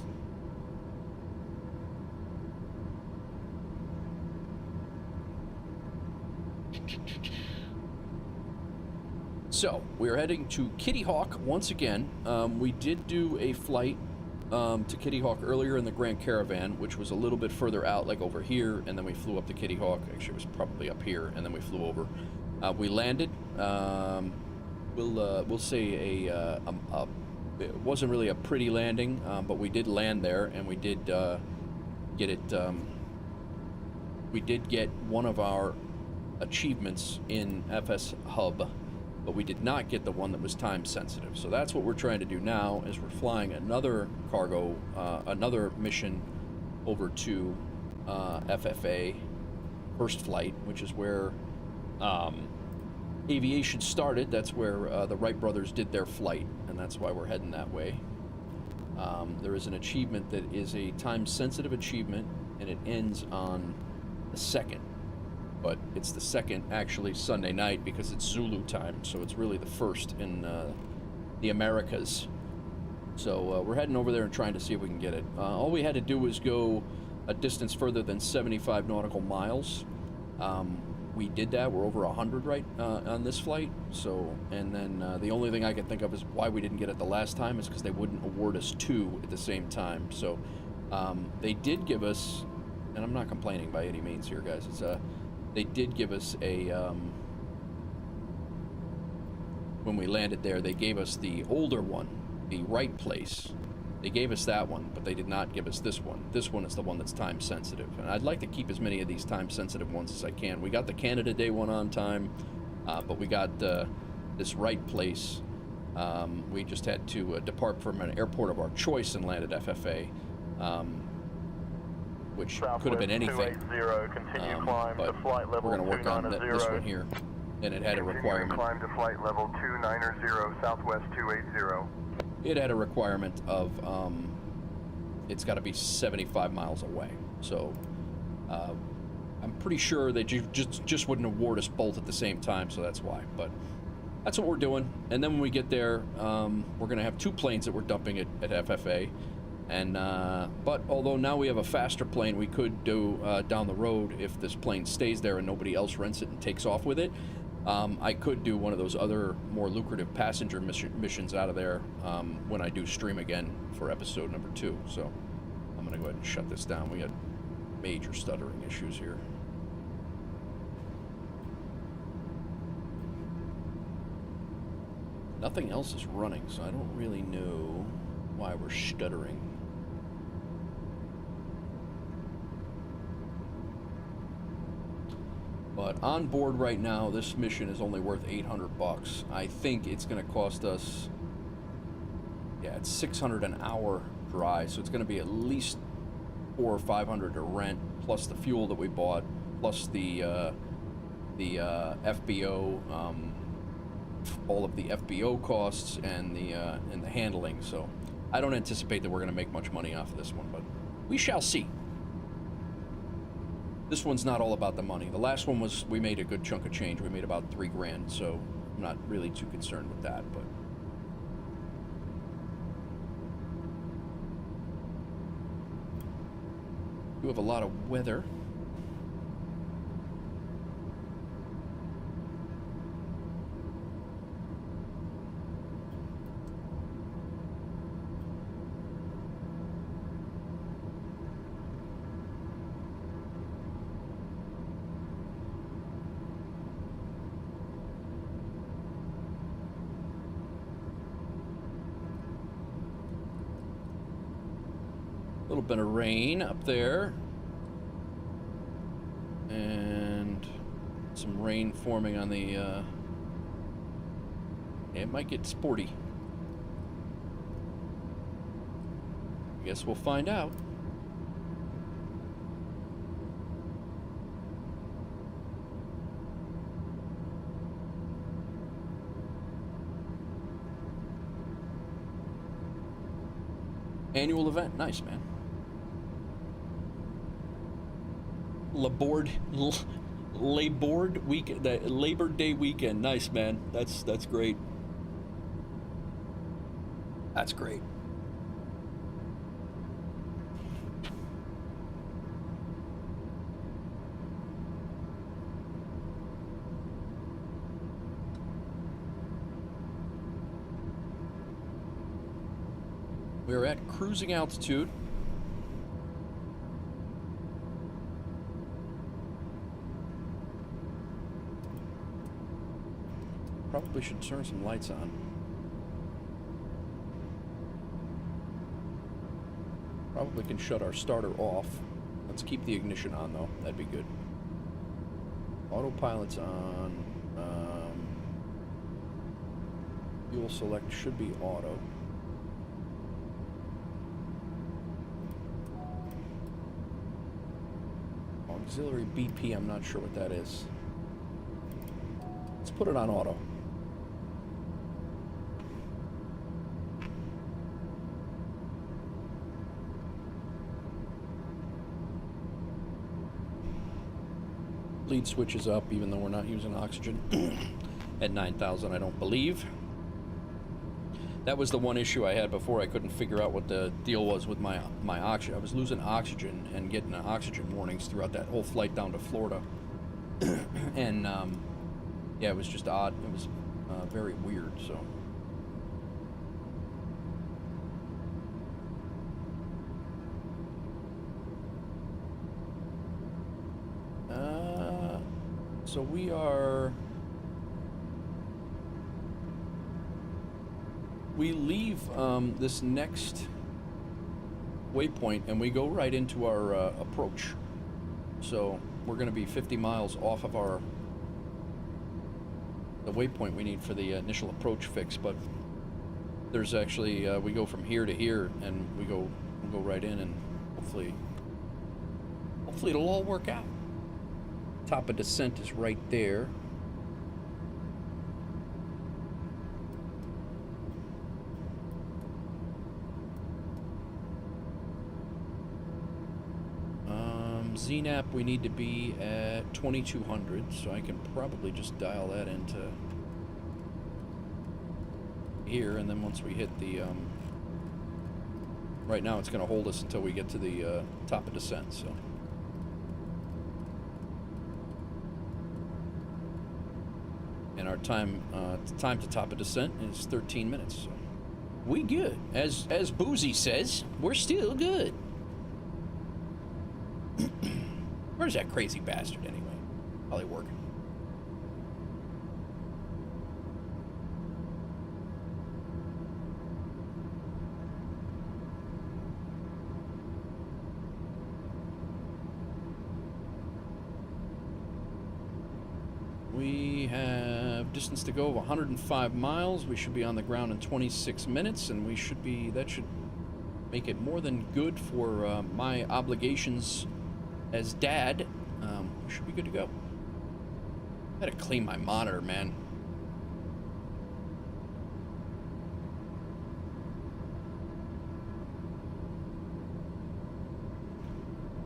Speaker 1: So, we're heading to Kitty Hawk once again. We did do a flight to Kitty Hawk earlier in the Grand Caravan, which was a little bit further out, like over here, and then we flew up to Kitty Hawk. Actually, it was probably up here, and then we flew over. We landed. We'll say it wasn't really a pretty landing, but we did land there, and we did get it. We did get one of our achievements in FS Hub, but we did not get the one that was time sensitive. So that's what we're trying to do now, is we're flying another cargo, another mission over to FFA, first flight, which is where aviation started. That's where the Wright brothers did their flight, and that's why we're heading that way. There is an achievement that is a time sensitive achievement, and it ends on the 2nd. But it's the 2nd actually Sunday night because it's Zulu time, so it's really the 1st in the Americas. So we're heading over there and trying to see if we can get it. All we had to do was go a distance further than 75 nautical miles. We did that. We're over 100 right on this flight. So, and then the only thing I can think of is why we didn't get it the last time is because they wouldn't award us 2 at the same time. So they did give us, and I'm not complaining by any means here, guys. It's they did give us a, when we landed there, they gave us the older one, the right place. They gave us that one, but they did not give us this one. This one is the one that's time sensitive. And I'd like to keep as many of these time sensitive ones as I can. We got the Canada Day one on time, but we got this right place. We just had to depart from an airport of our choice and land at FFA. Which could have been anything,
Speaker 9: continue climb
Speaker 1: but
Speaker 9: to flight level
Speaker 1: we're going to work on this one here, and it had a requirement.
Speaker 9: Climb to flight level 290, Southwest 280.
Speaker 1: It had a requirement of it's got to be 75 miles away. So I'm pretty sure they just wouldn't award us both at the same time, so that's why. But that's what we're doing. And then when we get there, we're going to have 2 planes that we're dumping at FFA. And but although now we have a faster plane, we could do down the road, if this plane stays there and nobody else rents it and takes off with it, I could do one of those other more lucrative passenger missions out of there when I do stream again for episode number 2. So I'm gonna go ahead and shut this down. We had major stuttering issues here. Nothing else is running, so I don't really know why we're stuttering. But on board right now, this mission is only worth $800. I think it's going to cost us, yeah, it's $600 an hour dry, so it's going to be at least $400 or $500 to rent, plus the fuel that we bought, plus the FBO, all of the FBO costs and the handling. So I don't anticipate that we're going to make much money off of this one, but we shall see. This one's not all about the money. The last one was, we made a good chunk of change. We made about $3 grand, so I'm not really too concerned with that, but. We have a lot of weather. little bit of rain up there. And some rain forming on the, it might get sporty. Guess we'll find out. Annual event, nice, man. Labor Day weekend, nice, man. That's great. That's great. We're at cruising altitude. Probably should turn some lights on. Probably can shut our starter off. Let's keep the ignition on though. That'd be good. Autopilot's on. Fuel select should be auto. Auxiliary BP, I'm not sure what that is. Let's put it on auto. Lead switch is up, even though we're not using oxygen. At 9,000, I don't believe. That was the one issue I had before. I couldn't figure out what the deal was with my oxygen. I was losing oxygen and getting oxygen warnings throughout that whole flight down to Florida. And yeah, it was just odd. It was very weird. So so we are. We leave this next waypoint and we go right into our approach. So we're going to be 50 miles off of the waypoint we need for the initial approach fix. But there's actually we go from here to here and we'll go right in, and hopefully it'll all work out. Top of descent is right there. ZNAP, we need to be at 2200, so I can probably just dial that into here, and then once we hit the right now it's going to hold us until we get to the top of descent. So and our time to top of descent is 13 minutes. So we good. As Boozy says, we're still good. Where's that crazy bastard anyway? Probably working. We have distance to go of 105 miles. We should be on the ground in 26 minutes, and that should make it more than good for my obligations as dad. We should be good to go. Gotta clean my monitor, man.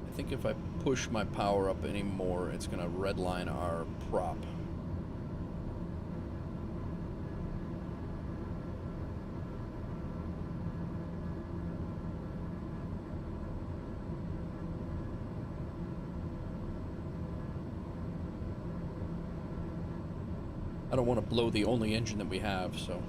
Speaker 1: I think if I push my power up anymore, it's gonna redline our prop. I don't want to blow the only engine that we have, so.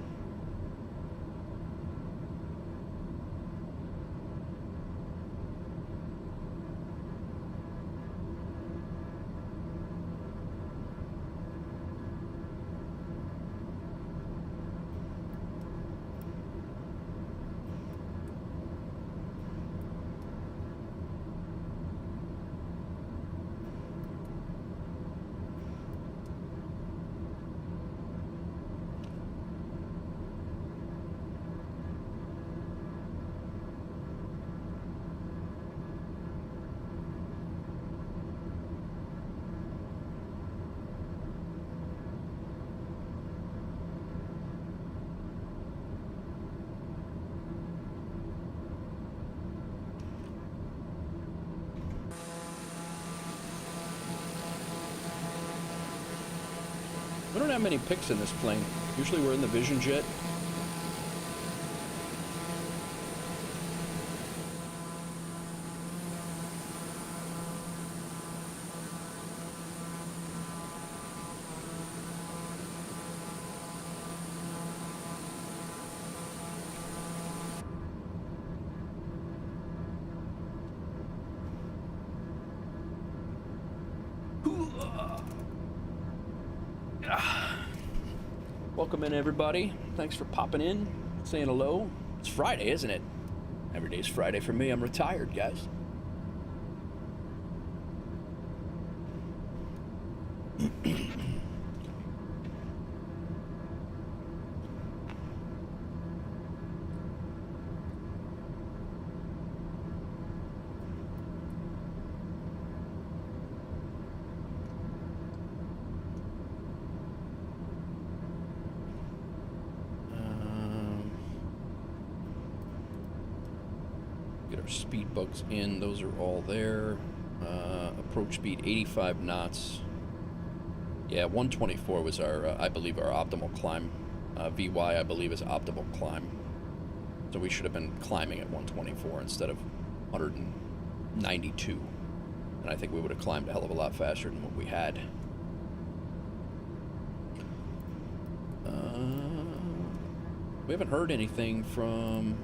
Speaker 1: We don't have many picks in this plane. Usually we're in the Vision Jet. Welcome in, everybody. Thanks for popping in, saying hello. It's Friday, isn't it? Every day's Friday for me. I'm retired, guys. Speed bugs in, those are all there. Approach speed 85 knots. Yeah, 124 was our, I believe, our optimal climb. VY, I believe, is optimal climb. So we should have been climbing at 124 instead of 192. And I think we would have climbed a hell of a lot faster than what we had. We haven't heard anything from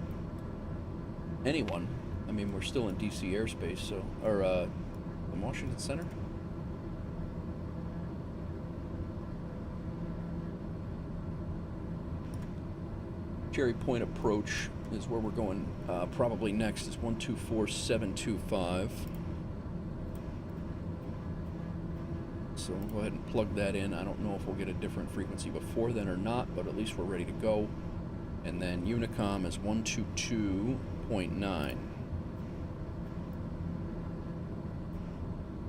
Speaker 1: anyone. I mean, we're still in DC airspace, so, or, in Washington Center? Cherry Point approach is where we're going, probably next is 124725. So we'll go ahead and plug that in. I don't know if we'll get a different frequency before then or not, but at least we're ready to go. And then Unicom is 122.9.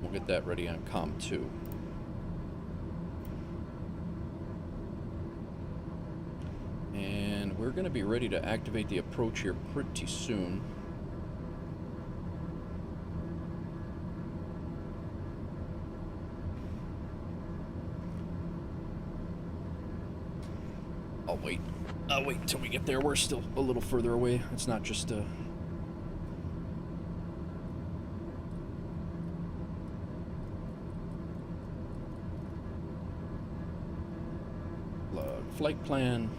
Speaker 1: We'll get that ready on COM 2. And we're going to be ready to activate the approach here pretty soon. I'll wait until we get there. We're still a little further away. It's not just flight plan.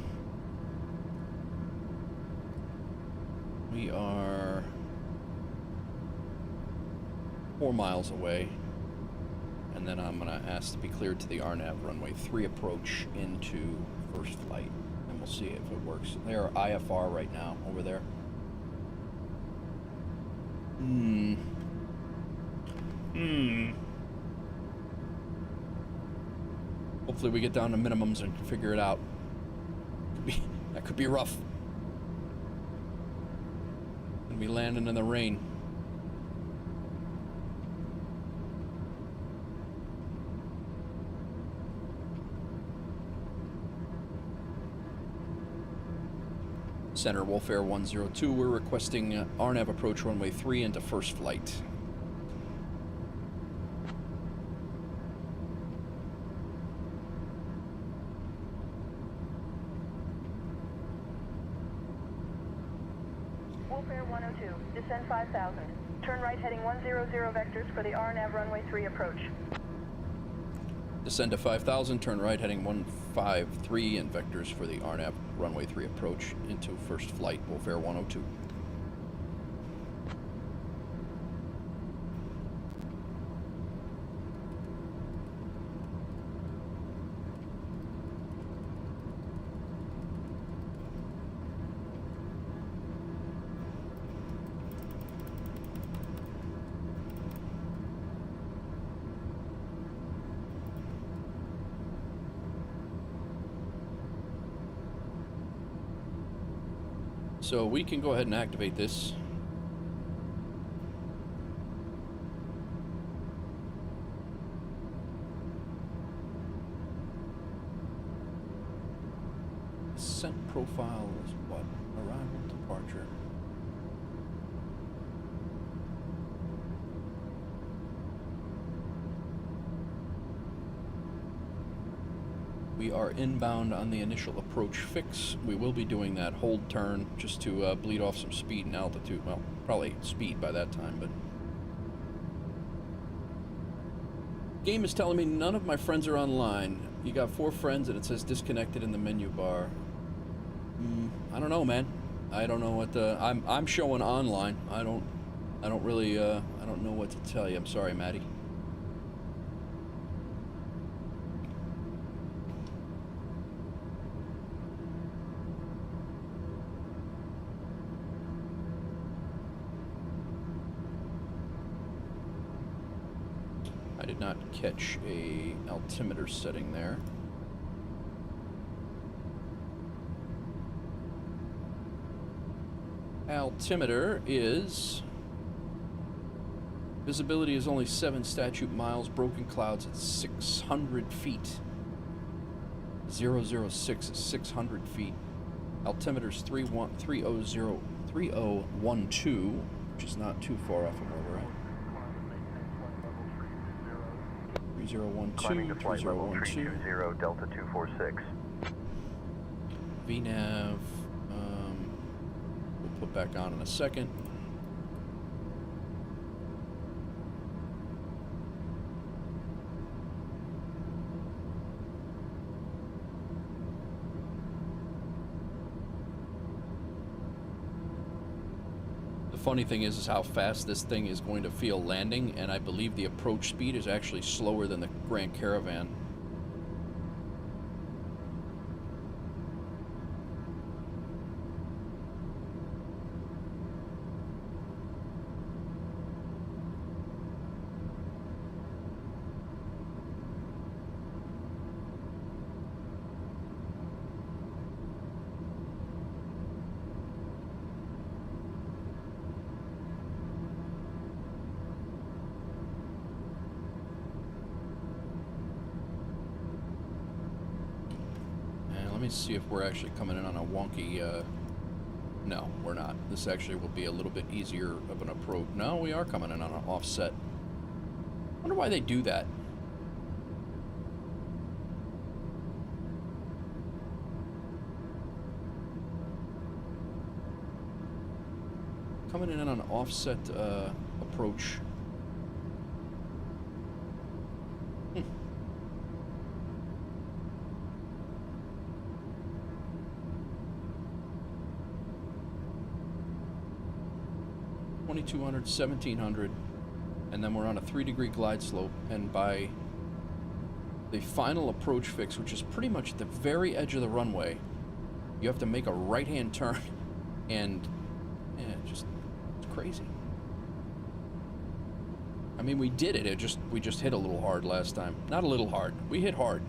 Speaker 1: We are 4 miles away, and then I'm gonna ask to be cleared to the RNAV runway 3 approach into first flight, and we'll see if it works. They're IFR right now over there. Hopefully we get down to minimums and can figure it out. That could be rough. Gonna be landing in the rain. Center Wolf Air 102, we're requesting RNAV approach runway 3 into first flight.
Speaker 2: Wolf Air 102, descend 5,000. Turn right heading 100 vectors for the RNAV runway 3 approach.
Speaker 1: Descend to 5,000, turn right heading 153 and vectors for the RNAV runway 3 approach into first flight, Wolf Air 102. So we can go ahead and activate this. Descent profile is what? Arrival, departure. We are inbound on the initial approach fix. We will be doing that hold turn just to bleed off some speed and altitude. Well, probably speed by that time, but... Game is telling me none of my friends are online. You got 4 friends and it says disconnected in the menu bar. I don't know, man. I don't know what the... I'm showing online. I don't really, I don't know what to tell you. I'm sorry, Maddie. I did not catch a altimeter setting there. Altimeter is... Visibility is only 7 statute miles. Broken clouds at 600 feet. 006 is 600 feet. Altimeter's 312, which is not too far off from where we're at. 3012,
Speaker 4: Climbing to flight level 320, Delta 246.
Speaker 1: VNav, we'll put back on in a second. The funny thing is how fast this thing is going to feel landing, and I believe the approach speed is actually slower than the Grand Caravan. See if we're actually coming in on a wonky, no, we're not. This actually will be a little bit easier of an approach. No, we are coming in on an offset. I wonder why they do that. Coming in on an offset approach. 2200, 1700, and then we're on a 3-degree glide slope, and by the final approach fix, which is pretty much at the very edge of the runway, you have to make a right-hand turn, and yeah, it's crazy. I mean, we did it, we just hit a little hard last time. Not a little hard, we hit hard.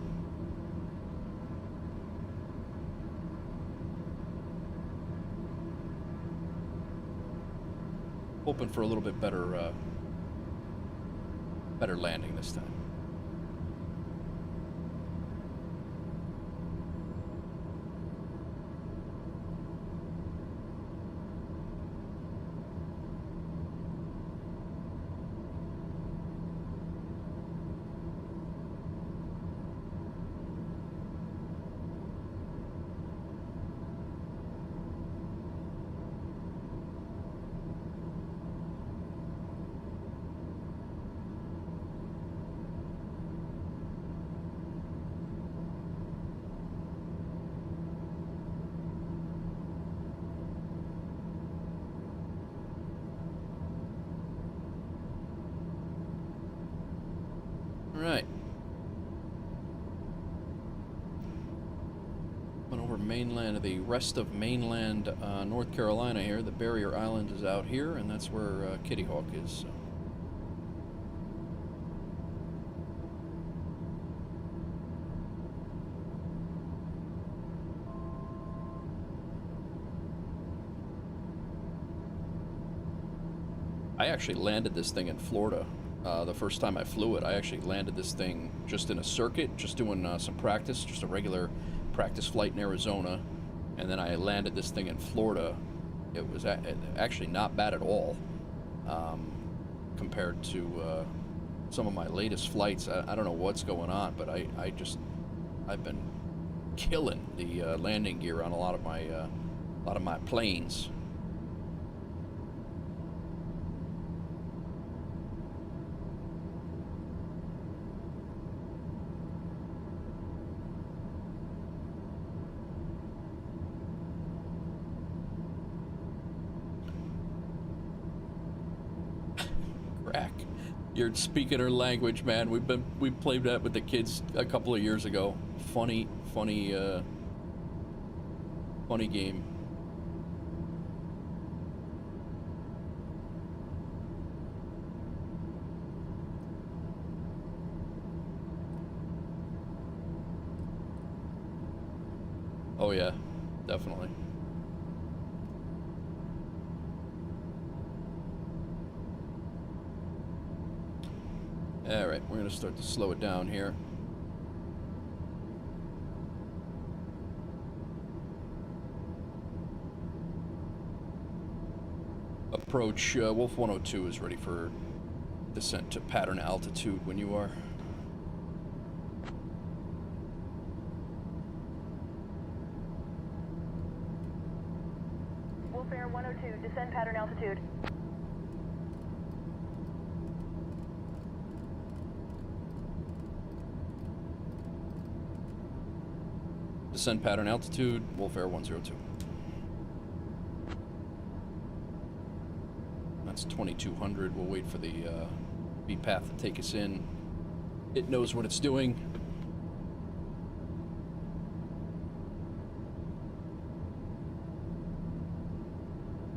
Speaker 1: Hoping for a little bit better, better landing this time. Right. Went over mainland, the rest of mainland North Carolina here. The barrier island is out here, and that's where Kitty Hawk is. So. I actually landed this thing in Florida. The first time I flew it, I actually landed this thing just in a circuit, just doing some practice, just a regular practice flight in Arizona, and then I landed this thing in Florida. It was actually not bad at all compared to some of my latest flights. I don't know what's going on, but I've been killing the landing gear on a lot of my planes. Crack. You're speaking our language, man. We played that with the kids a couple of years ago. Funny game. Oh yeah, definitely. All right, we're gonna start to slow it down here. Approach, Wolf 102 is ready for descent to pattern altitude when you are.
Speaker 2: Wolf Air 102, descend pattern altitude.
Speaker 1: Descend pattern altitude, Wolf Air 102. That's 2200. We'll wait for the beat path to take us in. It knows what it's doing.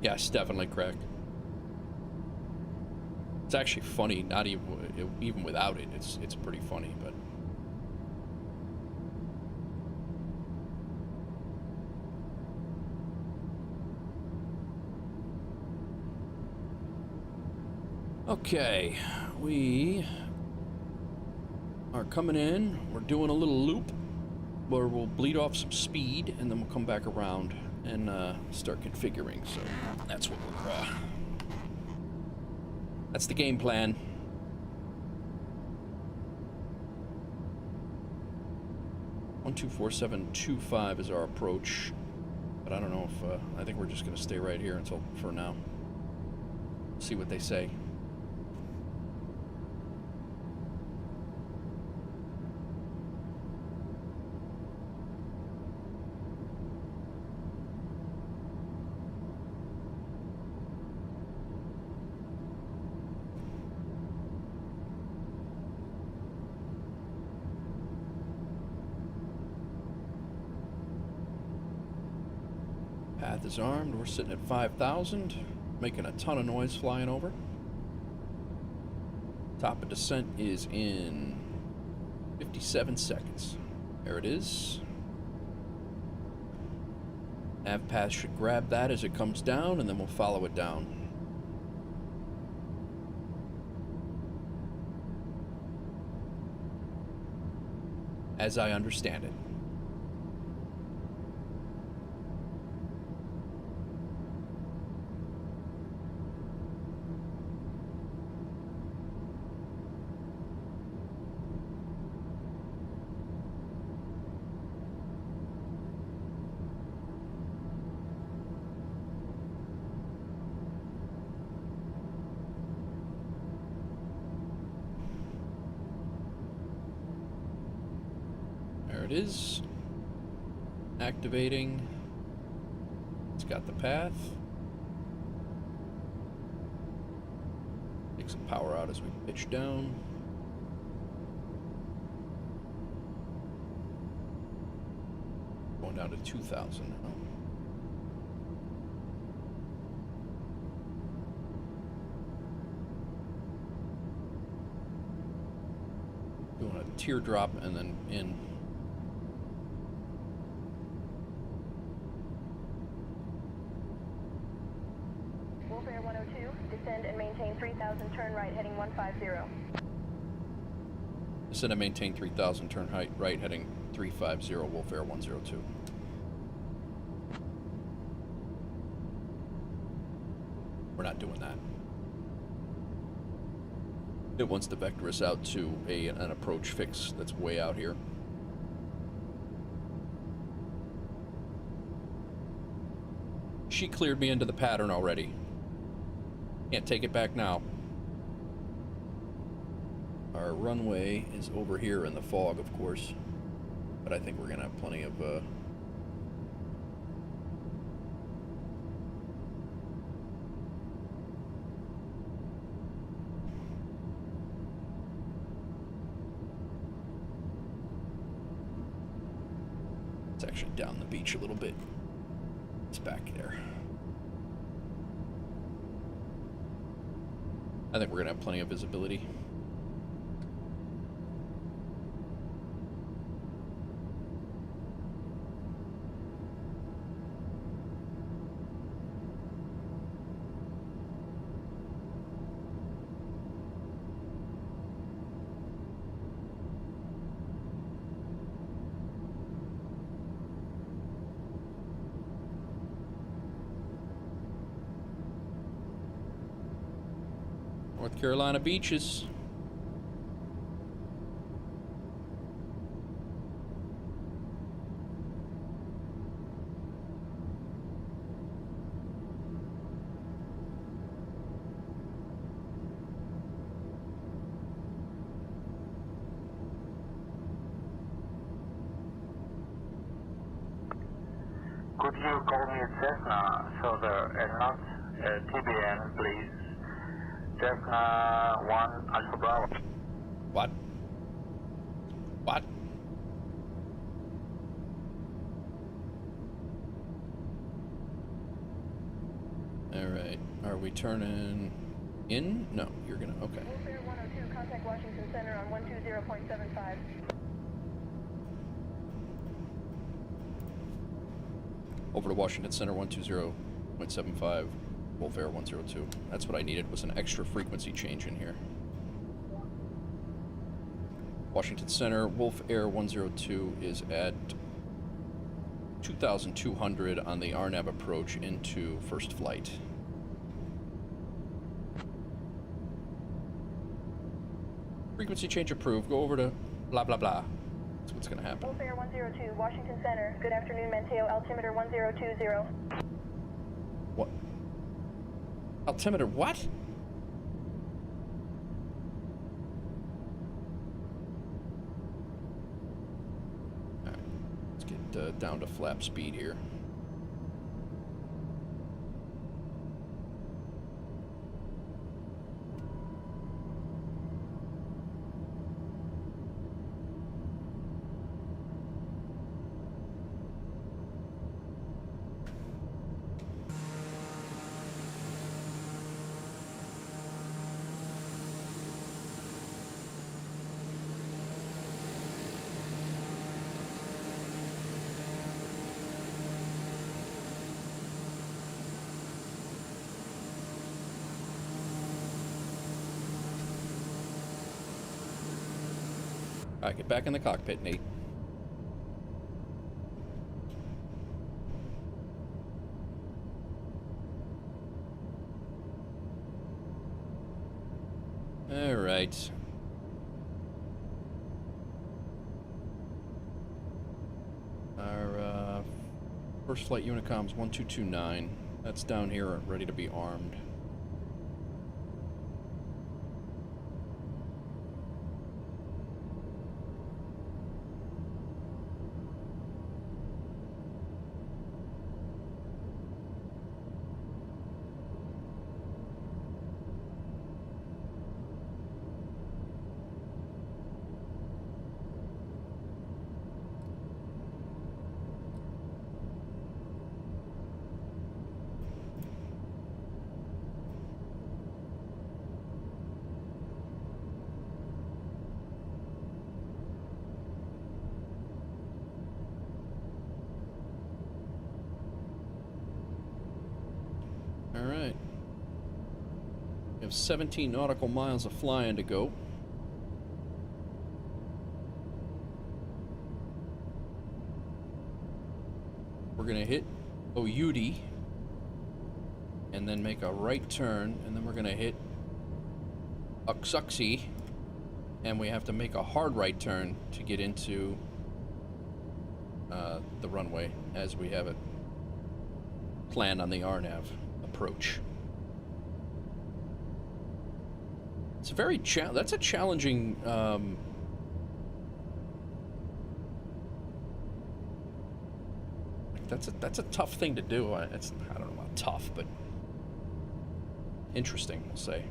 Speaker 1: Yes, definitely crack. It's actually funny, not even without it. It's pretty funny, but. Okay, we are coming in. We're doing a little loop where we'll bleed off some speed and then we'll come back around and start configuring. So that's what we're that's the game plan. 124725 is our approach, but I don't know if I think we're just gonna stay right here until for now. See what they say. Path is armed. We're sitting at 5,000, making a ton of noise flying over. Top of descent is in 57 seconds. There it is. Nav path should grab that as it comes down, and then we'll follow it down. As I understand it. It is activating. It's got the path. Take some power out as we pitch down. Going down to 2,000 now. Doing a teardrop and then in.
Speaker 2: Descend and maintain 3,000, turn right, heading 150.
Speaker 1: Descend and maintain 3,000, turn right, heading 350, Wolf Air 102. We're not doing that. It wants to vector us out to an approach fix that's way out here. She cleared me into the pattern already. Can't take it back now. Our runway is over here in the fog, of course. But I think we're gonna have plenty of, It's actually down the beach a little bit. It's back there. I think we're gonna have plenty of visibility. North Carolina beaches.
Speaker 10: Could you call me Cessna, so and not TBN, please? Cessna 1 Alpha Bravo.
Speaker 1: What? What? Alright. Are we turning in? No, you're gonna. Okay.
Speaker 2: Wolf Air 102, contact Washington Center on 120.75.
Speaker 1: Over to Washington Center 120.75. Wolf Air 102. That's what I needed, was an extra frequency change in here. Washington Center, Wolf Air 102 is at 2,200 on the RNAV approach into first flight. Frequency change approved. Go over to blah blah blah. That's what's gonna happen.
Speaker 2: Wolf Air 102, Washington Center. Good afternoon, Manteo. Altimeter 1020.
Speaker 1: What? Altimeter what? Alright, let's get down to flap speed here. Alright, get back in the cockpit, Nate. Alright. Our first flight Unicom's 1229. That's down here, ready to be armed. Alright. We have 17 nautical miles of flying to go. We're gonna hit Oyuti and then make a right turn, and then we're gonna hit Uxuxi, and we have to make a hard right turn to get into the runway as we have it plan on the RNAV approach. It's a very that's a challenging that's a tough thing to do. I don't know about tough, but interesting, we'll say.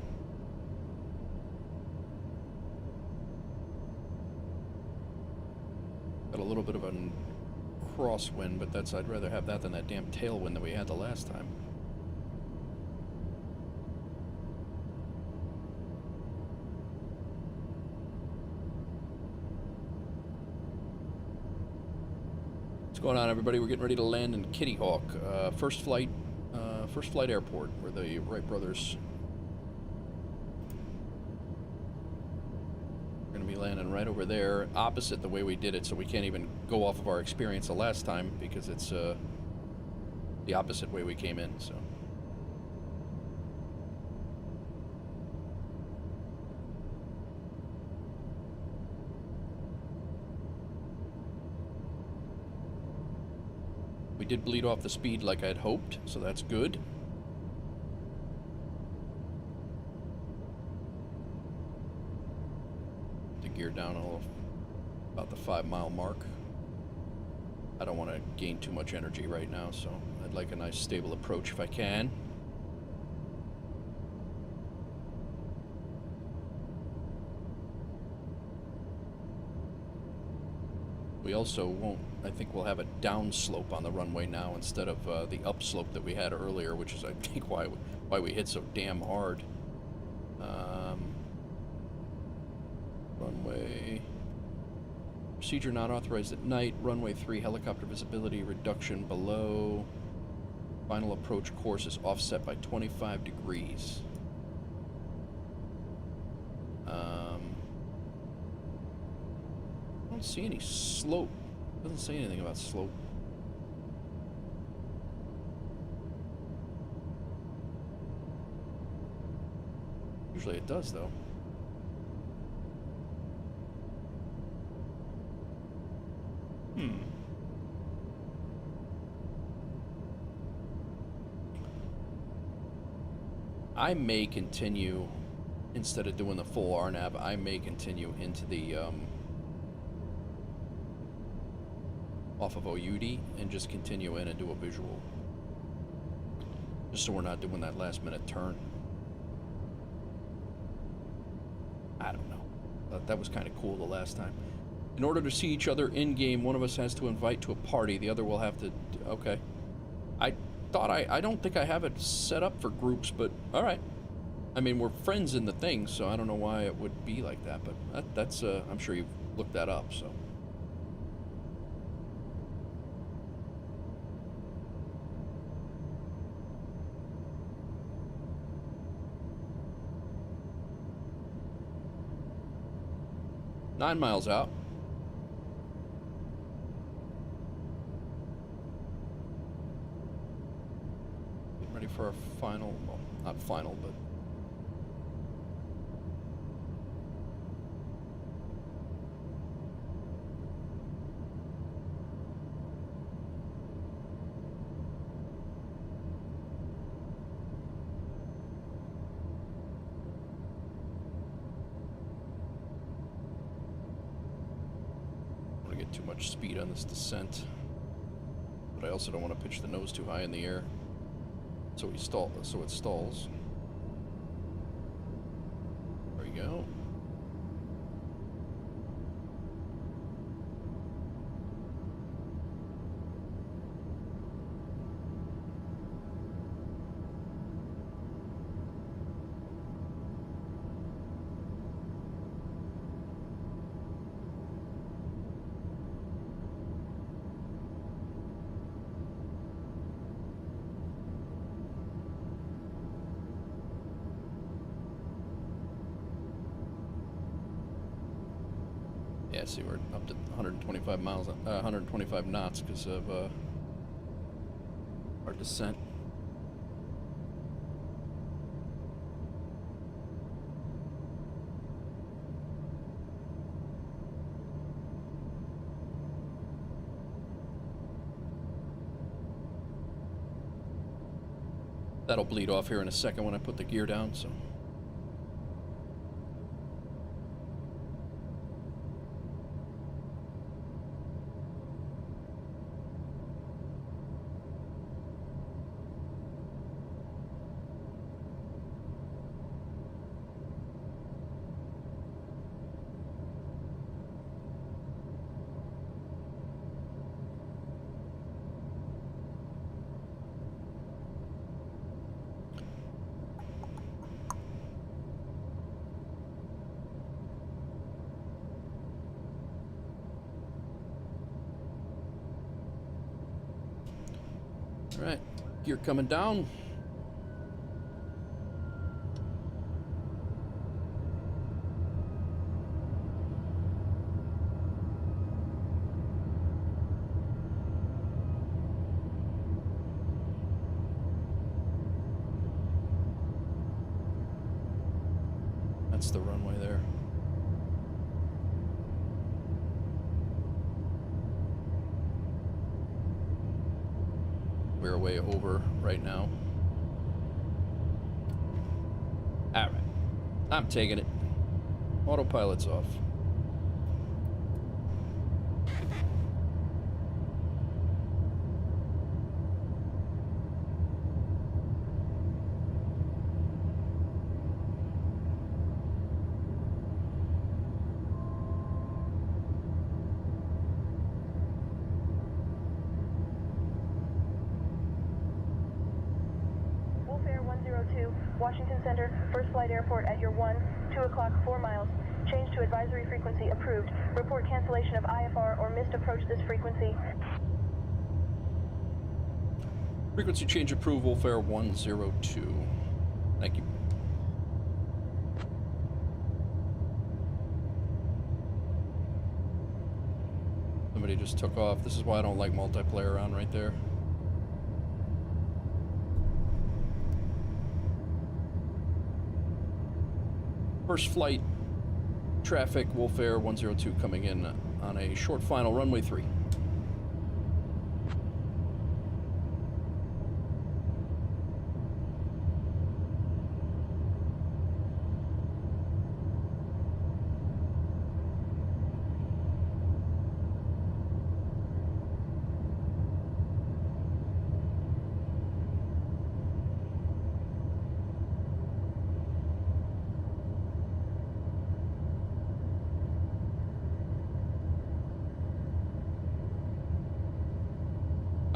Speaker 1: Got a little bit of a crosswind, but I'd rather have that than that damn tailwind that we had the last time. What's going on, everybody? We're getting ready to land in Kitty Hawk, First Flight Airport, where the Wright brothers are going to be landing right over there, opposite the way we did it, so we can't even go off of our experience the last time because it's the opposite way we came in. So. We did bleed off the speed like I'd hoped, so that's good. To gear down a little, about the 5-mile mark. I don't want to gain too much energy right now, so I'd like a nice stable approach if I can. We also won't, I think we'll have a downslope on the runway now instead of the upslope that we had earlier, which is, I think, why we hit so damn hard. Runway procedure not authorized at night. Runway 3 helicopter visibility reduction below. Final approach course is offset by 25 degrees. I don't see any slope. Doesn't say anything about slope. Usually it does, though. I may continue, instead of doing the full RNAV, I may continue into the off of OUD and just continue in and do a visual, just so we're not doing that last minute turn. I don't know, that was kind of cool the last time. In order to see each other in game, one of us has to invite to a party, the other will have to. Okay, I don't think I have it set up for groups, but all right. I mean, we're friends in the thing, so I don't know why it would be like that, but that's I'm sure you've looked that up, so. Nine miles out. Getting ready for our final, well, not final, but too much speed on this descent, but I also don't want to pitch the nose too high in the air, so it stalls. There we go. Yeah, see, we're up to 125 miles, 125 knots because of our descent. That'll bleed off here in a second when I put the gear down, so. Alright, gear coming down. That's the runway there. We're way over right now. Alright. I'm taking it. Autopilot's off.
Speaker 2: Washington Center, First Flight Airport at your 2 o'clock, 4 miles. Change to advisory frequency approved. Report cancellation of IFR or missed approach this frequency.
Speaker 1: Frequency change approval, fare 102. Thank you. Somebody just took off. This is why I don't like multiplayer around right there. First flight traffic, Wolf Air 102 coming in on a short final, runway 3.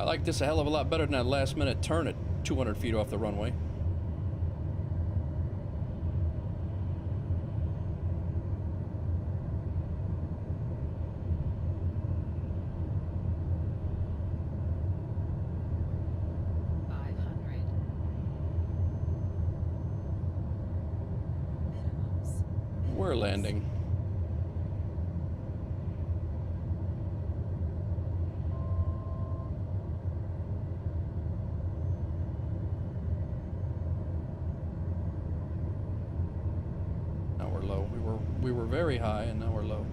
Speaker 1: I like this a hell of a lot better than that last minute turn at 200 feet off the runway. We're landing. We were very high, and now we're low.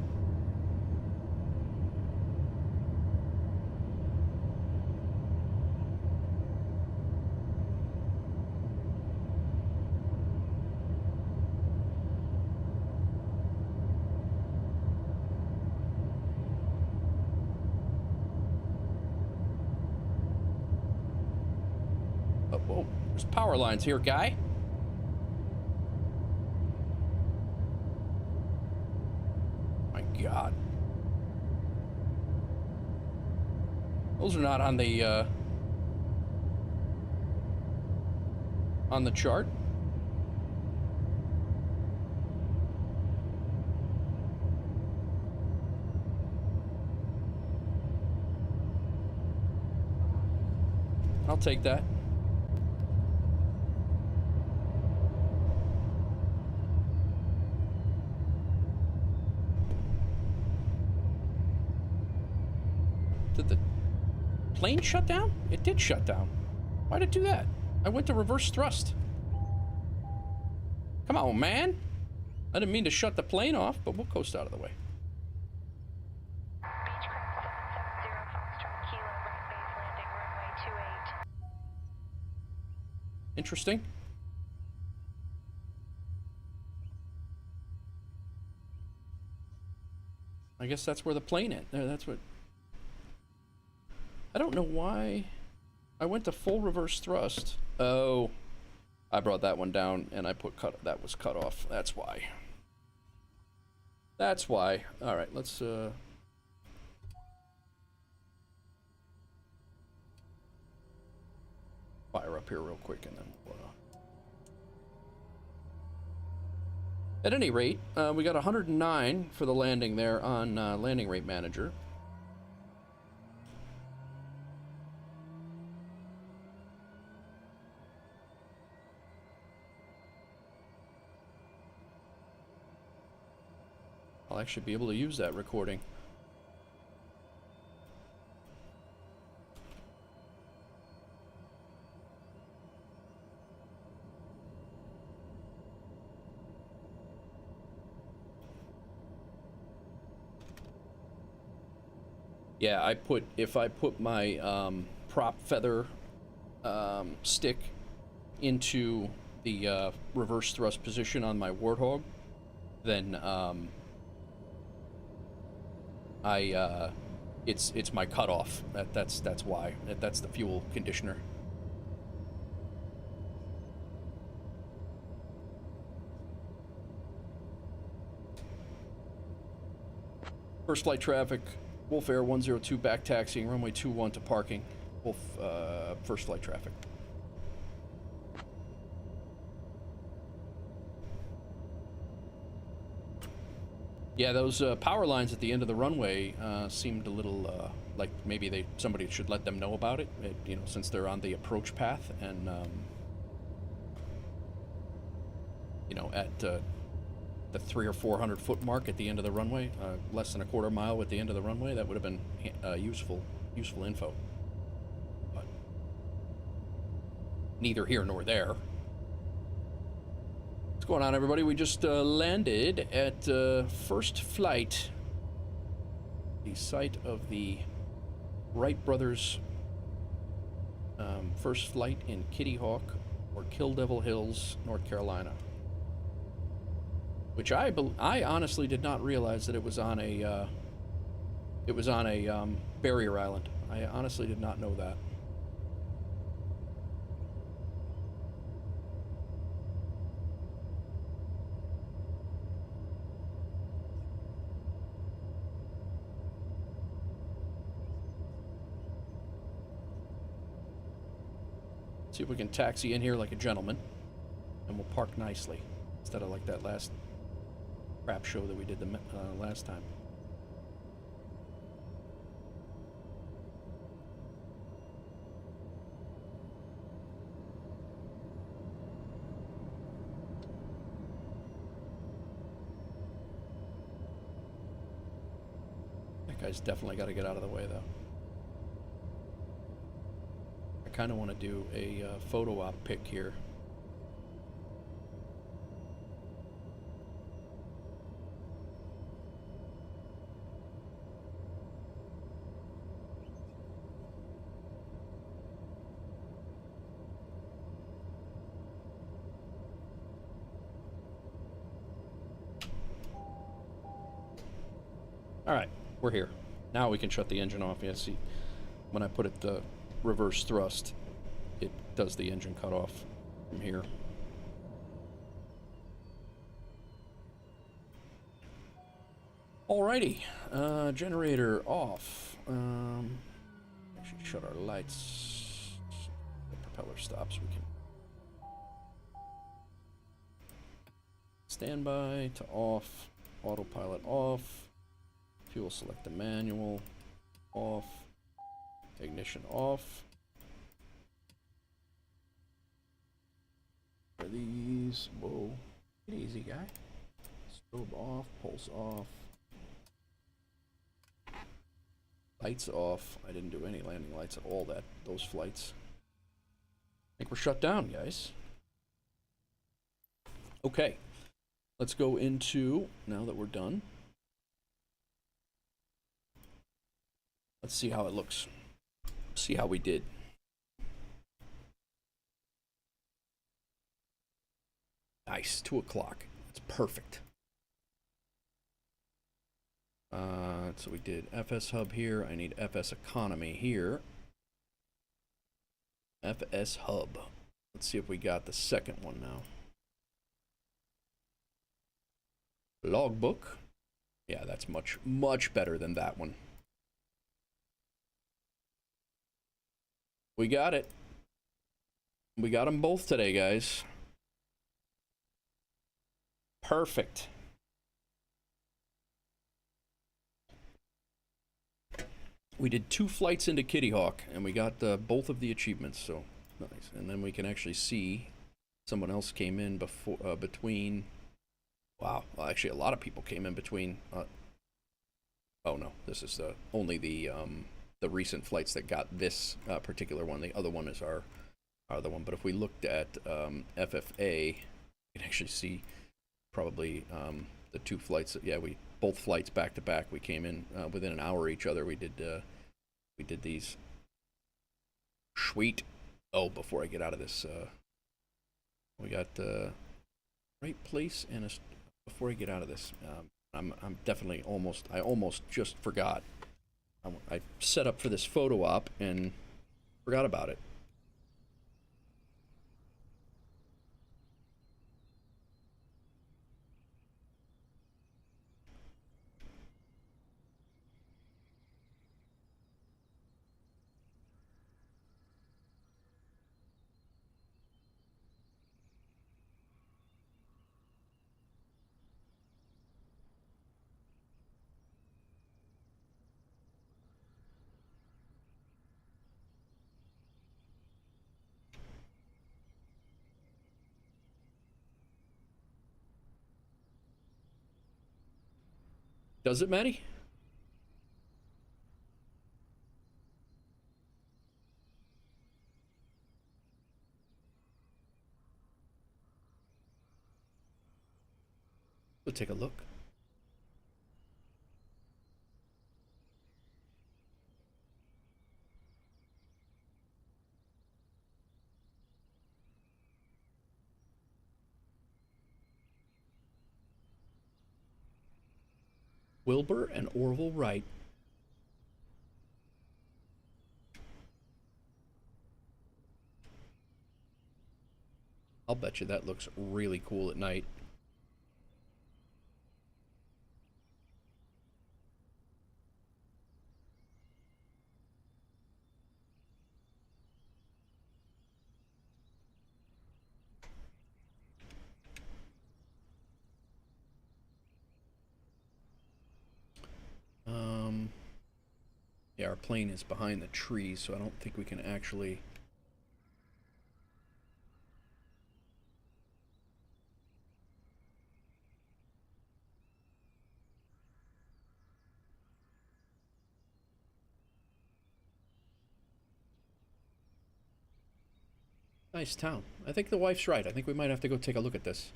Speaker 1: Oh, whoa, there's power lines here, guy. God. Those are not on the chart. I'll take that. Did the plane shut down? It did shut down. Why did it do that? I went to reverse thrust. Come on, man. I didn't mean to shut the plane off, but we'll coast out of the way.
Speaker 2: Beechcraft 770 Foxtrot Kilo, right base landing, runway 28.
Speaker 1: Interesting. I guess that's where the plane is. That's what... I don't know why I went to full reverse thrust. Oh, I brought that one down and I put that was cut off. That's why. That's why. All right, let's fire up here real quick and then we'll, at any rate, we got 109 for the landing there on Landing Rate Manager. I'll actually be able to use that recording. Yeah, if I put my prop feather stick into the reverse thrust position on my Warthog, then it's my cutoff. That's why. That's the fuel conditioner. First flight traffic, Wolf Air 102 back taxiing, runway 21 to parking. Wolf, first flight traffic. Yeah, those power lines at the end of the runway seemed a little like maybe somebody should let them know about it, you know, since they're on the approach path and you know, at the 300 or 400 foot mark at the end of the runway, less than a quarter mile at the end of the runway. That would have been useful info. But neither here nor there. What's going on, everybody? We just landed at first flight, the site of the Wright brothers' first flight in Kitty Hawk or Kill Devil Hills, North Carolina. Which I honestly did not realize that it was on a barrier island. I honestly did not know that. See if we can taxi in here like a gentleman, and we'll park nicely instead of like that last crap show that we did the last time. That guy's definitely got to get out of the way, though. I kind of want to do a photo op pic here. Alright, we're here. Now we can shut the engine off. Yeah, see, when I put it the reverse thrust, it does the engine cut off from here. Alrighty, generator off. Actually shut our lights. The propeller stops, we can standby to off, autopilot off. Fuel select the manual, off, ignition off. Are these, whoa, get easy guy. Strobe off, pulse off. Lights off. I didn't do any landing lights at all those flights. I think we're shut down, guys. Okay, let's go into, now that we're done. Let's see how it looks. See how we did. Nice, 2 o'clock. That's perfect. So we did FS Hub here. I need FSEconomy here. FS Hub. Let's see if we got the second one now. Logbook. Yeah, that's much, much better than that one. We got it. We got them both today, guys. Perfect. We did 2 flights into Kitty Hawk, and we got both of the achievements, so nice. And then we can actually see someone else came in before, between. Wow, well, actually a lot of people came in between. Oh no, this is only the recent flights that got this particular one. The other one is our other one. But if we looked at FFA, you can actually see probably the 2 flights. Yeah, both flights back to back. We came in within an hour of each other. We did these. Sweet. Oh, before I get out of this, we got the right place and before I get out of this, I'm definitely I almost just forgot. I set up for this photo op and forgot about it. Does it, Maddie? We'll take a look. Wilbur and Orville Wright. I'll bet you that looks really cool at night. Yeah, our plane is behind the trees, so I don't think we can actually. Nice town. I think the wife's right. I think we might have to go take a look at this.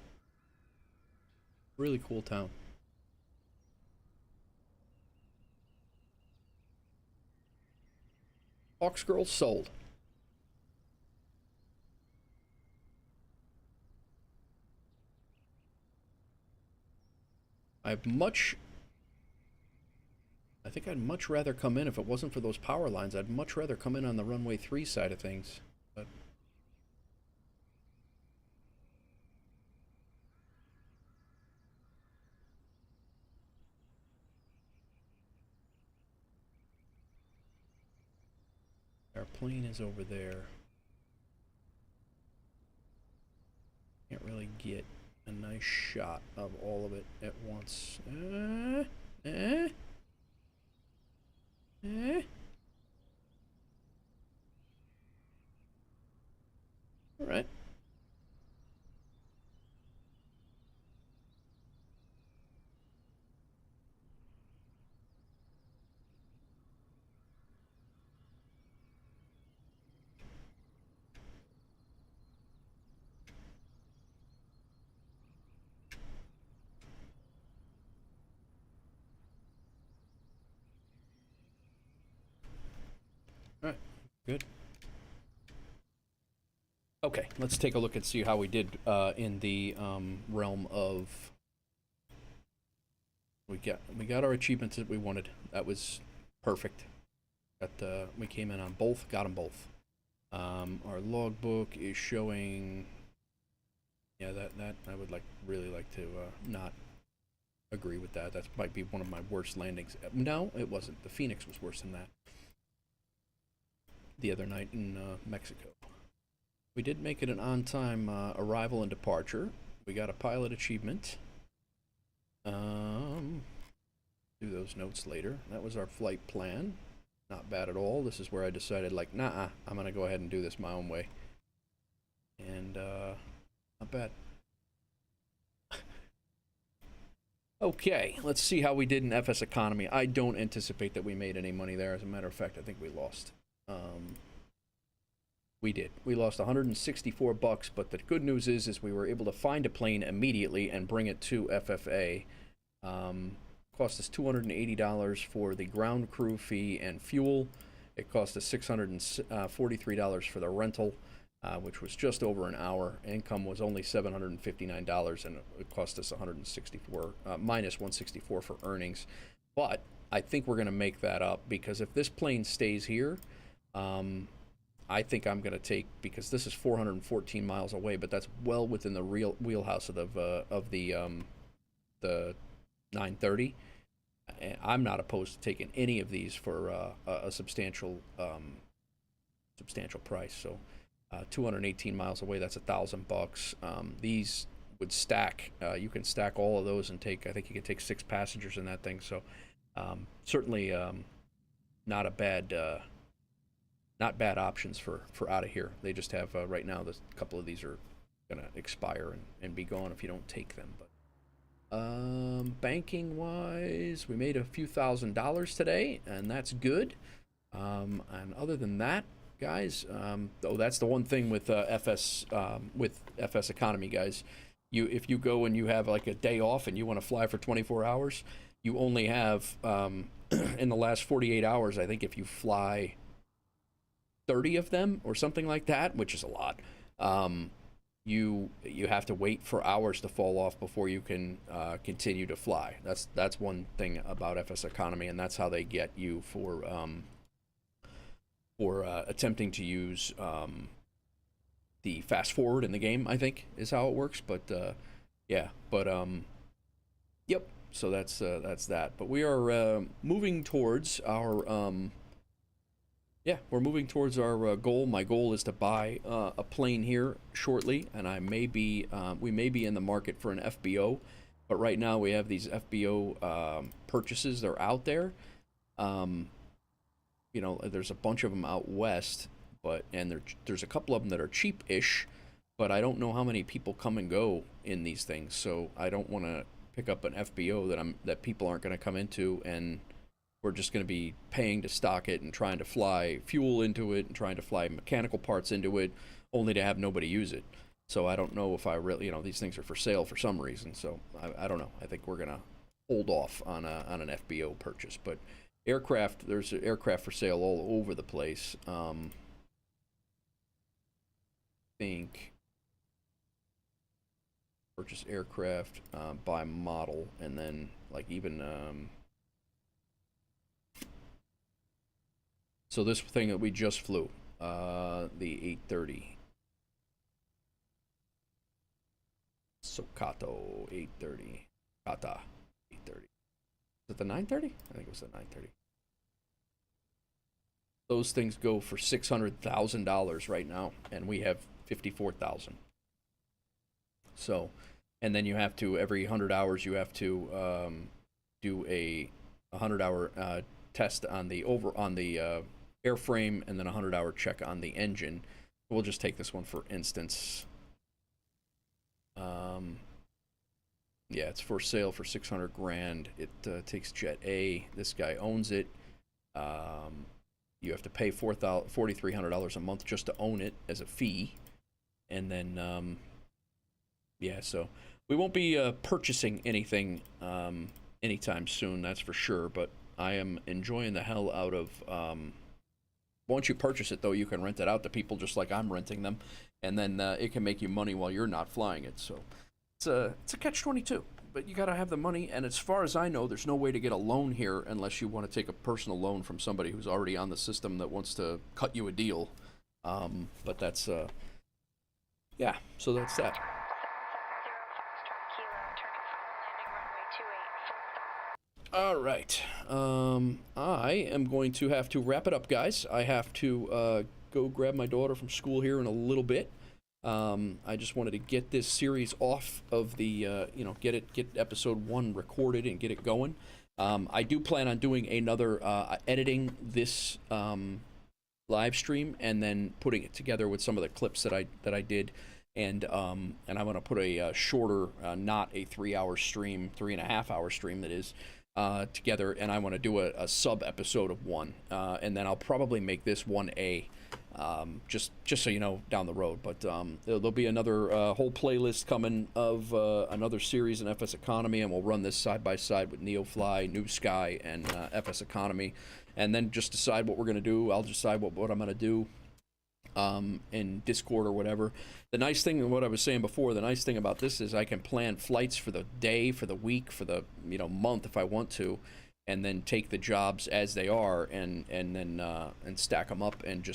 Speaker 1: Really cool town. Hawks Girl sold. I think I'd much rather come in, if it wasn't for those power lines, I'd much rather come in on the runway 3 side of things. But our plane is over there. Can't really get a nice shot of all of it at once. All right. All right, good. Okay, let's take a look and see how we did in the realm of. We got our achievements that we wanted. That was perfect. We came in on both, got them both. Our logbook is showing. Yeah, that I would really like to not agree with that. That might be one of my worst landings. No, it wasn't. The Phoenix was worse than that. The other night in Mexico. We did make it an on-time arrival and departure. We got a pilot achievement. Do those notes later. That was our flight plan. Not bad at all. This is where I decided, like, nah, I'm gonna go ahead and do this my own way. And not bad. Okay, let's see how we did in FSEconomy. I don't anticipate that we made any money there. As a matter of fact, I think we lost. We did. We lost 164 bucks, but the good news is we were able to find a plane immediately and bring it to FFA. Cost us $280 for the ground crew fee and fuel. It cost us $643 for the rental, which was just over an hour. Income was only $759, and it cost us minus 164 for earnings. But I think we're going to make that up, because if this plane stays here, I think I'm going to take, because this is 414 miles away, but that's well within the real wheelhouse of the 930. I'm not opposed to taking any of these for a substantial price. So 218 miles away, that's $1,000. These would stack. You can stack all of those and take. I think you can take 6 passengers in that thing. So certainly not a bad. Not bad options for out of here. They just have right now. A couple of these are gonna expire and be gone if you don't take them. But banking wise, we made a few $1,000s today, and that's good. And other than that, guys, that's the one thing with FSEconomy, guys. If you go and you have like a day off and you want to fly for 24 hours, you only have in the last 48 hours. I think if you fly 30 of them or something like that, which is a lot, you have to wait for hours to fall off before you can continue to fly. That's one thing about FSEconomy, and that's how they get you for attempting to use the fast forward in the game, I think is how it works. But yep. So that's that. But we are moving towards our we're moving towards our goal. My goal is to buy a plane here shortly, and we may be in the market for an FBO, but right now we have these FBO purchases. They're out there. There's a bunch of them out west, and there's a couple of them that are cheap-ish, but I don't know how many people come and go in these things, so I don't want to pick up an FBO that people aren't going to come into, and we're just going to be paying to stock it and trying to fly fuel into it and trying to fly mechanical parts into it, only to have nobody use it. So I don't know if I really, these things are for sale for some reason. So I don't know. I think we're going to hold off on an FBO purchase. But aircraft, there's aircraft for sale all over the place. Think purchase aircraft by model, and then like even so this thing that we just flew, the 830. Socata 830. Socata 830. Is it the 930? I think it was the 930. Those things go for $600,000 right now, and we have 54,000. So, and then you have to, every 100 hours, you have to do a 100-hour test on the airframe, and then a 100-hour check on the engine. We'll just take this one for instance. Yeah, it's for sale for 600 grand. It takes Jet A. This guy owns it. You have to pay $4,300 a month just to own it as a fee, and then yeah, so we won't be purchasing anything anytime soon, that's for sure. But I am enjoying the hell out of once you purchase it, though, you can rent it out to people just like I'm renting them, and then it can make you money while you're not flying it. So it's a catch-22. But you got to have the money, and as far as I know, there's no way to get a loan here unless you want to take a personal loan from somebody who's already on the system that wants to cut you a deal. But that's, yeah, so that's that. All right. I am going to have to wrap it up, guys. I have to go grab my daughter from school here in a little bit. I just wanted to get this series off of the, get episode 1 recorded and get it going. I do plan on doing another, editing this live stream and then putting it together with some of the clips that I did. And I'm going to put a shorter, not a 3-hour stream, 3.5-hour stream that is, together. And I want to do a sub episode of 1. And then I'll probably make this 1A. Just so you know, down the road. But there'll be another whole playlist coming of another series in FSEconomy, and we'll run this side by side with NeoFly, New Sky, and FSEconomy, and then just decide what we're going to do. I'll decide what I'm going to do in Discord or whatever. The nice thing, what I was saying before, the nice thing about this is I can plan flights for the day, for the week, for the month if I want to, and then take the jobs as they are, and then stack them up, and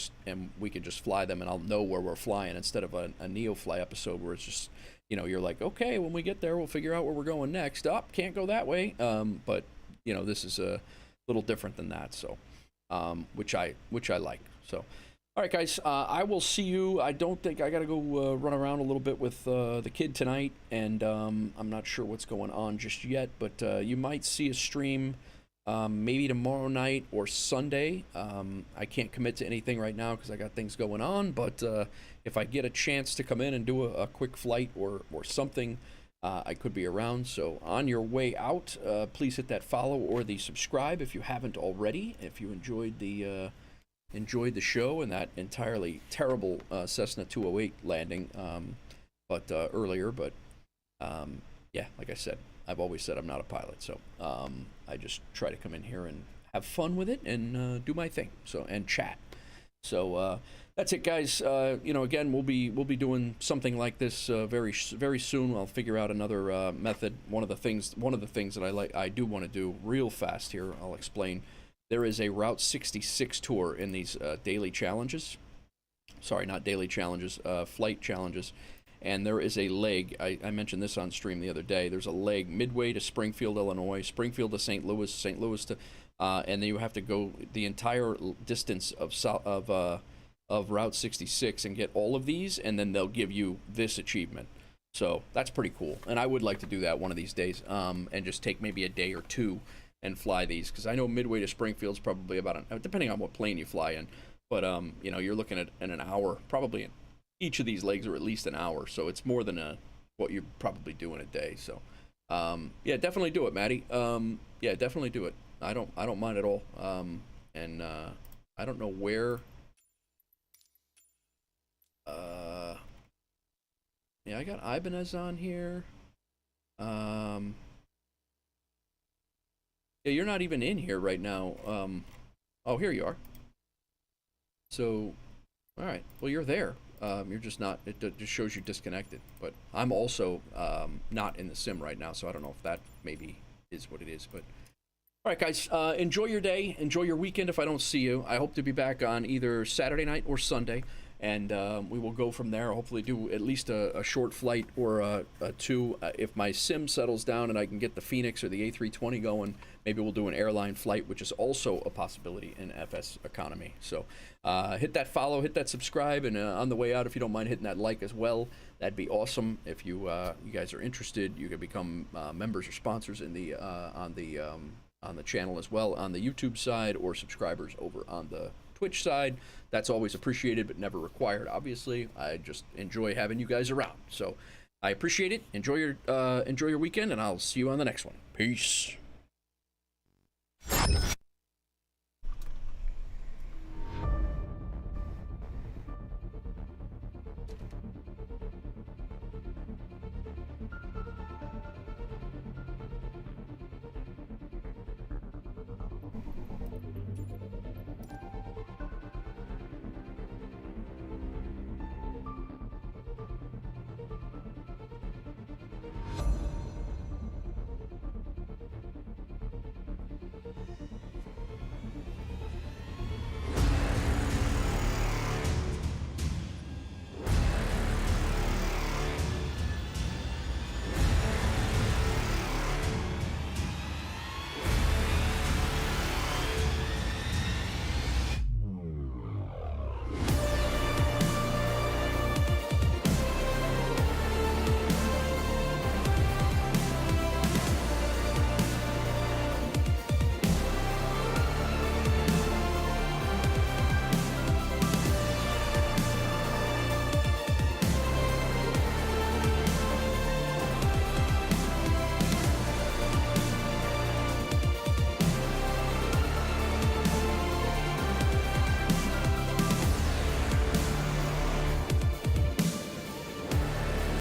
Speaker 1: we can just fly them, and I'll know where we're flying instead of a NeoFly episode where it's just, you're like, okay, when we get there, we'll figure out where we're going next. Can't go that way. But this is a little different than that. So, which I like. So, all right, guys, I will see you. I don't think I got to go run around a little bit with the kid tonight, and I'm not sure what's going on just yet, but you might see a stream. Maybe tomorrow night or Sunday. I can't commit to anything right now because I got things going on, but if I get a chance to come in and do a quick flight or something, I could be around. So on your way out, please hit that follow or the subscribe if you haven't already. If you enjoyed the show and that entirely terrible Cessna 208 landing earlier, but yeah, like I said, I've always said I'm not a pilot, so I just try to come in here and have fun with it and do my thing, and chat. So that's it, guys. Again, we'll be doing something like this very soon. I'll figure out another method. One of the things that I do want to do real fast here, I'll explain. There is a Route 66 tour in these daily challenges. Sorry, not daily challenges, flight challenges. And there is a leg, I mentioned this on stream the other day, there's a leg midway to Springfield, Illinois, Springfield to St. Louis to, and then you have to go the entire distance of Route 66 and get all of these, and then they'll give you this achievement. So that's pretty cool, and I would like to do that one of these days, and just take maybe a day or two and fly these, because I know midway to Springfield's probably about, depending on what plane you fly in, but you're looking at an hour, probably each of these legs are at least an hour, so it's more than what you probably do in a day. So yeah, definitely do it, Maddie. Yeah, definitely do it. I don't mind at all. And I don't know where yeah, I got Ibanez on here. Yeah, you're not even in here right now. Oh, here you are. So all right, well, you're there. You're just not, it just shows you disconnected. But I'm also not in the sim right now, so I don't know if that maybe is what it is. But all right, guys, enjoy your day, enjoy your weekend if I don't see you. I hope to be back on either Saturday night or Sunday, and we will go from there. Hopefully do at least a short flight or a two. If my sim settles down and I can get the Fenix or the A-320 going, maybe we'll do an airline flight, which is also a possibility in FSEconomy. So hit that follow, hit that subscribe, and on the way out, if you don't mind hitting that like as well, that'd be awesome. If you guys are interested, you can become members or sponsors in the on the channel as well, on the YouTube side, or subscribers over on the Twitch side. That's always appreciated, but never required, obviously. I just enjoy having you guys around. So I appreciate it. Enjoy your weekend, and I'll see you on the next one. Peace.